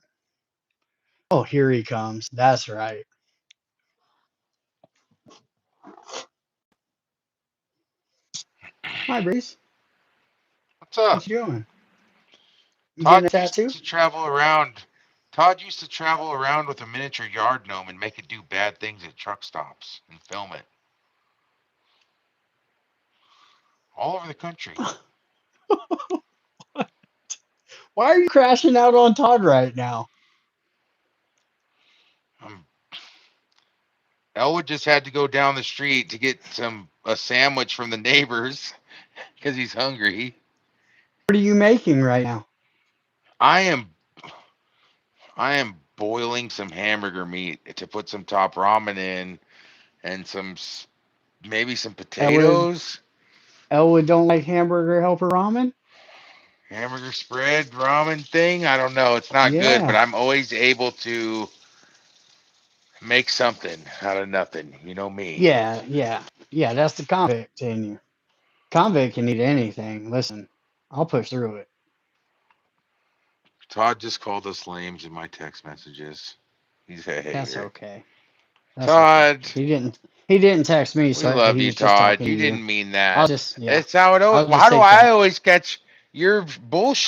Oh, here he comes. That's right. Hi, Breeze. What's up? What you doing? You getting Todd a used tattoo? to travel around. Todd used to travel around with a miniature yard gnome and make it do bad things at truck stops and film it all over the country. Why are you crashing out on Todd right now? Um, Elwood just had to go down the street to get a sandwich from the neighbors because he's hungry. What are you making right now? I am I am boiling some hamburger meat to put some top ramen in and maybe some Elwood, potatoes, Elwood don't like hamburger helper ramen? hamburger spread ramen thing. I don't know. It's not good, but Yeah, I'm always able to make something out of nothing. You know me. yeah. That's the convict in you. Convict can eat anything. Listen, I'll push through it. Todd just called us lames in my text messages. He's a That's hater. okay. That's okay. Todd, He didn't text me, we so love he you, was just Todd. talking to You you. didn't mean I'll that. just yeah. It's how it always. I'll Well, just how do take I that. always catch your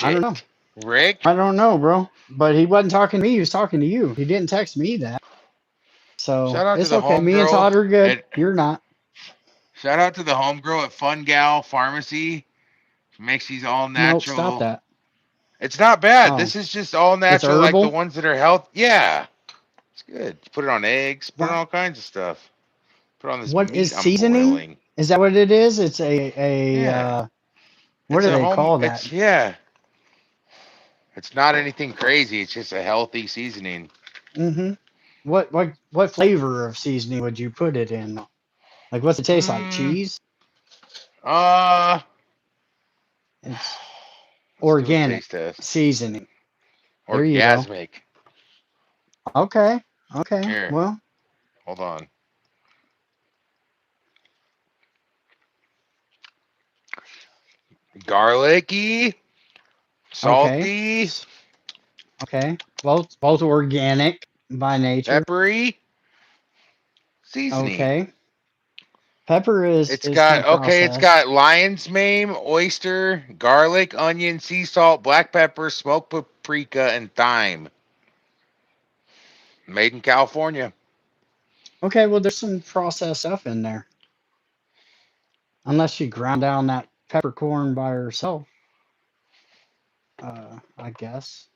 I don't bullshit, know. Rick? I don't know, bro. But he wasn't talking to me. He was talking to you. He didn't text me that. So Shout out to it's the okay. Me and homegirl Todd are good. at You're not. Shout out to the homegirl at Fun Gal Pharmacy. She makes these all Nope. Stop natural. that. It's not bad. Oh, This is just all it's natural, like the herbal. ones that are health. Yeah, it's good. Put it on eggs. Put it on What? all kinds of stuff. Put it on this What meat is I'm seasoning? boiling. Is that what it is? It's a Yeah, what it's do a they home. call that? It's yeah. It's not anything crazy. It's just a healthy seasoning. Mm-hmm. What flavor of seasoning would you put it in? Like, what's it taste like? Mm, Cheese? uh, It's Let's do a Organic taste test. seasoning. There you go. Orgasmic. Okay. Okay. Here, Well, hold on. Garlicky, okay. salty, Okay. Both organic by nature. peppery, seasoning. Okay. Pepper It's is kind got of okay. It's processed. got lion's mane, oyster, garlic, onion, sea salt, black pepper, smoked paprika, and thyme. Made in California. Okay, well there's some processed stuff in there. Unless she ground down that peppercorn by herself, I guess.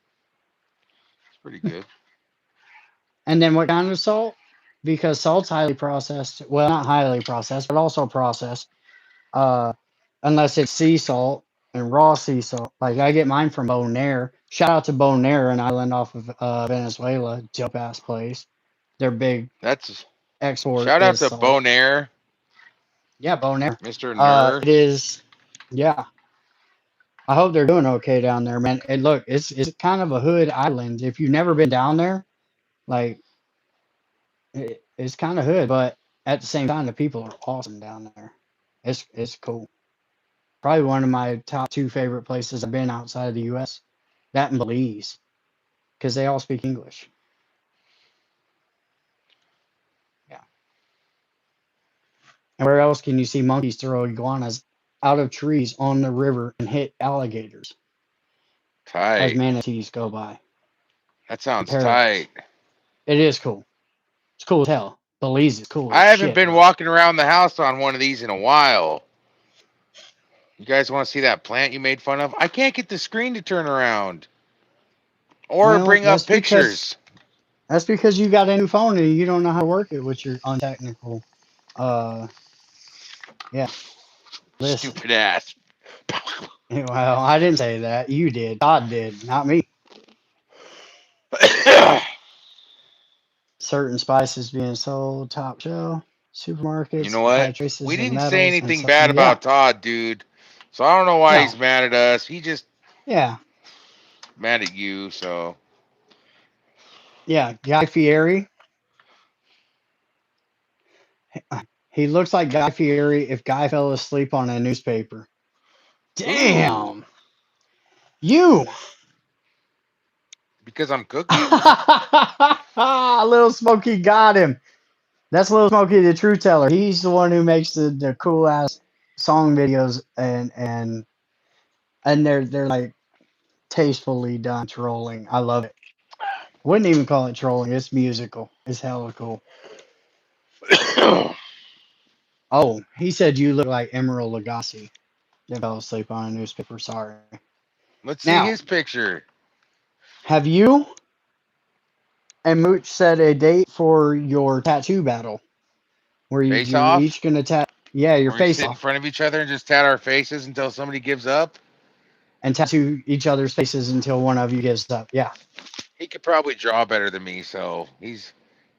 It's pretty good. And then what kind of salt? Because salt's highly processed. Well, not highly processed, but also processed. Uh, unless it's sea salt and raw sea salt. Like I get mine from Bonaire. Shout out to Bonaire, an island off of Venezuela. Dope ass place. Their big That's export shout out is to salt. Bonaire, Yeah, Bonaire. Mr. Ner. It is. Yeah. I hope they're doing okay down there, man. And look, it's kind of a hood island. If you've never been down there, like it's kind of hood, but at the same time, the people are awesome down there. It's cool. Probably one of my top two favorite places I've been outside of the U.S. That and Belize, because they all speak English. Yeah. And where else can you see monkeys throw iguanas out of trees on the river and hit alligators as Tight. manatees go by? That sounds Parrots. tight. It is cool. It's cool as hell. Belize is cool I as haven't shit, been bro. walking around the house on one of these in a while. You guys want to see that plant you made fun of? I can't get the screen to turn around or Well, bring up pictures. that's because you got a new phone and you don't know how to work it with your untechnical. Uh, yeah. Listen. Stupid ass. Well, I didn't say that. You did. Todd did, not me. Certain spices being sold, top shelf, You know supermarkets, high what? traces We of didn't say metals, and anything so bad yeah, about Todd, dude. So I don't know why no, he's mad at us. He just yeah, mad at you. So yeah. Guy Fieri. He looks like Guy Fieri if Guy fell asleep on a newspaper. ooh, Damn, you. because I'm cooking. Little Smokey got him. That's Little Smokey, the true teller. He's the one who makes the cool ass song videos and they're like tastefully done trolling. I love it. Wouldn't even call it trolling. It's musical. It's hella cool. Oh, he said you look like Emerald Lagasse. They fell asleep on a newspaper. Sorry. Let's see Now, his picture. have you and Mooch set a date for your tattoo battle where Face you're off. each gonna yeah, your Where we face sit in off front of each other and just tat our faces until somebody gives up. and tattoo each other's faces until one of you gives up. Yeah. He could probably draw better than me, so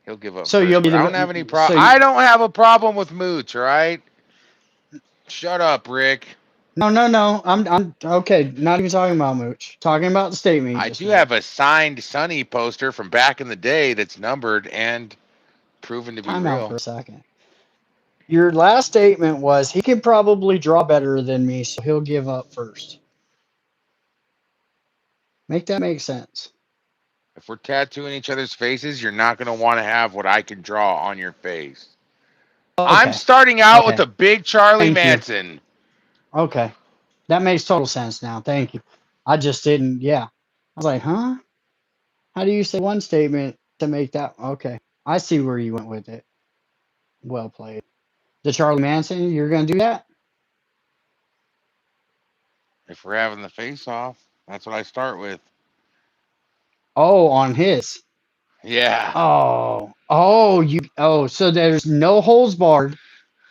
he'll give up So first. you'll be But I don't have any the problem. I don't have a problem with Mooch. All right. Shut up, Rick. no. I'm okay. Not even talking about Mooch. Talking about the statement you I just do made. have a signed Sunny poster from back in the day that's numbered and proven to be Time out real. for a second. Your last statement was he can probably draw better than me, so he'll give up first. Make that make sense. If we're tattooing each other's faces, you're not going to want to have what I can draw on your face. I'm Okay. starting out with Okay. a big Charlie Thank you. Manson. Okay. That makes total sense now. Thank you. I just didn't. Yeah. I was like, huh? How do you say one statement to make that? Okay. I see where you went with it. Well played. The Charlie Manson, you're going to do that? If we're having the face off, that's what I start with. Oh, on his. Yeah. So there's no holes barred.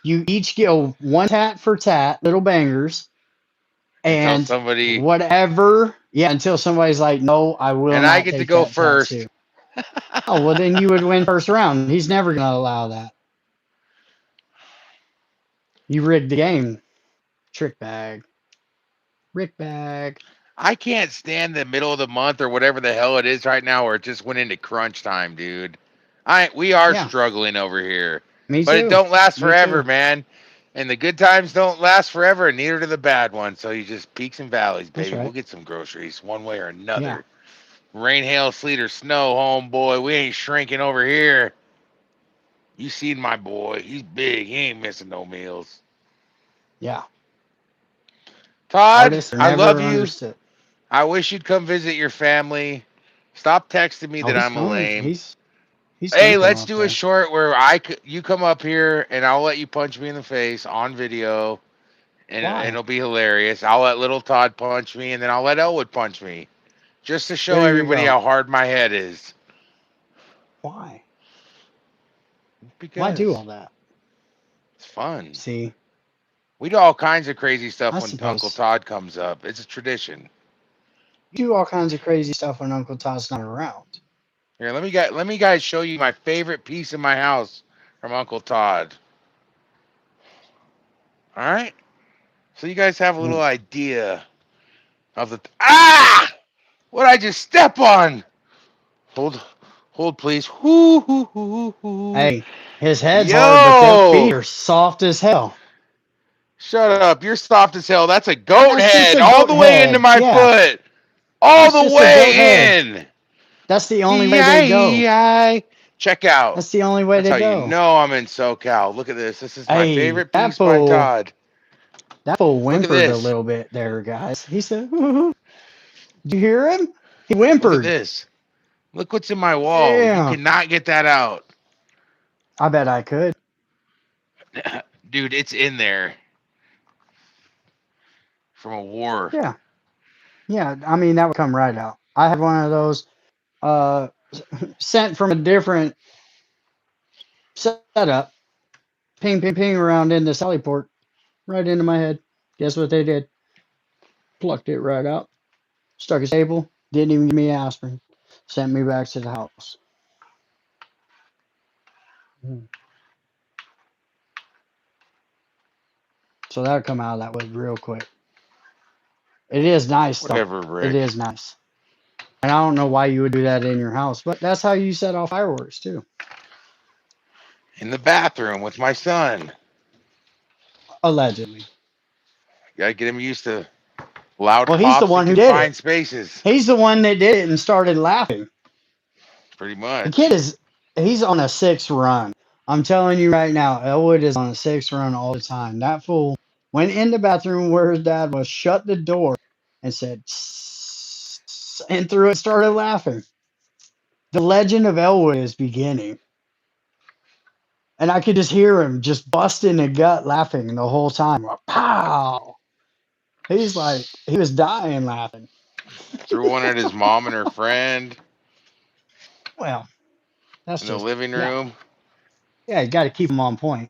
You each get one tat for tat, little bangers, Until and somebody. whatever. Yeah, until somebody's like, no, I will And I not get to take go that first. tattoo. Oh, well, then you would win first round. He's never going to allow that. You rigged the game. Trick bag. Rick bag. I can't stand the middle of the month or whatever the hell it is right now, where it just went into crunch time, dude. We are Yeah, struggling over here, me but it too. don't last Me forever, too. man. And the good times don't last forever, and neither do the bad ones. So you just peaks and valleys, That's baby. We'll right. get some groceries one way or Yeah, another. Rain, hail, sleet, or snow, homeboy, we ain't shrinking over here. You seen my boy? He's big. He ain't missing no meals. yeah. Todd, Artists are I love never you. understood. I wish you'd come visit your family. Stop texting me Oh, that I'm a lame. he's gonna Hey, come let's up do a there. short where you come up here and I'll let you punch me in the face on video, and Why? it'll be hilarious. I'll let little Todd punch me, and then I'll let Elwood punch me, just to show There you everybody go. how hard my head is. Why? Why do Because all that? it's fun. See, We do all kinds of crazy I stuff when Uncle suppose Todd comes up. It's a tradition. you do all kinds of crazy stuff when Uncle Todd's not around. Here, let me guys show you my favorite piece of my house from Uncle Todd. All right, so you guys have a little Mm. idea of the what I just step on. Hold, hold, please. Hoo, hoo, hoo, hoo. Hey, his head's hard, but them feet Yo, are soft as hell. shut up. You're soft as hell. That's a goat That's just head a all goat the way into head. my Yeah, foot. All that's the just a goat head. way in. That's the only way they go. Yay. Check out. That's the only way That's they how you know. know I'm in SoCal. Look at this. This is my Hey, favorite piece by Todd. that fool Look at whimpered a this. little bit there, guys. He said, "Did you hear him? He Look at whimpered." this. Look what's in my wall. You Damn. cannot get that out. I bet I could. Dude, it's in there from a war. Yeah, yeah. I mean, that would come right out. I had one of those uh sent from a different setup. Ping, ping, ping around into Sallyport, right into my head. Guess what they did? Plucked it right out. Stuck a staple. Didn't even give me aspirin. Sent me back to the house. Mm. So that'll come out of that wood real quick. It is nice though. Whatever, It Rick. is nice. And I don't know why you would do that in your house, but that's how you set off fireworks too. In the bathroom with my son. Allegedly. Gotta get him used to loud Well, he's the pops in one who did it. confined spaces. He's the one that did it and started laughing. Pretty The kid much. he's on a 6th run. I'm telling you right now, Elwood is on a 6th run all the time. That fool went in the bathroom where his dad was, shut the door, and said, "Sss," and through it started laughing. The legend of Elwood is beginning. And I could just hear him just busting a gut laughing the whole time. Like, pow! He's like, he was dying laughing. Threw one at his mom and her friend Well, that's in the just, living yeah. room. Yeah, you got to keep him on point.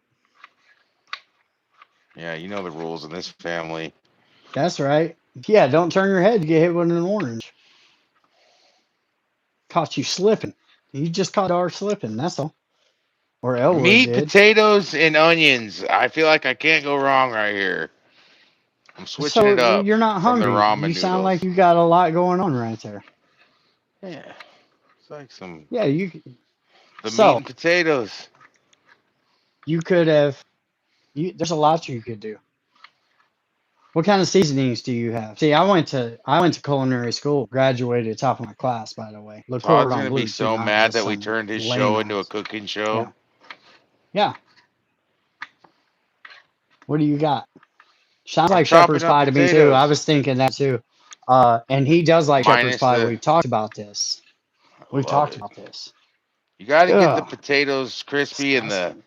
Yeah, you know the rules in this family. That's right. Yeah, don't turn your head to get hit with an orange. Caught you slipping. You just caught our slipping, that's all. Or Elwood Meat, did. potatoes, and onions. I feel like I can't go wrong right here. I'm switching So it up you're not from the hungry. You ramen sound noodles. like you got a lot going on right there. Yeah, it's like Yeah, the meat so and potatoes. you could have there's a lot you could do. What kind of seasonings do you have? See, I went to culinary school, graduated top of my class, by the way. Look Todd's cordon gonna be bleu too, so not mad just that we some turned his lame show into a ass. cooking show. Yeah. Yeah. What do you got? Sounds I'm like chopping shepherd's up pie to me too. I potatoes, was thinking that too. And he does like shepherd's minus pie. the. We've talked about this. I We've love talked it. about this. You got to get the Ugh, potatoes crispy and disgusting.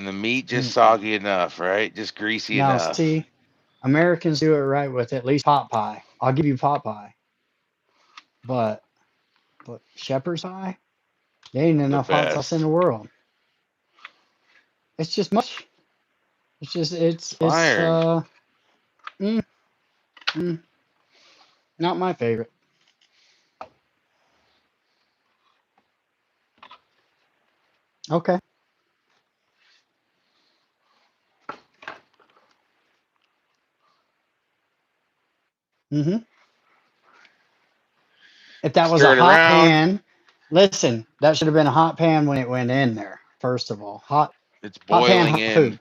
the meat just Mm-mm. soggy enough, right? Just greasy Now, enough. see, Americans do it right with at least pot pie. I'll give you pot pie, but shepherd's pie, there ain't The enough hot sauce in best. the world. It's just much. It's just it's Fire. mm, mm, not my favorite. Okay. Mm-hmm. that was a Stir it hot around. pan, listen, that should have been a hot pan when it went in there. First of all, It's hot pan, boiling hot in. poop,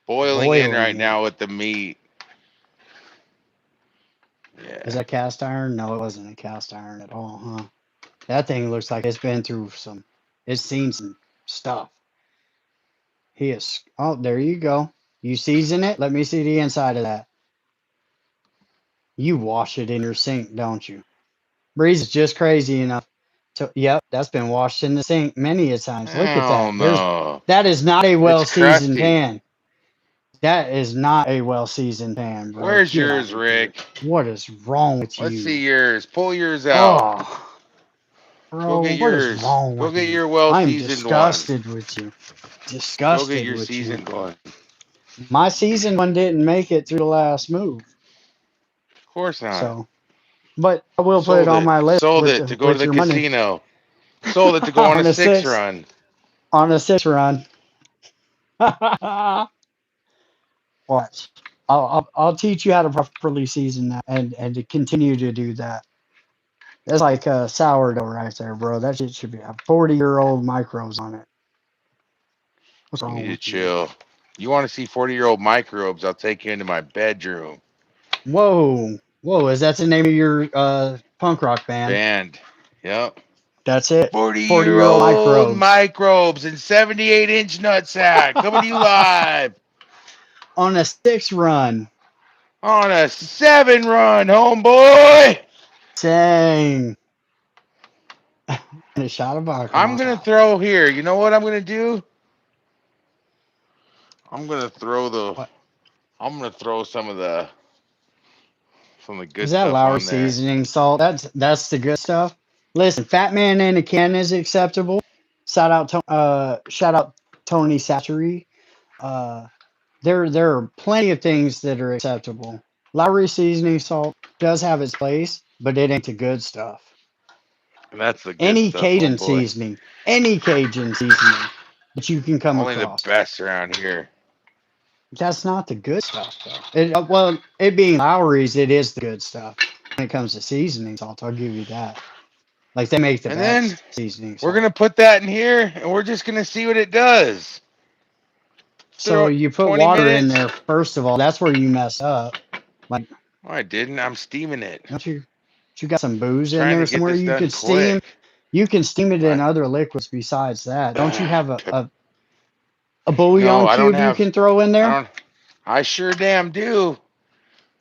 Boiling in right boiling in. now with the meat. Is Yeah. that cast iron? No, it wasn't a cast iron at all, huh? That thing looks like it's been through some. It's seen some stuff. He is. Oh, there you go. You season it. Let me see the inside of that. You wash it in your sink, don't you? Breeze is just crazy enough. To, yep, that's been washed in the sink many a times. Look at Oh that. no. That is not a It's well seasoned crusty. pan. That is not a well seasoned pan, bro. Where's Get out yours, of here. Rick? What is wrong with Let's see you? yours. Pull yours out. Oh, Go bro, get what is yours. wrong Go with get you? your well I'm seasoned one. disgusted with you. Go get Disgusted your with you. seasoned one. My seasoned one didn't make it through the last move. Of course not. So, but I will put it Sold on it. my list Sold with it to go to the your money. casino. Sold it to go on a on a 6 six run. on a six run. Watch. I'll teach you how to properly season that and to continue to do that. That's like sourdough right there, bro. That shit should be a 40-year-old microbes on it. What's You need wrong to with you? chill. You want to see 40-year-old microbes? I'll take you into my bedroom. Whoa, whoa! Is that the name of your punk rock band? Band. Yep. That's it. 40 year 40-year-old old microbes microbes and 78-inch nutsack coming to you live on a six run. on a 7 run, homeboy. Dang. And a shot of vodka I'm on going to top. throw here. You know what I'm going to do? I'm going to throw What some of the is good that? stuff Lowry on there. seasoning salt. That's the good stuff. Listen, Fat Man in a can is acceptable. Shout out Tony Satchery. Uh, there are plenty of things that are acceptable. Lowry seasoning salt does have its place, but it ain't the good stuff. And that's the good Any stuff, Cajun homeboy. seasoning, any Cajun seasoning that you can come Only the across. best around here. That's not the good stuff, though. Well, it being Lowry's, it is the good stuff. When it comes to seasoning salt, I'll give you that. Like they make the And then best seasoning we're going salt. to put that in here and we're just going to see what it does. So Throw you put 20 water in minutes. there first of all. That's where you mess up. Like, Oh, I didn't. I'm steaming it. don't you got some booze in Trying there to get somewhere this you done could steam? quick. You can steam it in I, other liquids besides that. Don't you have Pep- a no, bouillon I don't cube you have. can throw in I there? don't. I sure damn do.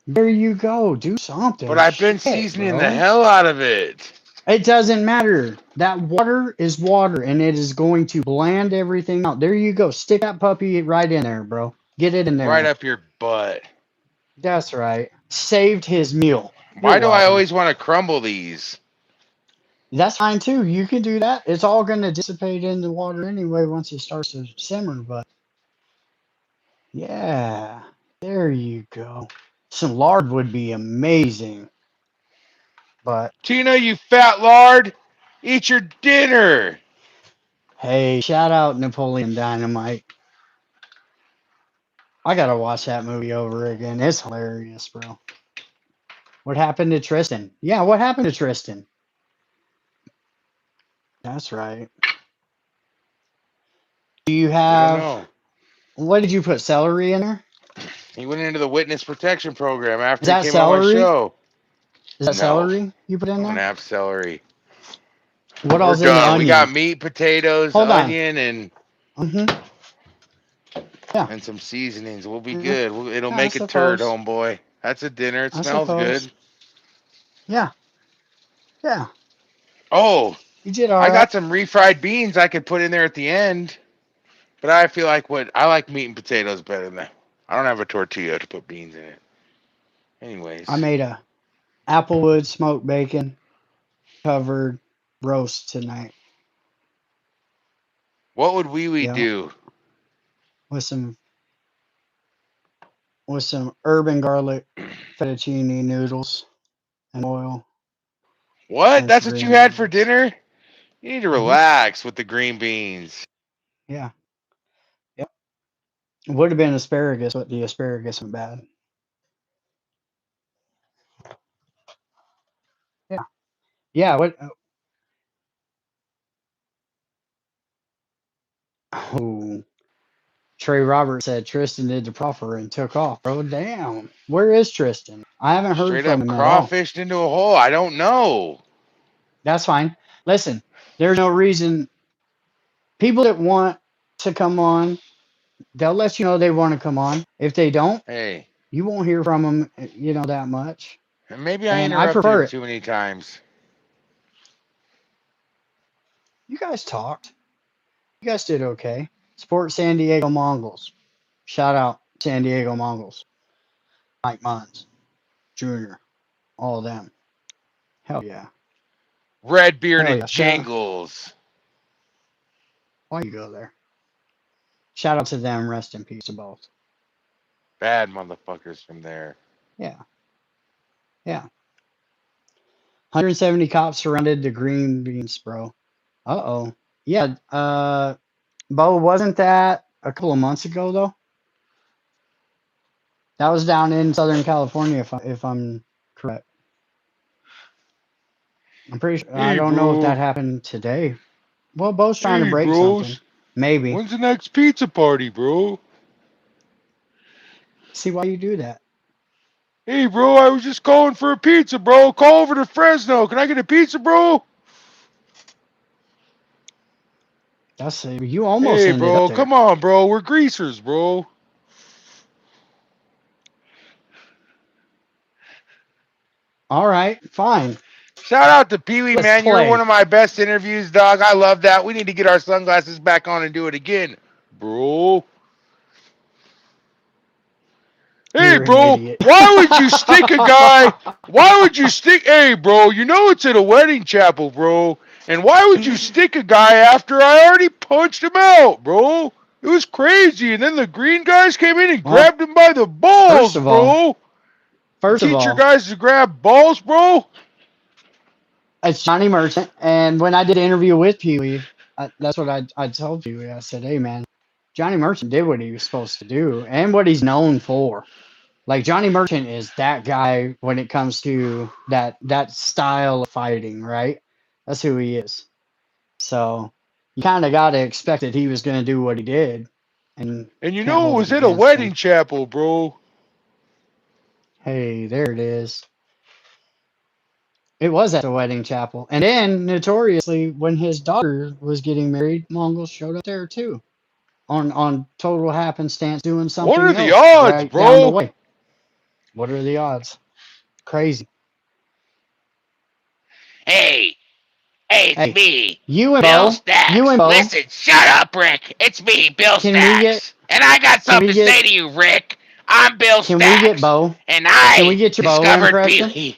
There you go. Do But something. I've been Shit, seasoning the bro. hell out of it. It doesn't matter. That water is water and it is going to bland everything out. There you go. Stick that puppy right in there, bro. Get it in Right there. up your butt. That's right. Saved his meal. You're Why do I welcome. always want to crumble these? That's fine too. You can do that. It's all going to dissipate in the water anyway once it starts to simmer. But yeah, there you go. Some lard would be amazing. But Tina, you fat lard. Eat your dinner. hey, shout out Napoleon Dynamite. I got to watch that movie over again. It's hilarious, bro. What happened to Tristan? Yeah, what happened to Tristan? That's right. Do you We don't have, know. what did you put, celery in there? He went into the witness protection program Is after he that came on my celery? show. Is that No, celery you put in I'm gonna there? have celery. What We're all's in the done. We got onion? meat, potatoes, Hold on. onion, and Mm-hmm. Yeah. some seasonings. We'll be Yeah, good. It'll I make a turd, suppose. homeboy. That's a dinner. It I smells suppose. good. Yeah. Yeah. Oh, You did all I right. got some refried beans I could put in there at the end. But I feel like I like meat and potatoes better than that. I don't have a tortilla to put beans in it. I Anyways, made a applewood smoked bacon covered roast tonight. what would we Yeah. do? With some herb and garlic fettuccine noodles and oil What? and some That's what green you had for onions. dinner? You need to Mm-hmm. relax with the green beans. Yeah. Yep. It would have been asparagus, but the asparagus went bad. Yeah. Yeah, what? Oh, Trey Roberts said Tristan did the proffer and took off. Bro, damn. Where is Tristan? I haven't heard Straight from up him at all. crawfished into a hole. I don't know. That's fine. Listen, there's no reason. People that want to come on, they'll let you know they want to come on. If they don't, Hey, you won't hear from them, that much. maybe I And I interrupted prefer him it. too many times. You guys talked. You guys did okay. Support San Diego Mongols. Shout out San Diego Mongols. Mike Mons, Jr., all of them. Hell yeah. Red Hell bearded yeah. jingles. Why you go there? Shout out to them. Rest in peace to both. Bad motherfuckers from there. Yeah. Yeah. 170 cops surrounded the green beans, bro. Uh-oh. Yeah. Bo, wasn't that a couple of months ago, though? That was down in Southern California, if I'm correct. I'm pretty sure. I Hey, don't know if that bro. happened today. Well, Bo's trying to Hey, break something. bros. Maybe. When's the next pizza party, bro? See why you do that. Hey, bro, I was just calling for a pizza, bro. Call over to Fresno. Can I get a pizza, bro? That's you almost Hey, ended up bro, there. come on, bro. We're greasers, bro. All right, fine. Shout out to Pee Wee, Let's man. You're one play. of my best interviews, dog. I love that. We need to get our sunglasses back on and do it again, bro. Hey, You're an bro, idiot. why would you stick a guy? Why would you stick? Hey, bro, you know it's at a wedding chapel, bro. And why would you stick a guy after I already punched him out, bro? It was crazy. And then the green guys came in and Well, grabbed him by the first balls, of all, bro. first of Teach your all, guys to grab balls, bro. it's Johnny Merchant, and when I did an interview with Pee Wee, that's what I told Pee Wee. I said, "Hey, man, Johnny Merchant did what he was supposed to do, and what he's known for. Like Johnny Merchant is that guy when it comes to that style of fighting, right? That's who he is. So you kind of got to expect that he was going to do what he did, and And you can't know it hold it was at a against him. wedding chapel, bro. Hey, there it is. It was at the wedding chapel. And then, notoriously, when his daughter was getting married, Mongols showed up there too. On total happenstance doing What are something the else odds, right down the bro? way. What are the odds? Crazy. Hey, it's Hey, me, you and Bill Bo, you Stacks. and Bo, Listen, shut up, Rick. It's me, Bill can we get Stacks. And I got can we something to say get to you, Rick. I'm Bill can we get Stacks. Bo? And Can we I get your Bo discovered impression? Billy.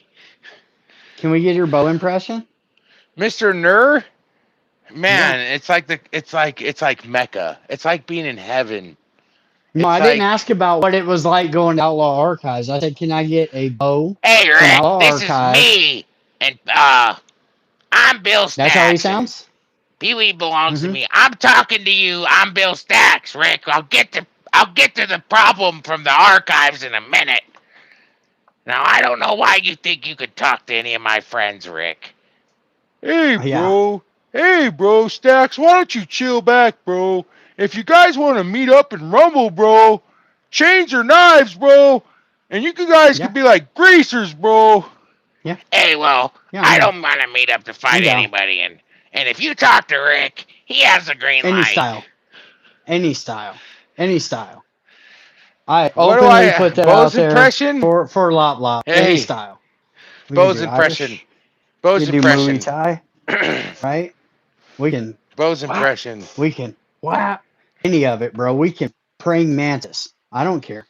Can we get your Bo impression? Mr. Nur, Yeah. man, it's like Mecca. It's like being in heaven. No, It's I didn't like, ask about what it was like going to Outlaw Archives. I said, can I get a Bo hey, from Rick, Outlaw this is Archives? me. And I'm Bill That's how he Stacks. And sounds? Pee Wee belongs to Mm-hmm. me. I'm talking to you. I'm Bill Stacks, Rick. I'll get to the problem from the archives in a minute. Now I don't know why you think you could talk to any of my friends, Rick. Hey, Yeah. bro. Hey, bro, Stacks, why don't you chill back, bro? If you guys want to meet up and rumble, bro, chains or knives, bro, and you guys could Yeah. be like greasers, bro. Yeah. Hey, well, Yeah, I'm I down. don't want to meet up to I'm fight down. anybody, and if you talk to Rick, he has the green Any light. style. Any style. Any style. I What do openly put that out Bo's there impression? for Lop Lop. Any Hey, style. We can Bo's do impression. Irish. We Bo's can do Muay impression. Thai, right? We can Bo's whap. impression. We can whap. Any of it, bro. We can praying mantis. I don't care.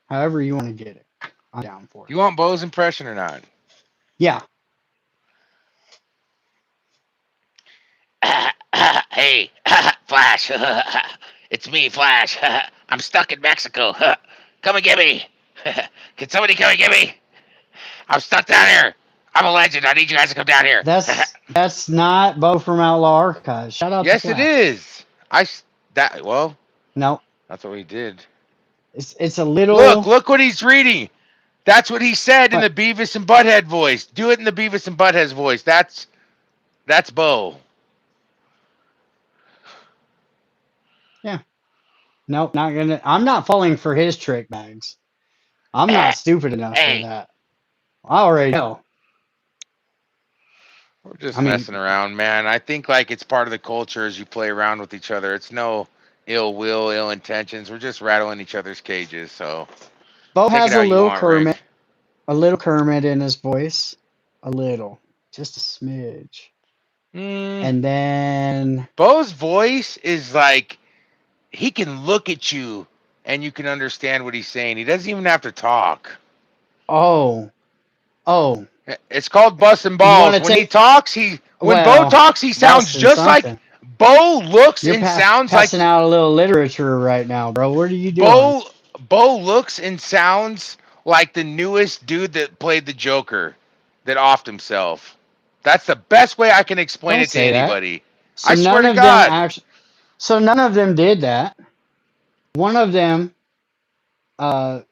However you want to get it. I'm down for it. You want Bo's impression or not? Yeah. Hey, Flash. It's me, Flash. I'm stuck in Mexico. Come and get me. Can somebody come and get me? I'm stuck down here. I'm a legend. I need you guys to come down here. That's not Bo from Outlaw Archives. Shout out to Yes, it Flash. is. Well, No, that's what we did. it's a Look little what he's reading. That's what he said in the what Beavis and Butthead voice. Do it in the Beavis and Butthead voice. That's That's Bo. Yeah. Nope, not gonna. I'm not falling for his trick bags. I'm not stupid enough for Hey, that. I already know. we're I just messing mean, around, man. I think like it's part of the culture as you play around with each other. It's no ill will, ill intentions. We're just rattling each other's cages. So Bo take it has how you want, Rick. A little Kermit in his voice, a little, just a smidge. Mm, And then, Bo's voice is like he can look at you and you can understand what he's saying. He doesn't even have to talk. oh, oh, It's called busting you want balls. to take, When Bo well, talks, he sounds busting just like something. Bo looks You're and sounds like passing out a little literature right now, bro. What are you doing? Bo. Bo looks and sounds like the newest dude that played the Joker that offed himself. That's the best way I can explain Don't it to say that. anybody. So I swear none to of them God. actually, so none of them did that. One of them, uh,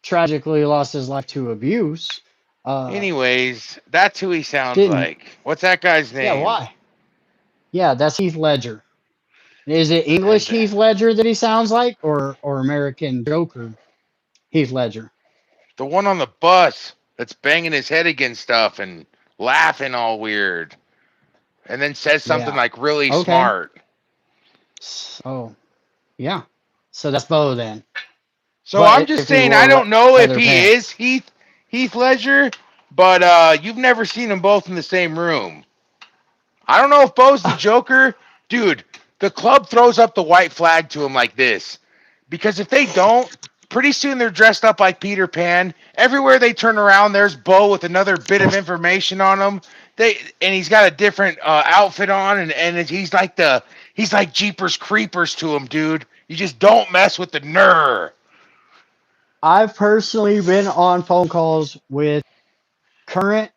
tragically lost his life to abuse. Uh, Anyways, that's who he sounds didn't. like. What's that guy's Yeah, name? why? Yeah, that's Heath Ledger. Is it English And Heath Ledger that he sounds like, or American Joker Heath Ledger? the one on the bus that's banging his head against stuff and laughing all weird. And then says something Yeah. like really Okay. smart. So yeah. So that's Bo then. So I'm But just if he saying I wore don't know if leather he is pants, Heath Ledger, but you've never seen them both in the same room. I don't know if Bo's the Joker. Dude, the club throws up the white flag to him like this. Because if they don't, pretty soon they're dressed up like Peter Pan. Everywhere they turn around, there's Bo with another bit of information on him. He's got a different outfit on, and he's like Jeepers Creepers to him, dude. You just don't mess with the ner. I've personally been on phone calls with current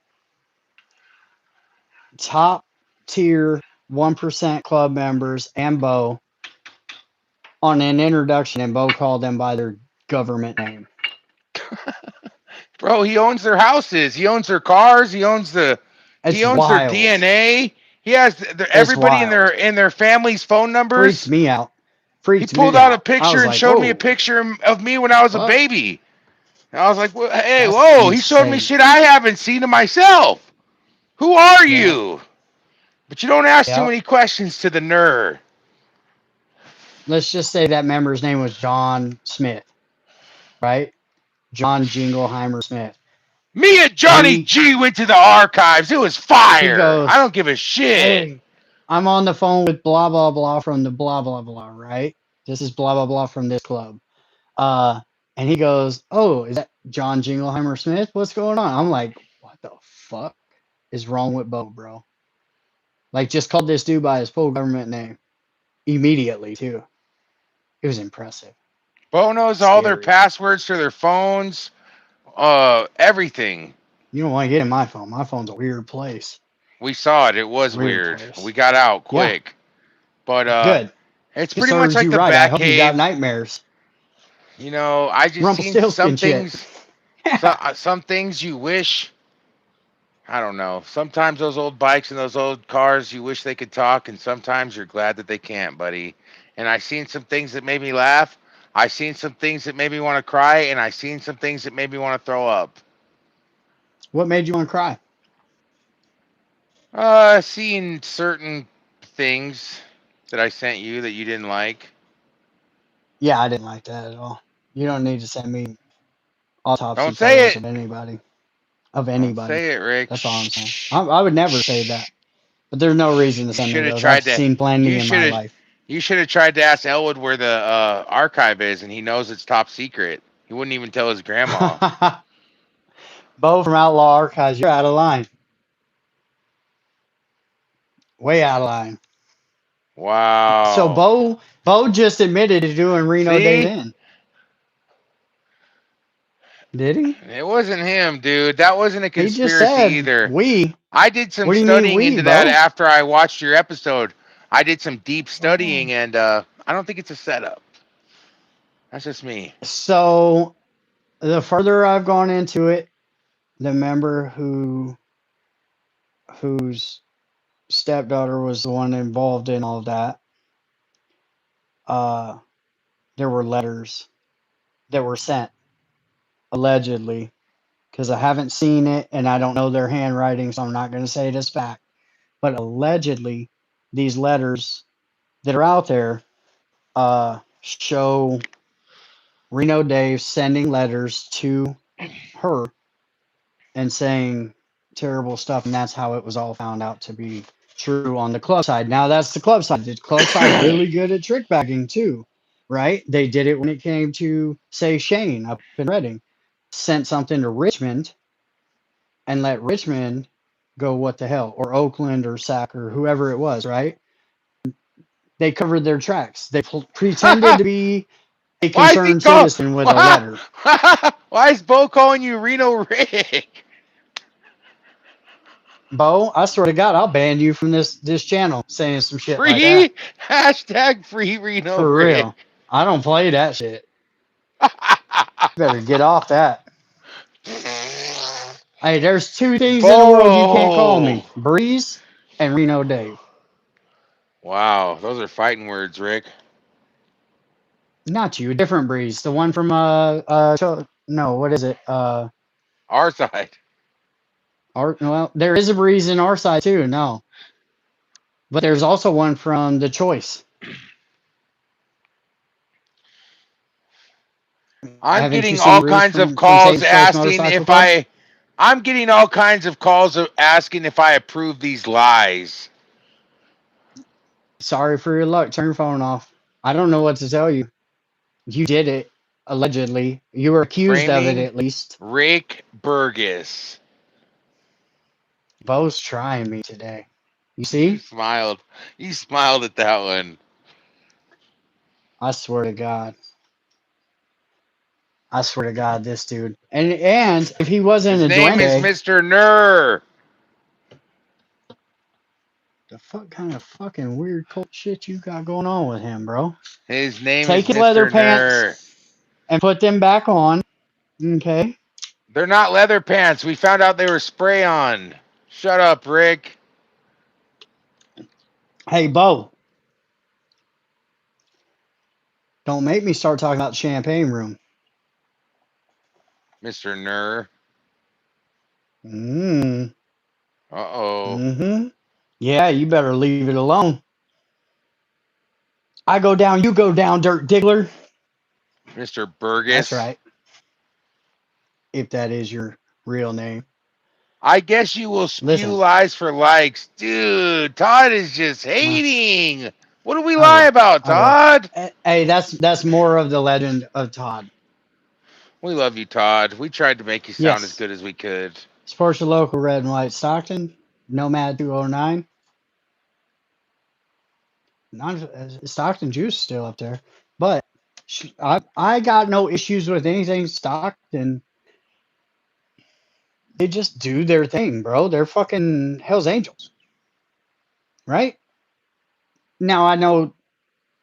top tier 1% club members and Bo on an introduction, and Bo called them by their government name. Bro, he owns their houses. He owns their cars. He It's owns their wild. DNA. He has It's everybody in wild. their family's phone Freaks numbers. me out. He Freaks pulled me out a out. I picture was and like, showed me a whoa, picture of me when I was a fuck. baby. And I was like, well, hey, That's whoa, he showed me insane. shit I haven't seen of myself. Who are Yeah. you? But you don't ask too Yep. many questions to the nerd. Let's just say that member's name was John Smith, right? John Jingleheimer Smith. Me and Johnny He G went to the archives. It was he fire. I goes, don't give a shit. hey, I'm on the phone with blah blah blah from the blah blah blah, right? This is blah blah blah from this club. Uh, and he goes, oh, is that John Jingleheimer Smith? What's going on? I'm like, what the fuck is wrong with Bo, bro? Like, just called this dude by his full government name immediately too. It was impressive, Bo knows all their scary. passwords to their phones, everything. You don't want to get in my phone. My phone's a weird place. We saw it. It was Weird weird. place. We got out Yeah, quick. But good. it's It pretty much serves like you the right. I hope you got Batcave. nightmares. You know, I just seen Rumpelstiltskin shit. some things you wish. I don't know. Sometimes those old bikes and those old cars, you wish they could talk, and sometimes you're glad that they can't, buddy. And I seen some things that made me laugh. I seen some things that made me want to cry, and I seen some things that made me want to throw up. What made you want to cry? Seeing certain things that I sent you that you didn't like. Yeah, I didn't like that at all. You don't need to send me autopsy Don't say photos it. of anybody. Of Don't anybody. say it, Rick. That's all I'm saying. Shh. I would never say that. Shh. But there's no reason to You send me should have those. I've tried to. seen plenty You in should my have. life. You should have tried to ask Elwood where the archive is, and he knows it's top secret. He wouldn't even tell his grandma. Bo from Outlaw Archives, you're out of line. Way out of line. So Wow. Bo just admitted to doing Reno Days See? In. Did he? It wasn't him, dude. That wasn't a He just conspiracy said either. we. I did some What do you mean studying we, into that Bo? after I watched your episode. I did some deep Oh. studying, and I don't think it's a setup. That's just me. So the further I've gone into it, the member whose stepdaughter was the one involved in all of that. Uh, there were letters that were sent, allegedly, because I haven't seen it and I don't know their handwriting, so I'm not going to say it as fact. But allegedly, these letters that are out there show Reno Dave sending letters to her and saying terrible stuff, and that's how it was all found out to be true on the club side. Now that's the club side. The club side really good at trick bagging too, right? They did it when it came to, say, Shane up in Reading, sent something to Richmond and let Richmond go what the hell, or Oakland or Sac or whoever it was, right? They covered their tracks. They pretended to be a Why is he concerned call? citizen with a letter. Why is Bo calling you Reno Rick? Bo, I swear to God, I'll ban you from this channel saying some shit like that. Free hashtag free Reno For Rick. real. I don't play that shit. You better get off that. Hey, there's two things in the world you can't call Bo. me. Breeze and Reno Dave. Wow, those are fighting words, Rick. Not you, a different Breeze. The one from no, what is it? Our side. Well, there is a Breeze in our side too, no. But there's also one from The Choice. I'm Haven't you getting seen all Breeze kinds of from calls Satan's Choice asking Motorcycle if Club? I'm getting all kinds of calls of asking if I approve these lies. Sorry for your luck. Turn your phone off. I don't know what to tell you. You did it, allegedly. You were accused of it, Framing at least. Rick Burgess. Bo's trying me today. You You see? smiled. You smiled at that one. I swear to God. I swear to God, this dude. And if he wasn't His a name is duende, Mr. Nur. the fuck kind of fucking weird cult shit you got going on with him, bro? His name is Take his leather Mr. Nur. pants and put them back on, okay? They're not leather pants. We found out they were spray on. Shut up, Rick. Hey, Bo, don't make me start talking about the champagne room. Mr. Nur. Mm. Uh-oh. Mm-hmm. Yeah, you better leave it alone. I go down, you go down, Dirt Diggler. Mr. That's Burgess. right. If that is your real name. I guess you will spew Listen, lies for likes. Dude, Todd is just well, hating. What do we I lie will. about, I will. Todd? Hey, that's more of the legend of Todd. We love you, Todd. We tried to make you sound as Yes. good as we could. Sports your local red and white Stockton. Nomad 209. Stockton Juice still up there. But I got no issues with anything Stockton. They just do their thing, bro. They're fucking Hell's Angels. Right? Now I know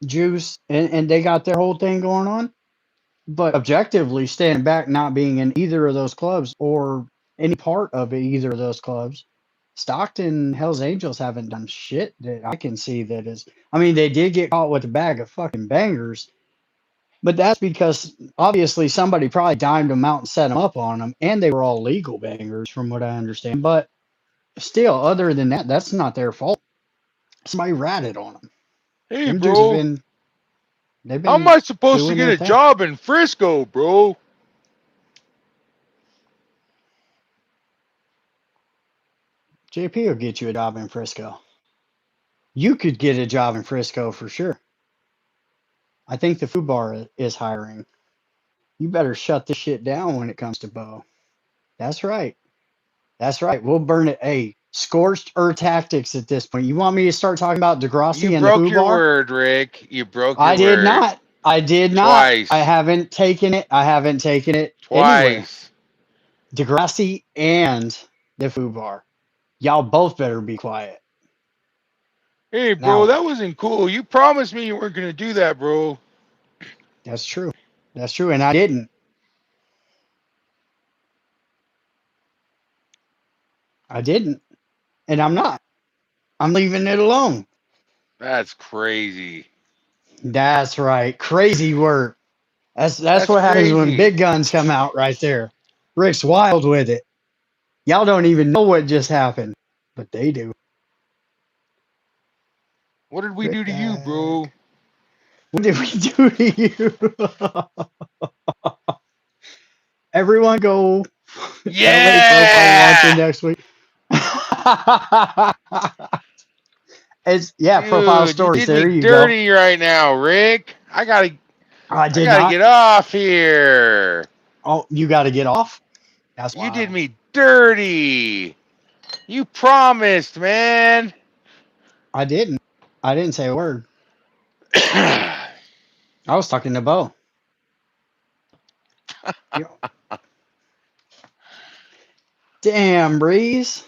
Juice and they got their whole thing going on. But objectively, standing back, not being in either of those clubs or any part of either of those clubs, Stockton Hell's Angels haven't done shit that I can see that is. I mean, they did get caught with a bag of fucking bangers, but that's because obviously somebody probably dimed them out and set them up on them, and they were all legal bangers, from what I understand. But still, other than that, that's not their fault. Somebody ratted on them. Hey, Them dudes have bro. been. They've How am been I supposed to doing get their a thing. job in Frisco, bro? JP will get you a job in Frisco. You could get a job in Frisco for sure. I think the food bar is hiring. You better shut this shit down when it comes to Bo. That's right. That's right. We'll burn it. Hey, scorched earth tactics at this point. You want me to start talking about You Degrassi and the broke food your bar? word, Rick. You broke I your did word. not. I did not. I Twice. haven't taken it. I haven't taken it anywhere. Twice. Degrassi and the food bar. Y'all both better be quiet. Hey, bro, Now, that wasn't cool. You promised me you weren't going to do that, bro. that's true. That's true. And I didn't. I didn't. And I'm not. I'm leaving it alone. That's crazy. That's right. Crazy work. That's That's what happens when crazy. big guns come out right there. Rick's wild with it. Y'all don't even know what just happened, but they do. What did we Rick do to you, bro? bag. What did we do to you? Everyone go LA profile launching Yeah, next week. It's profile dude, you stories. did me There you go. dirty right now, Rick. I I did gotta not. get off here. Oh, you got to get off. That's You did wild. me dirty. You promised, man. I didn't. I didn't say a word. I was talking to Bo. You know, damn, Breeze.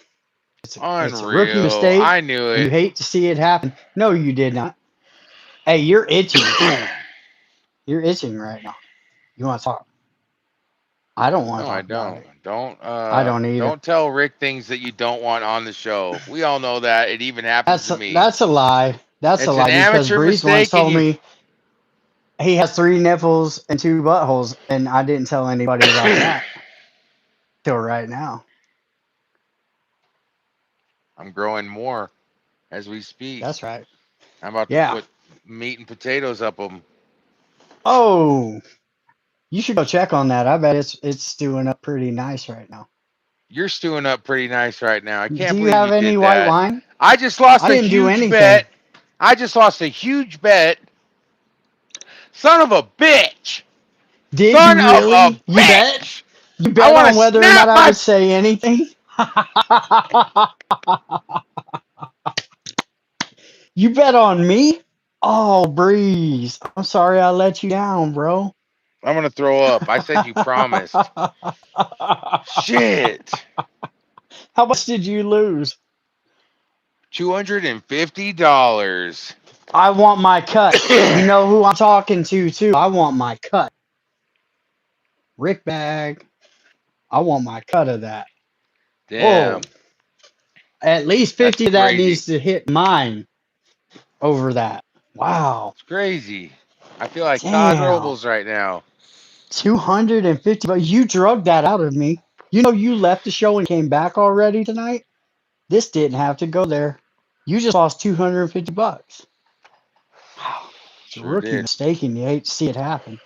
It's a rookie Unreal. mistake. I knew You it. hate to see it happen. No, you did not. Hey, you're itching. You're itching right now. You want to talk? I don't want No, to I talk about don't. it. Don't I don't either. don't tell Rick things that you don't want on the show. We all know that. It even happens to me. That's a lie. That's a It's an lie because amateur Breeze once mistake and told you me he has 3 nipples and 2 buttholes, and I didn't tell anybody about that till right now. I'm growing more as we speak. That's right. I'm about to Yeah. put meat and potatoes up them. Oh, you should go check on that. I bet it's stewing up pretty nice right now. You're stewing up pretty nice right now. I Do can't you believe have you any did white that. wine? I just lost I a didn't do huge anything. bet. I just lost a huge bet. Son of a bitch. Did Son you of a really? You bet? bitch. You I bet want to on whether or not snap I my. would say anything? You bet on me? Oh, Breeze. I'm sorry I let you down, bro. I'm going to throw up. I said you promised. Shit. How much did you lose? $250. I want my cut. You know who I'm talking to, too. I want my cut. Rick Bag. I want my cut of that. Whoa. Damn. At least That's 50 of that crazy. needs to hit mine over that. Wow. It's crazy. I feel like Todd Damn. Robles right now. 250, but you drugged that out of me. You know you left the show and came back already tonight? This didn't have to go there. You just lost 250 bucks. Wow. It's a Sure rookie did. mistake and you hate to see it happen.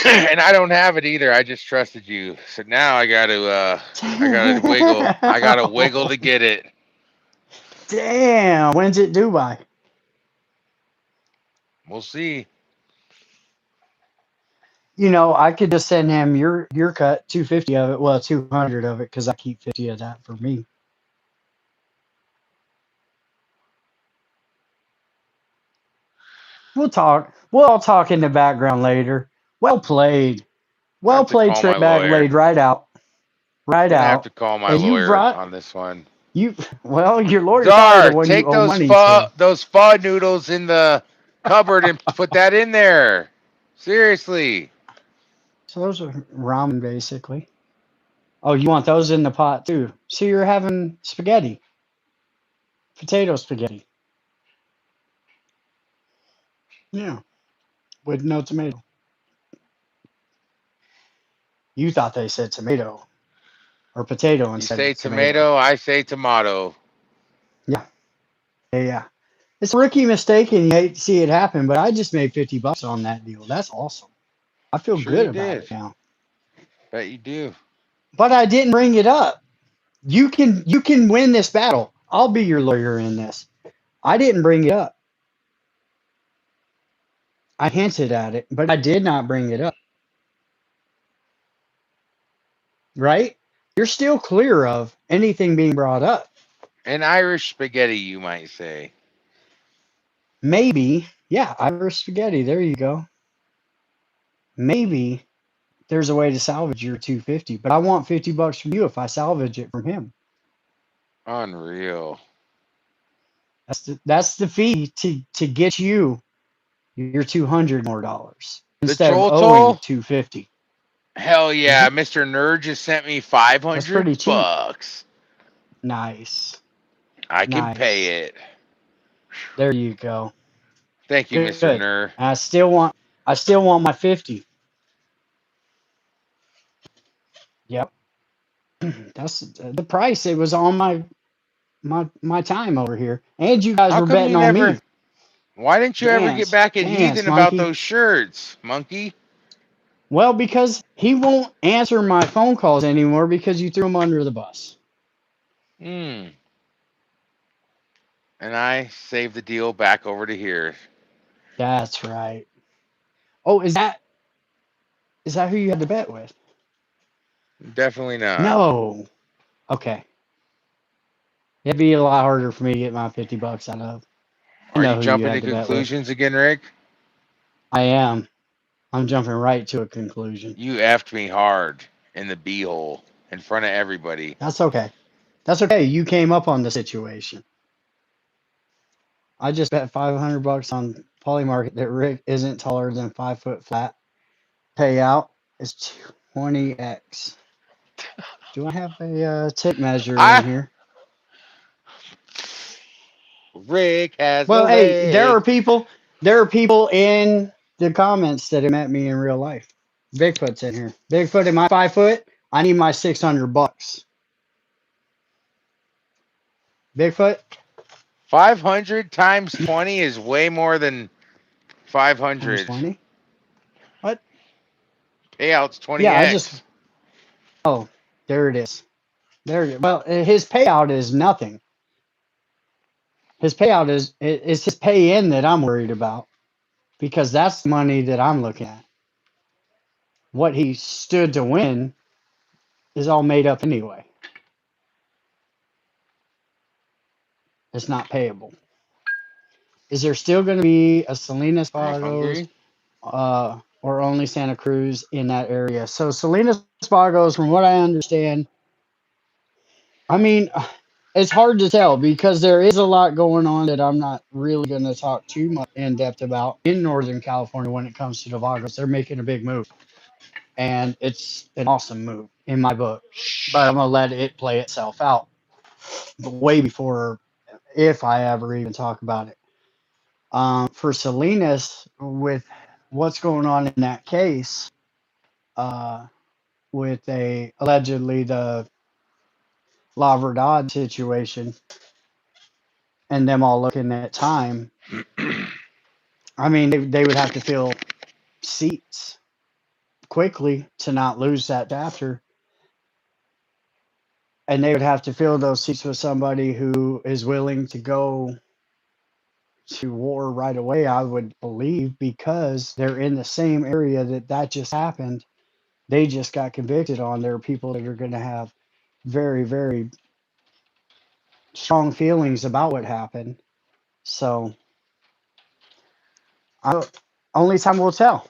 And I don't have it either. I just trusted you. So now I gotta wiggle. I gotta wiggle to get it. Damn. When's it due by? We'll see. You know, I could just send him your cut, 250 of it. Well, 200 of it because I keep 50 of that for me. We'll talk. We'll all talk in the background later. Well played. I Well have to played, call my trick bag lawyer. laid right out. Right Gonna have out. to call my And you lawyer brought on this one. you well, your lawyer's probably the Dar, one you take owe money to. those pho noodles in the cupboard and put that in there. Seriously. So those are ramen basically. Oh, you want those in the pot too. So you're having spaghetti. Potato spaghetti. Yeah. With no tomato. You thought they said tomato. Or potato You instead say of tomato. tomato, I say tomato. Yeah. Yeah. It's a rookie mistake and you hate to see it happen, but I just made 50 bucks on that deal. That's awesome. I feel Sure good you about did. it now. Bet you do. But I didn't bring it up. You can win this battle. I'll be your lawyer in this. I didn't bring it up. I hinted at it, but I did not bring it up. Right? You're still clear of anything being brought up. An Irish spaghetti, you might say. Maybe, yeah, Irish spaghetti. There you go. Maybe there's a way to salvage your 250, but I want 50 bucks from you if I salvage it from him. Unreal. That's the fee to get you your 200 more dollars The instead of owing total? 250. Hell yeah. Mr. Nerd just sent me That's 500 pretty cheap. bucks. Nice. I can Nice. pay it. There you go. Thank you, Mr. Good. Nur. I still want my 50. Yep. That's the price. It was on my time over here. And you guys How were come betting you on never? me. Why didn't you ever get back at Dance, Heathen about monkey. those shirts, monkey? Well, because he won't answer my phone calls anymore because you threw him under the bus. Hmm. And I saved the deal back over to here. That's right. Oh, is that who you had to bet with? Definitely not. No. Okay. It'd be a lot harder for me to get my $50 out of. I Are know you who you jumping had to to bet with. conclusions again, Rick? I am. I'm jumping right to a conclusion. You effed me hard in the b-hole in front of everybody. That's okay. That's okay. You came up on the situation. I just bet $500 on Polymarket that Rick isn't taller than 5 foot flat. Payout is 20x. Do I have a tip measure in I here? Rick has a Well, hey, leg. there are people in the comments that have met me in real life. Bigfoot's in here. Bigfoot, am I 5 foot? I need my $600. Bigfoot, 500 times 20 is way more than times 500. 20. What? Payouts Yeah, I 20x. just. Oh, there it is. There it is. Well, his payout is nothing. His payout is it's his pay in that I'm worried about because that's the money that I'm looking at. What he stood to win is all made up anyway. It's not payable. Is there still going to be a Salinas Are you Vagos hungry? or only Santa Cruz in that area? So Salinas Vagos, from what I understand, I mean, it's hard to tell because there is a lot going on that I'm not really going to talk too much in depth about in Northern California when it comes to the Vagos. They're making a big move, and it's an awesome move in my book. But I'm going to let it play itself out way before, if I ever even talk about it. For Salinas, with what's going on in that case, uh, with a allegedly the La Verdad situation, and them all looking at time, I mean, they would have to fill seats quickly to not lose that chapter, and they would have to fill those seats with somebody who is willing to go to war right away, I would believe, because they're in the same area that just happened. They just got convicted on. There are people that are going to have very, very strong feelings about what happened. So, only time will tell,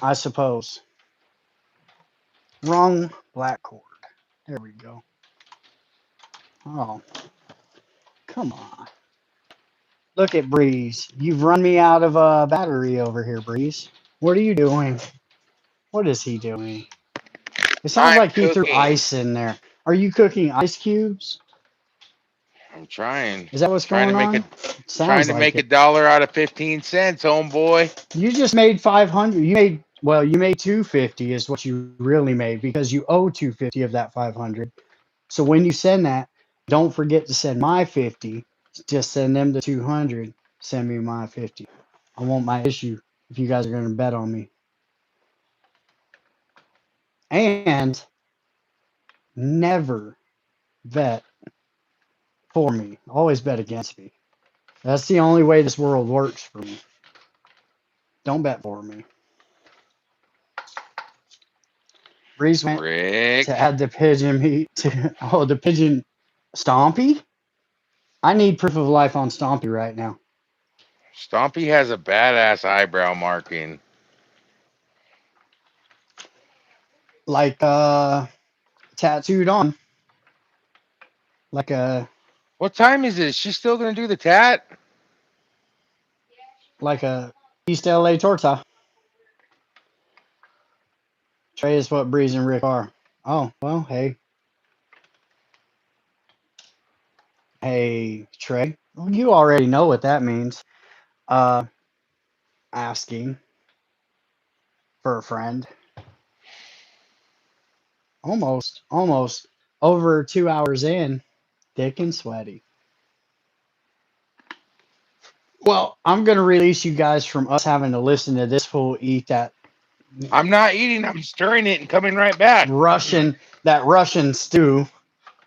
I suppose. Wrong black cord. There we go. Oh, come on. Look at Breeze. You've run me out of a battery over here, Breeze. What are you doing? What is he doing? It sounds I'm like he threw cooking. ice in there. Are you cooking ice cubes? I'm trying. Is that what's Trying to going make on? a trying Sounds to like make a it. dollar out of 15 cents, homeboy. You just made 500. You made 250 is what you really made because you owe 250 of that 500. So when you send that, don't forget to send my 50. Just send them the 200. Send me my 50. I want my issue if you guys are going to bet on me. And never bet for me. Always bet against me. That's the only way this world works for me. Don't bet for me. Breeze went Rick. to add the pigeon meat to the pigeon Stompy. I need proof of life on Stompy right now. Stompy has a badass eyebrow marking. Like tattooed on. Like a What time is it? Is she still gonna do the tat? like a East LA torta. Trey is what Breeze and Rick are. Oh, well, hey. Hey, Trey, well, you already know what that means. Uh, Asking for a friend. Almost over 2 hours in, thick and sweaty. Well, I'm gonna release you guys from us having to listen to this fool eat I'm not eating. I'm stirring it and coming right back. Russian stew,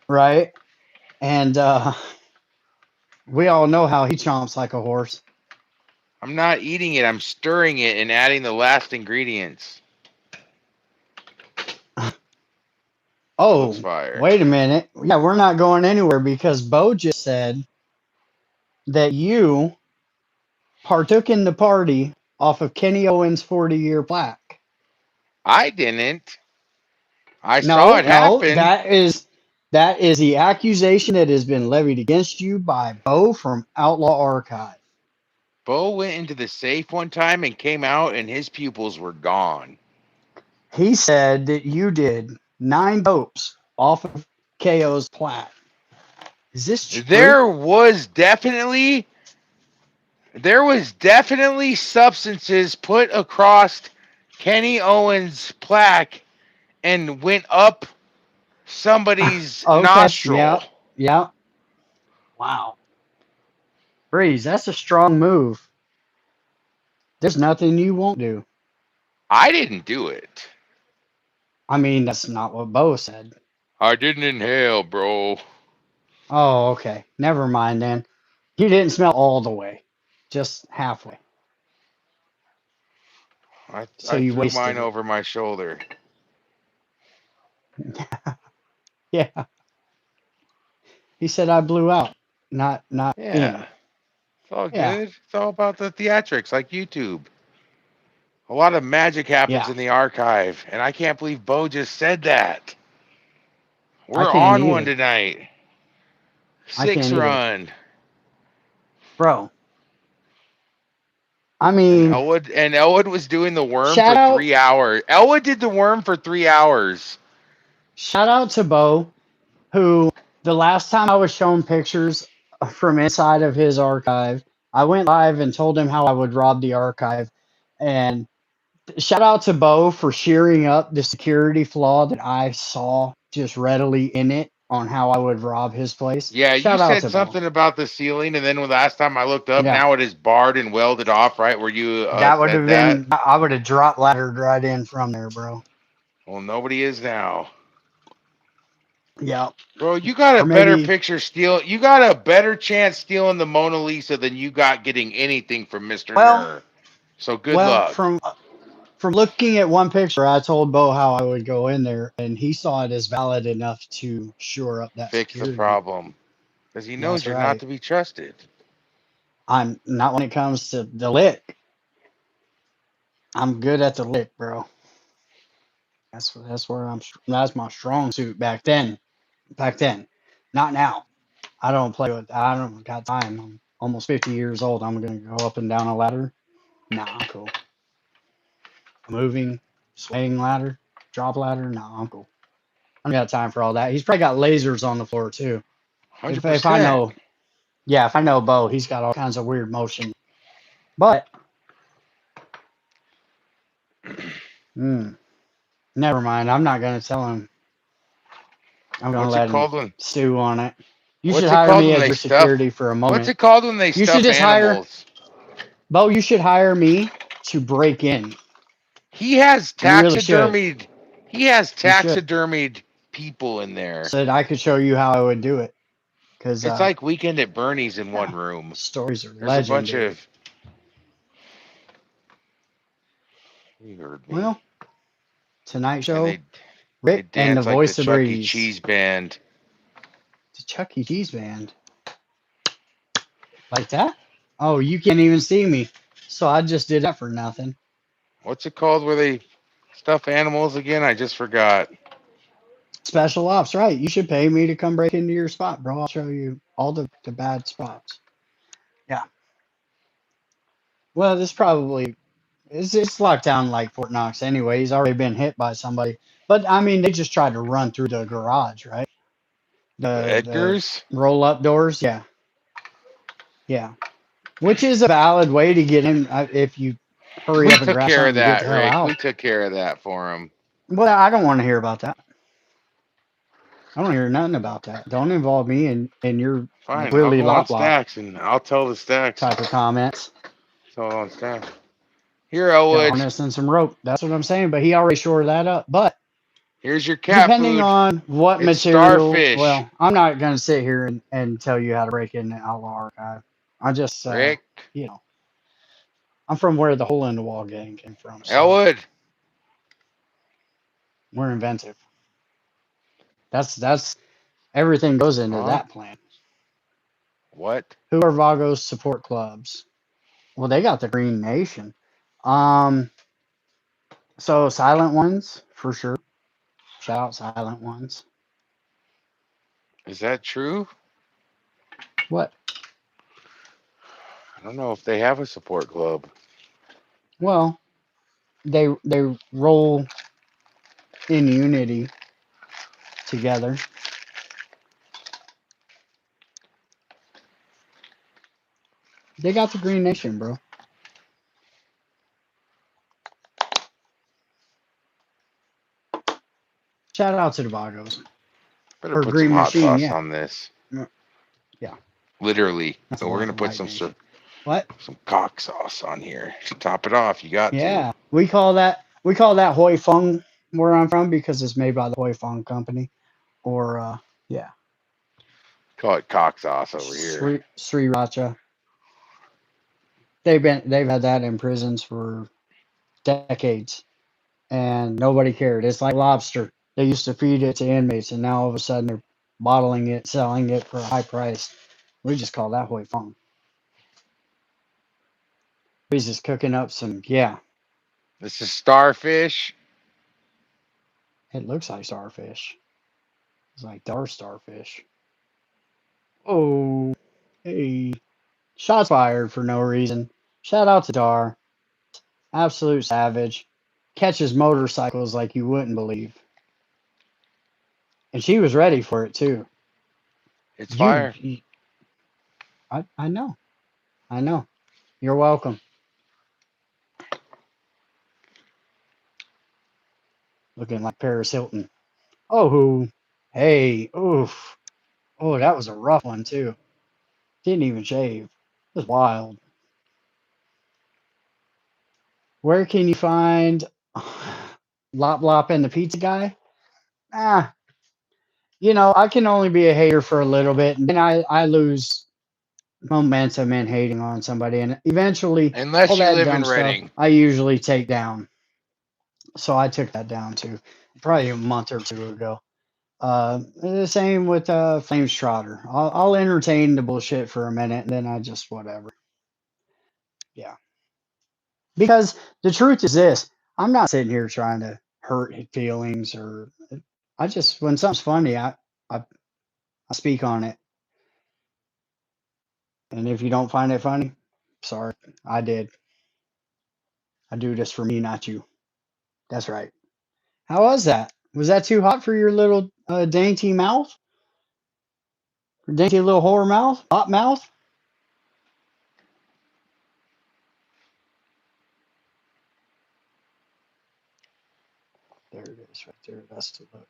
right? And we all know how he chomps like a horse. I'm not eating it. I'm stirring it and adding the last ingredients. It looks Oh, fire. wait a minute. Yeah, we're not going anywhere because Bo just said that you partook in the party off of Kenny Owens' 40-year plaque. I didn't. I saw No, it no, happen. that is the accusation that has been levied against you by Bo from Outlaw Archive. Bo went into the safe one time and came out, and his pupils were gone. He said that you did 9 dopes off of KO's plaque. Is this true? There was definitely substances put across Kenny Owens' plaque and went up somebody's Okay, nostril. yeah. Wow. Breeze, that's a strong move. There's nothing you won't do. I didn't do it. I mean, that's not what Bo said. I didn't inhale, bro. Oh, okay. Never mind then. You didn't smell all the way, just halfway. So I you threw wasted mine it. over my shoulder. Yeah. He said I blew out, not in. Yeah. It's all Yeah. good. It's all about the theatrics, like YouTube. A lot of magic happens Yeah. in the archive, and I can't believe Bo just said that. I We're can't on one either. tonight. I 6 can't either. run. Bro. I And mean, Elwood was doing the worm shout for out 3 hours. Elwood did the worm for 3 hours. shout out to Bo, who the last time I was shown pictures from inside of his archive, I went live and told him how I would rob the archive. And shout out to Bo for shearing up the security flaw that I saw just readily in it on how I would rob his place. Yeah, you Shout out said to Bo. something about the ceiling, and then the last time I looked up, Yeah, now it is barred and welded off, right where you that would said have that. been, I would have drop laddered right in from there, bro. Well, nobody is now. Yeah. Bro, you got a Or better maybe, picture steal. You got a better chance stealing the Mona Lisa than you got getting anything from Mr. well, Nur. So good luck. from looking at one picture, I told Bo how I would go in there, and he saw it as valid enough to shore up that Fix the security. problem. Because he knows That's you're not right. to be trusted. I'm not when it comes to the lick. I'm good at the lick, bro. That's where that's my strong suit back then. Back then, not now. I don't play with. I don't got time. I'm almost 50 years old. I'm gonna go up and down a ladder. Nah, I'm cool. Moving, swaying ladder, drop ladder. Nah, I'm cool. I don't got time for all that. He's probably got lasers on the floor too. If I 100%. know, yeah, if I know Bo, he's got all kinds of weird motion. But, never mind. I'm not gonna tell him. I'm gonna What's it let him called when stew on it. You should What's it hire called me when as they your stuff? security for a What's moment. it called when they You should stuff just hire animals? Bo. You should hire me to break in. He has You really should. taxidermied. He has You should, taxidermied people in there. so that I could show you how I would do it. Because It's like Weekend at Bernie's in one room. stories are There's a bunch legendary. of. You heard me. Well, Tonight And Show, they Rick, and the dance like the voice of Chuck E. Breeze. Cheese band. The Chuck E. Cheese band. Like that? Oh, you can't even see me. So I just did that for nothing. What's it called where they stuff animals again? I just forgot. Special ops, right? You should pay me to come break into your spot, bro. I'll show you all the bad spots. Yeah. Well, this probably it's locked down like Fort Knox anyway. He's already been hit by somebody. But I mean, they just tried to run through the garage, right? the Edgar's? roll up doors. Yeah, yeah. Which is a valid way to get in if you hurry We up and took grab care of something and get the that, hell Rick. We out. took care of that for him. Well, I don't want to hear about that. I don't hear nothing about that. Don't involve me in your Fine, I'll Willy go on Lop Lop Stacks and I'll tell the Stacks. type of comments. Tell on Stacks. Here, Got Elwood. harness and some rope. That's what I'm saying. But he already shored that up. But Here's your cat depending food. on what It's material, starfish. well, I'm not going to sit here and tell you how to break in the Outlaw Archive. I just, Rick. you know, I'm from where the hole in the wall gang came from. So Elwood. we're inventive. That's everything goes into Huh? that plan. What? Who are Vago's support clubs? Well, they got the Green Nation. Um, so Silent Ones for sure. Shout out Silent Ones. Is that true? What? I don't know if they have a support club. Well, they roll in unity together. They got the Green Nation, bro. Shout out to the Vagos. Better Or put some Green hot Machine, sauce yeah. on this. Yeah. Literally. That's So a we're lot gonna of put White Nation. some What? cock sauce on here to top it off. You got to. Yeah. We call that Hoi Fung where I'm from because it's made by the Hoi Fung company. Or yeah. Call it cock sauce over here. Sriracha. They've had that in prisons for decades and nobody cared. It's like lobster. They used to feed it to inmates and now all of a sudden they're bottling it, selling it for a high price. We just call that Hoi Fung. He's just cooking up some, yeah, This is starfish. it looks like starfish. It's like dar starfish. Oh, hey. Shots fired for no reason. Shout out to Dar. Absolute savage. Catches motorcycles like you wouldn't believe. And she was ready for it too. It's fire. I know. I know. You're welcome. Looking like Paris Hilton. Oh, hey, oof. Oh, that was a rough one too. Didn't even shave. It was wild. Where can you find Lop Lop and the pizza guy? Ah, I can only be a hater for a little bit, and then I lose momentum in hating on somebody, and eventually all Unless you that live in dumb stuff Reading. I usually take down. So I took that down too, probably a month or two ago. The same with Flames Trotter. I'll entertain the bullshit for a minute, and then I just whatever. Yeah, because the truth is this: I'm not sitting here trying to hurt feelings, or I just when something's funny, I speak on it. And if you don't find it funny, sorry, I did. I do this for me, not you. That's right. How was that? Was that too hot for your little dainty mouth? Your dainty little whore mouth? Hot mouth? There it is, right there. That's the look.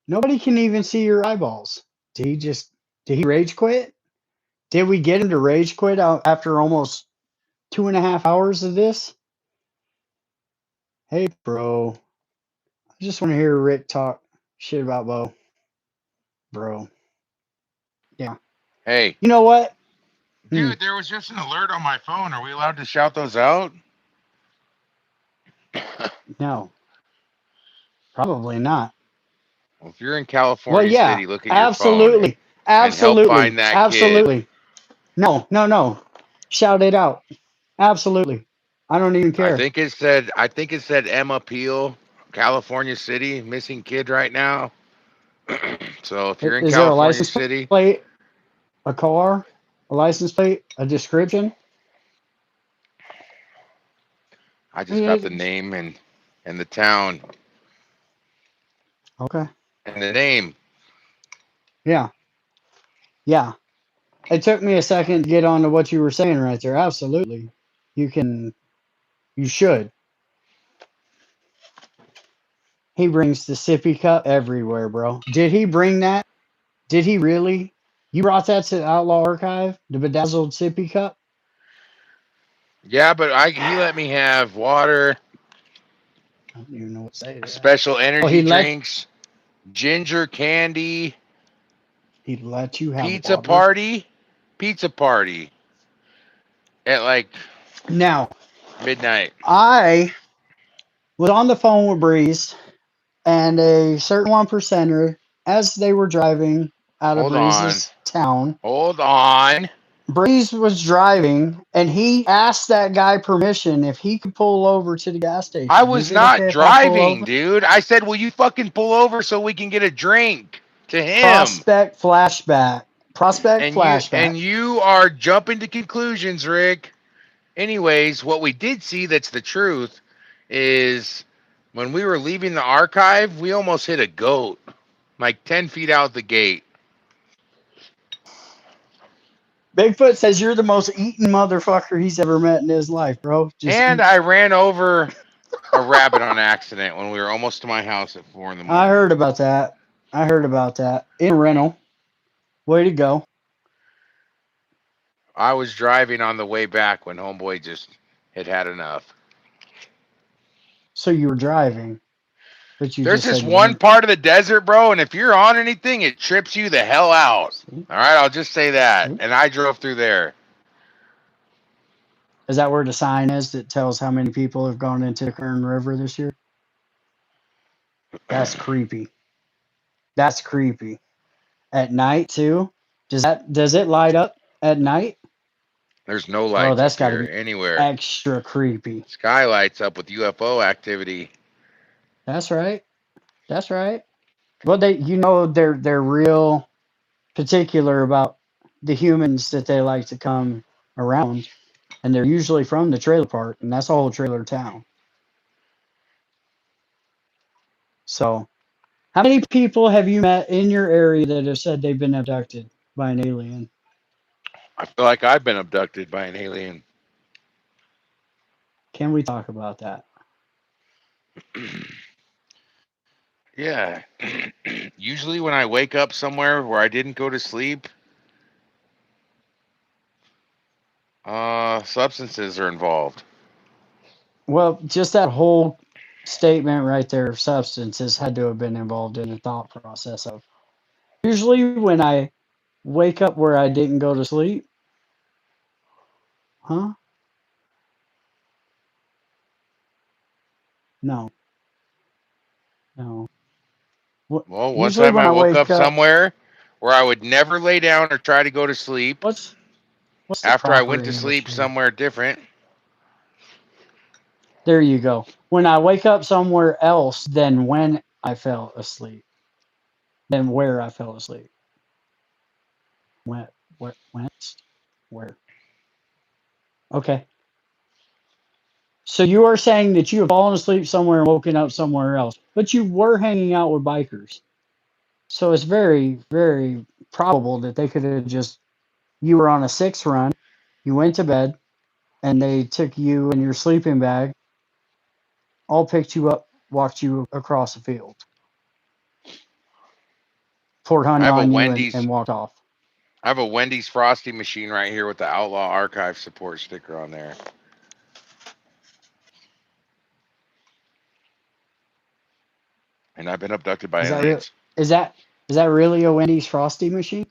Nobody can even see your eyeballs. Did he rage quit? Did we get him to rage quit out after almost 2.5 hours of this? Hey, bro. I just want to hear Rick talk shit about Bo. Bro. Yeah. Hey, You know what? dude, there was just an alert on my phone. Are we allowed to shout those out? No, probably not. Well, if you're in Well, California yeah, City, look at your phone absolutely. and help Absolutely. find that kid. Absolutely. No, no, no. Shout it out. Absolutely. I don't even I care. think it said Emma Peel, California City, missing kid right now. So if you're in Is there a California license City, plate, a car, a license plate, a description? I I just got the mean, name and the town. Okay. And the name. Yeah. Yeah. It took me a second to get onto what you were saying right there. Absolutely. You can, you should. He brings the sippy cup everywhere, bro. Did he bring that? Did he really? You brought that to the Outlaw Archive? The bedazzled sippy cup? Yeah, but he let me have water, I don't even know what to say to that. special Oh, energy drinks, ginger candy, he let you have pizza water. party, pizza party at like Now, midnight. I was on the phone with Breeze and a certain one percenter as they were driving out of Hold on. Breeze's town. Hold on. Breeze was driving and he asked that guy permission if he could pull over to the gas I station. was Is it not okay if I pull driving, over? dude. I said, will you fucking pull over so we can get a drink to him? Prospect flashback. Prospect And you flashback. and you are jumping to conclusions, Rick. Anyways, what we did see that's the truth is when we were leaving the archive, we almost hit a goat, like 10 feet out the gate. Bigfoot says you're the most eaten motherfucker he's ever met in his life, bro. Just And eat. I ran over a rabbit on accident when we were almost to my house at 4 in the I morning. heard about that. I heard about that. In a rental. Way to go. I was driving on the way back when Homeboy just had enough. So you were driving, but you There's just this said you one weren't. part of the desert, bro, and if you're on anything, it trips you the hell out. See? All right, I'll just say that. See? And I drove through there. Is that where the sign is that tells how many people have gone into the Kern River this year? That's creepy. That's creepy. At night too? Does it light up at night? There's no Oh, lights that's up got to here be anywhere. extra creepy. Skylights up with UFO activity. That's right. That's right. Well, they're real particular about the humans that they like to come around, and they're usually from the trailer park, and that's a whole trailer town. So, how many people have you met in your area that have said they've been abducted by an alien? I feel like I've been abducted by an alien. Can we talk about that? Yeah. Usually when I wake up somewhere where I didn't go to sleep, substances are involved. Well, just that whole statement right there, substances had to have been involved in the thought process of. Usually, when I wake up where I didn't go to sleep, huh? No, no. Well, one Usually, time when I I woke up wake up, somewhere where I would never lay down or try to go to sleep what's the after I proper went to English sleep name? somewhere different. There you go. When I wake up somewhere else than when I fell asleep, than where I fell asleep. When, whence, where? Okay. So you are saying that you have fallen asleep somewhere and woken up somewhere else, but you were hanging out with bikers. So it's very, very probable that they could have just, you were on a 6 run, you went to bed, and they took you and your sleeping bag, all picked you up, walked you across the field, poured I honey have a on you, Wendy's and walked off. I have a Wendy's Frosty machine right here with the Outlaw Archive support sticker on there. And I've been abducted by Is that real? aliens. Is that is that really a Wendy's Frosty machine?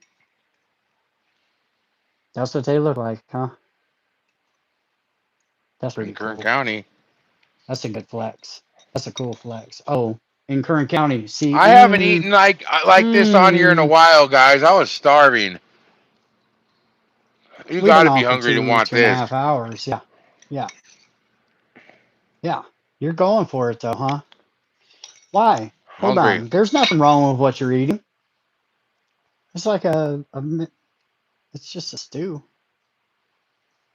That's what they look like, huh? That's In pretty Kern cool. County. That's a good flex. That's a cool flex. Oh, in Kern County. See, I haven't eaten like this on here in a mm, while, guys. I was starving. You we've been gotta be on for hungry to two, want two and a this. half hours. Yeah, yeah, yeah. You're going for it though, huh? Why? Hold Hungry. on. There's nothing wrong with what you're eating. It's like it's just a stew,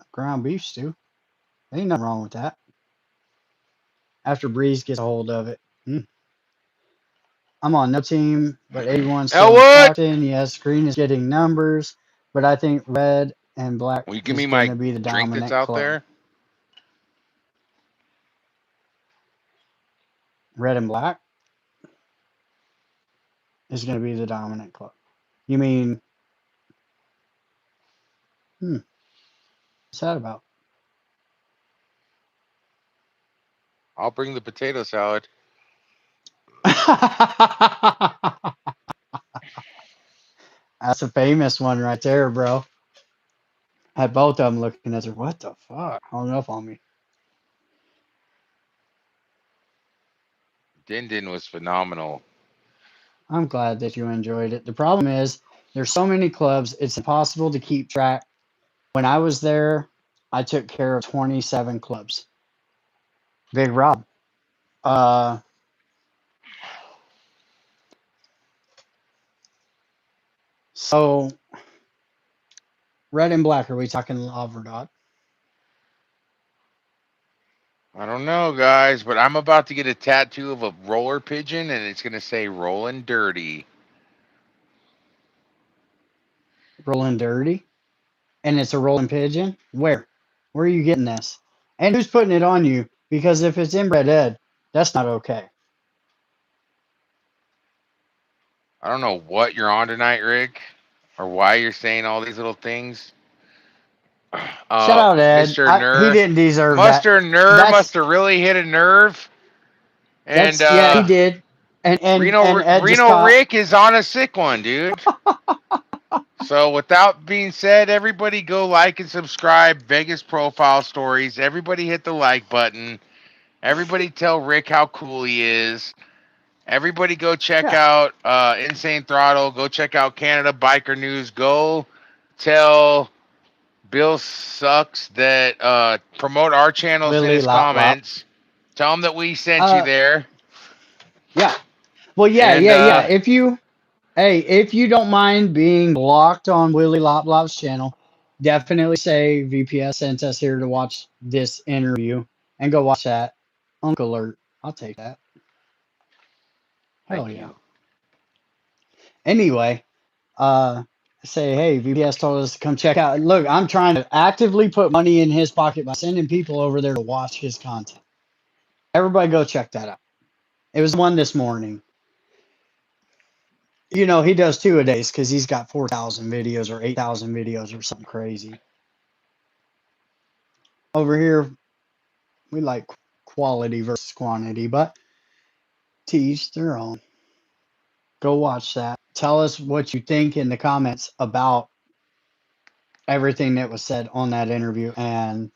a ground beef stew. Ain't nothing wrong with that. After Breeze gets a hold of it. Mm. I'm on no team, but 81 still in Elwood, Stockton. Yes, green is getting numbers, but I think red and black will you give is me going my to be the drink that's dominant out club. there? Red and black is going to be the dominant club. You mean, what's that about? I'll bring the potato salad. That's a famous one right there, bro. Had both of them looking at her. What the fuck? Hung up on me. Din Din was phenomenal. I'm glad that you enjoyed it. The problem is there's so many clubs, it's impossible to keep track. When I was there, I took care of 27 clubs. Big Rob. Uh, so red and black. Are we talking Verdad? I don't know, guys, but I'm about to get a tattoo of a roller pigeon, and it's gonna say "Rolling Dirty." Rolling dirty, and it's a rolling pigeon. Where? Where are you getting this? And who's putting it on you? Because if it's inbred ed, that's not okay. I don't know what you're on tonight, Rick, or why you're saying all these little things. Shout out Ed. Mr. He Nerve, didn't deserve that. Muster Nerve That's must have really hit a nerve, and yeah, he did. And Ed just Reno caught. Rick is on a sick one, dude. So, without being said, everybody go like and subscribe. Vegas Profile Stories. Everybody hit the like button. Everybody tell Rick how cool he is. Everybody go check Yeah, out Insane Throttle. Go check out Canada Biker News. Go tell Bill Sucks that promote our channels in Willy his Lop Lop. comments. Tell him that we sent you Uh, there. yeah. Well, yeah, And yeah, yeah. If you don't mind being blocked on Willy Lop Lop's channel, definitely say VPS sent us here to watch this interview and go watch that. Uncle Alert. I'll take that. Hell thank yeah. you. Anyway, uh, say, hey, VPS told us to come check out. Look, I'm trying to actively put money in his pocket by sending people over there to watch his content. Everybody go check that out. It was one this morning. You know, he does two a days because he's got 4,000 videos or 8,000 videos or something crazy. Over here, we like quality versus quantity, but to each their own. Go watch that. Tell us what you think in the comments about everything that was said on that interview, and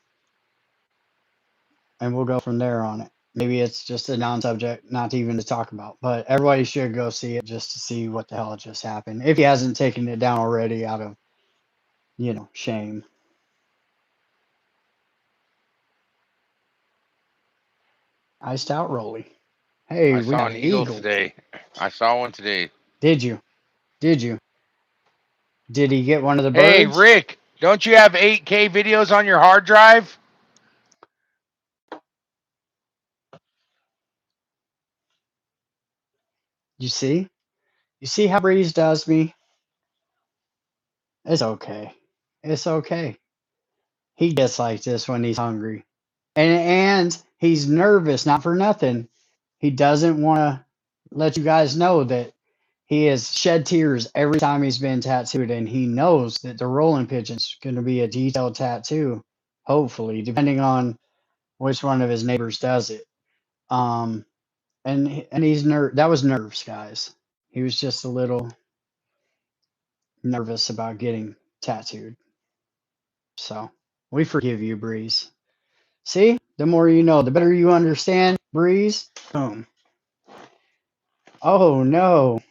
we'll go from there on it. Maybe it's just a non-subject, not even to talk about, but everybody should go see it just to see what the hell just happened. If he hasn't taken it down already out of, shame. Iced out Rolly. Hey, I we saw got an an eagle eagle. today. I saw one today. Did you? Did you? Did he get one of the Hey, birds? Rick, don't you have 8K videos on your hard drive? You see? You see how Breeze does me? It's okay. It's okay. He gets like this when he's hungry. And he's nervous, not for nothing. He doesn't want to let you guys know that he has shed tears every time he's been tattooed, and he knows that the rolling pigeon's going to be a detailed tattoo, hopefully, depending on which one of his neighbors does it. Um, and that was nerves, guys. He was just a little nervous about getting tattooed. So we forgive you, Breeze. See, the more you know, the better you understand, Breeze. Boom. Oh no.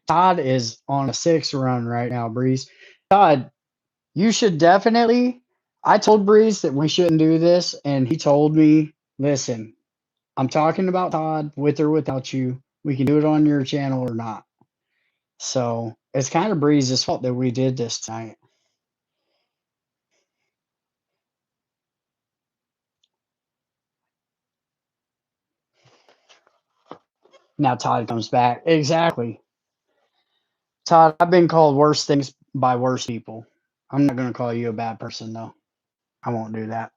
Todd is on a 6 run right now, Breeze. Todd, you should definitely. I told Breeze that we shouldn't do this, and he told me, listen, I'm talking about Todd with or without you. We can do it on your channel or not. So it's kind of Breeze's fault that we did this tonight. Now Todd comes back. Exactly. Todd, I've been called worse things by worse people. I'm not going to call you a bad person, though. I won't do that.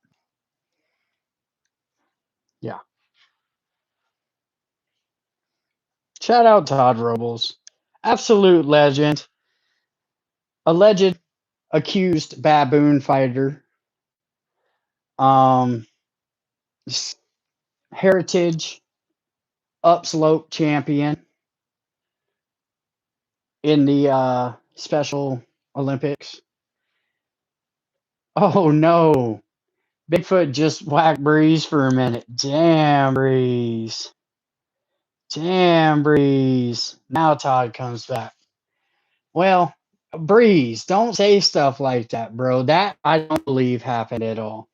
Yeah. Shout out Todd Robles. Absolute legend. Alleged accused baboon fighter. Um, heritage upslope champion in the Special Olympics. Oh no. Bigfoot just whacked Breeze for a minute. Damn, Breeze. Damn, Breeze. Now Todd comes back. Well, Breeze, don't say stuff like that, bro. That I don't believe happened at all.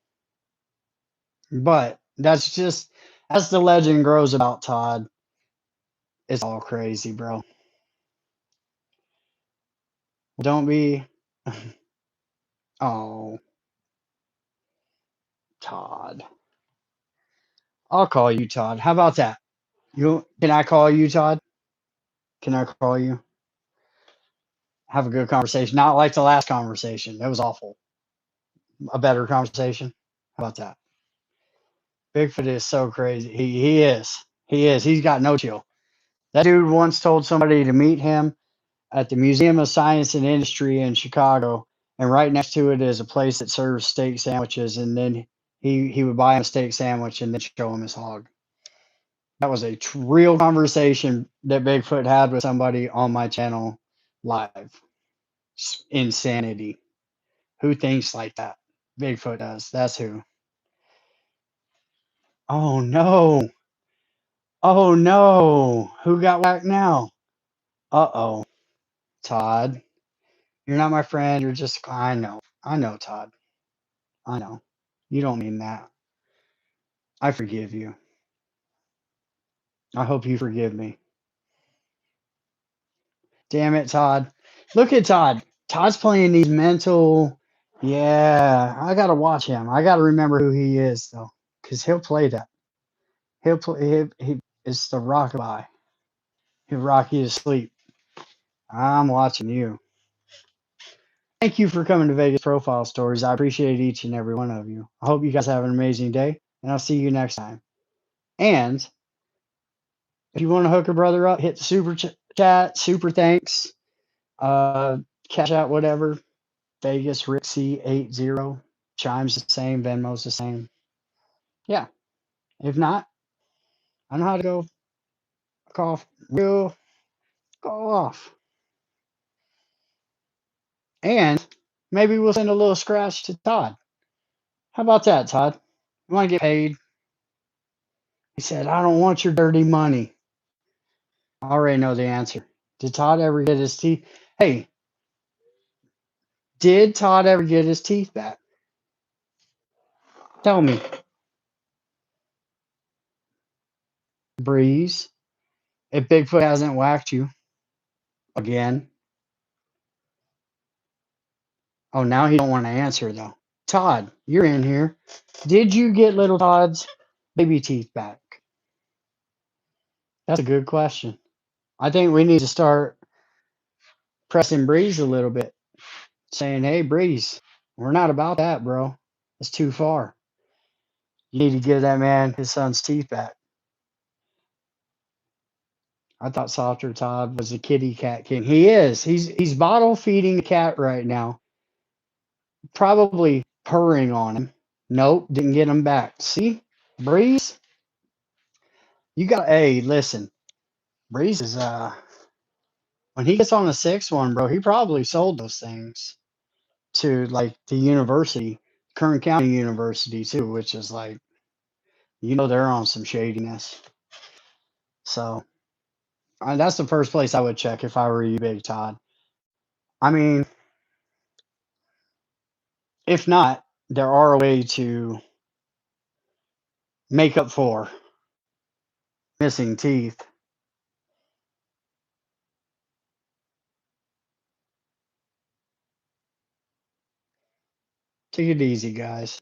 But that's just, as the legend grows about Todd, it's all crazy, bro. Don't be. Oh, Todd. I'll call you Todd. How about that? Can I call you Todd? Can I call you? Have a good conversation. Not like the last conversation. That was awful. A better conversation. How about that? Bigfoot is so crazy. He is. He is. He's got no chill. That dude once told somebody to meet him at the Museum of Science and Industry in Chicago, and right next to it is a place that serves steak sandwiches, and then he would buy him a steak sandwich and then show him his hog. That was a real conversation that Bigfoot had with somebody on my channel live. Insanity. Who thinks like that? Bigfoot does. That's who. Oh no. Oh no. Who got whacked now? Uh-oh. Todd. You're not my friend. You're just, I know. I know, Todd. I know. You don't mean that. I forgive you. I hope you forgive me. Damn it, Todd. Look at Todd. Todd's playing these mental. Yeah, I got to watch him. I got to remember who he is, though, because he'll play that. He'll play. It's the rockabye. He'll rock you to sleep. I'm watching you. Thank you for coming to Vegas Profile Stories. I appreciate each and every one of you. I hope you guys have an amazing day, and I'll see you next time. And if you want to hook a brother up, hit the super chat, super thanks, cash out, whatever. Vegas Rixie80. Chime's the same, Venmo's the same. Yeah. If not, I know how to go off real go off. And maybe we'll send a little scratch to Todd. How about that, Todd? You want to get paid? He said, I don't want your dirty money. I already know the answer. Did Todd ever get his teeth? Hey, did Todd ever get his teeth back? Tell me. Breeze. If Bigfoot hasn't whacked you again. Oh, now he don't want to answer, though. Todd, you're in here. Did you get little Todd's baby teeth back? That's a good question. I think we need to start pressing Breeze a little bit, saying, hey, Breeze, we're not about that, bro. It's too far. You need to give that man his son's teeth back. I thought Softer Todd was a kitty cat king. He is. He's bottle feeding a cat right now. Probably purring on him. Nope, didn't get him back. See? Breeze? You got, hey, listen. Breeze is when he gets on the sixth one, bro, he probably sold those things to like the university, Kern County University too, which is like, they're on some shadiness. So that's the first place I would check if I were you, Big Todd. I mean, if not, there are a way to make up for missing teeth. Take it easy, guys.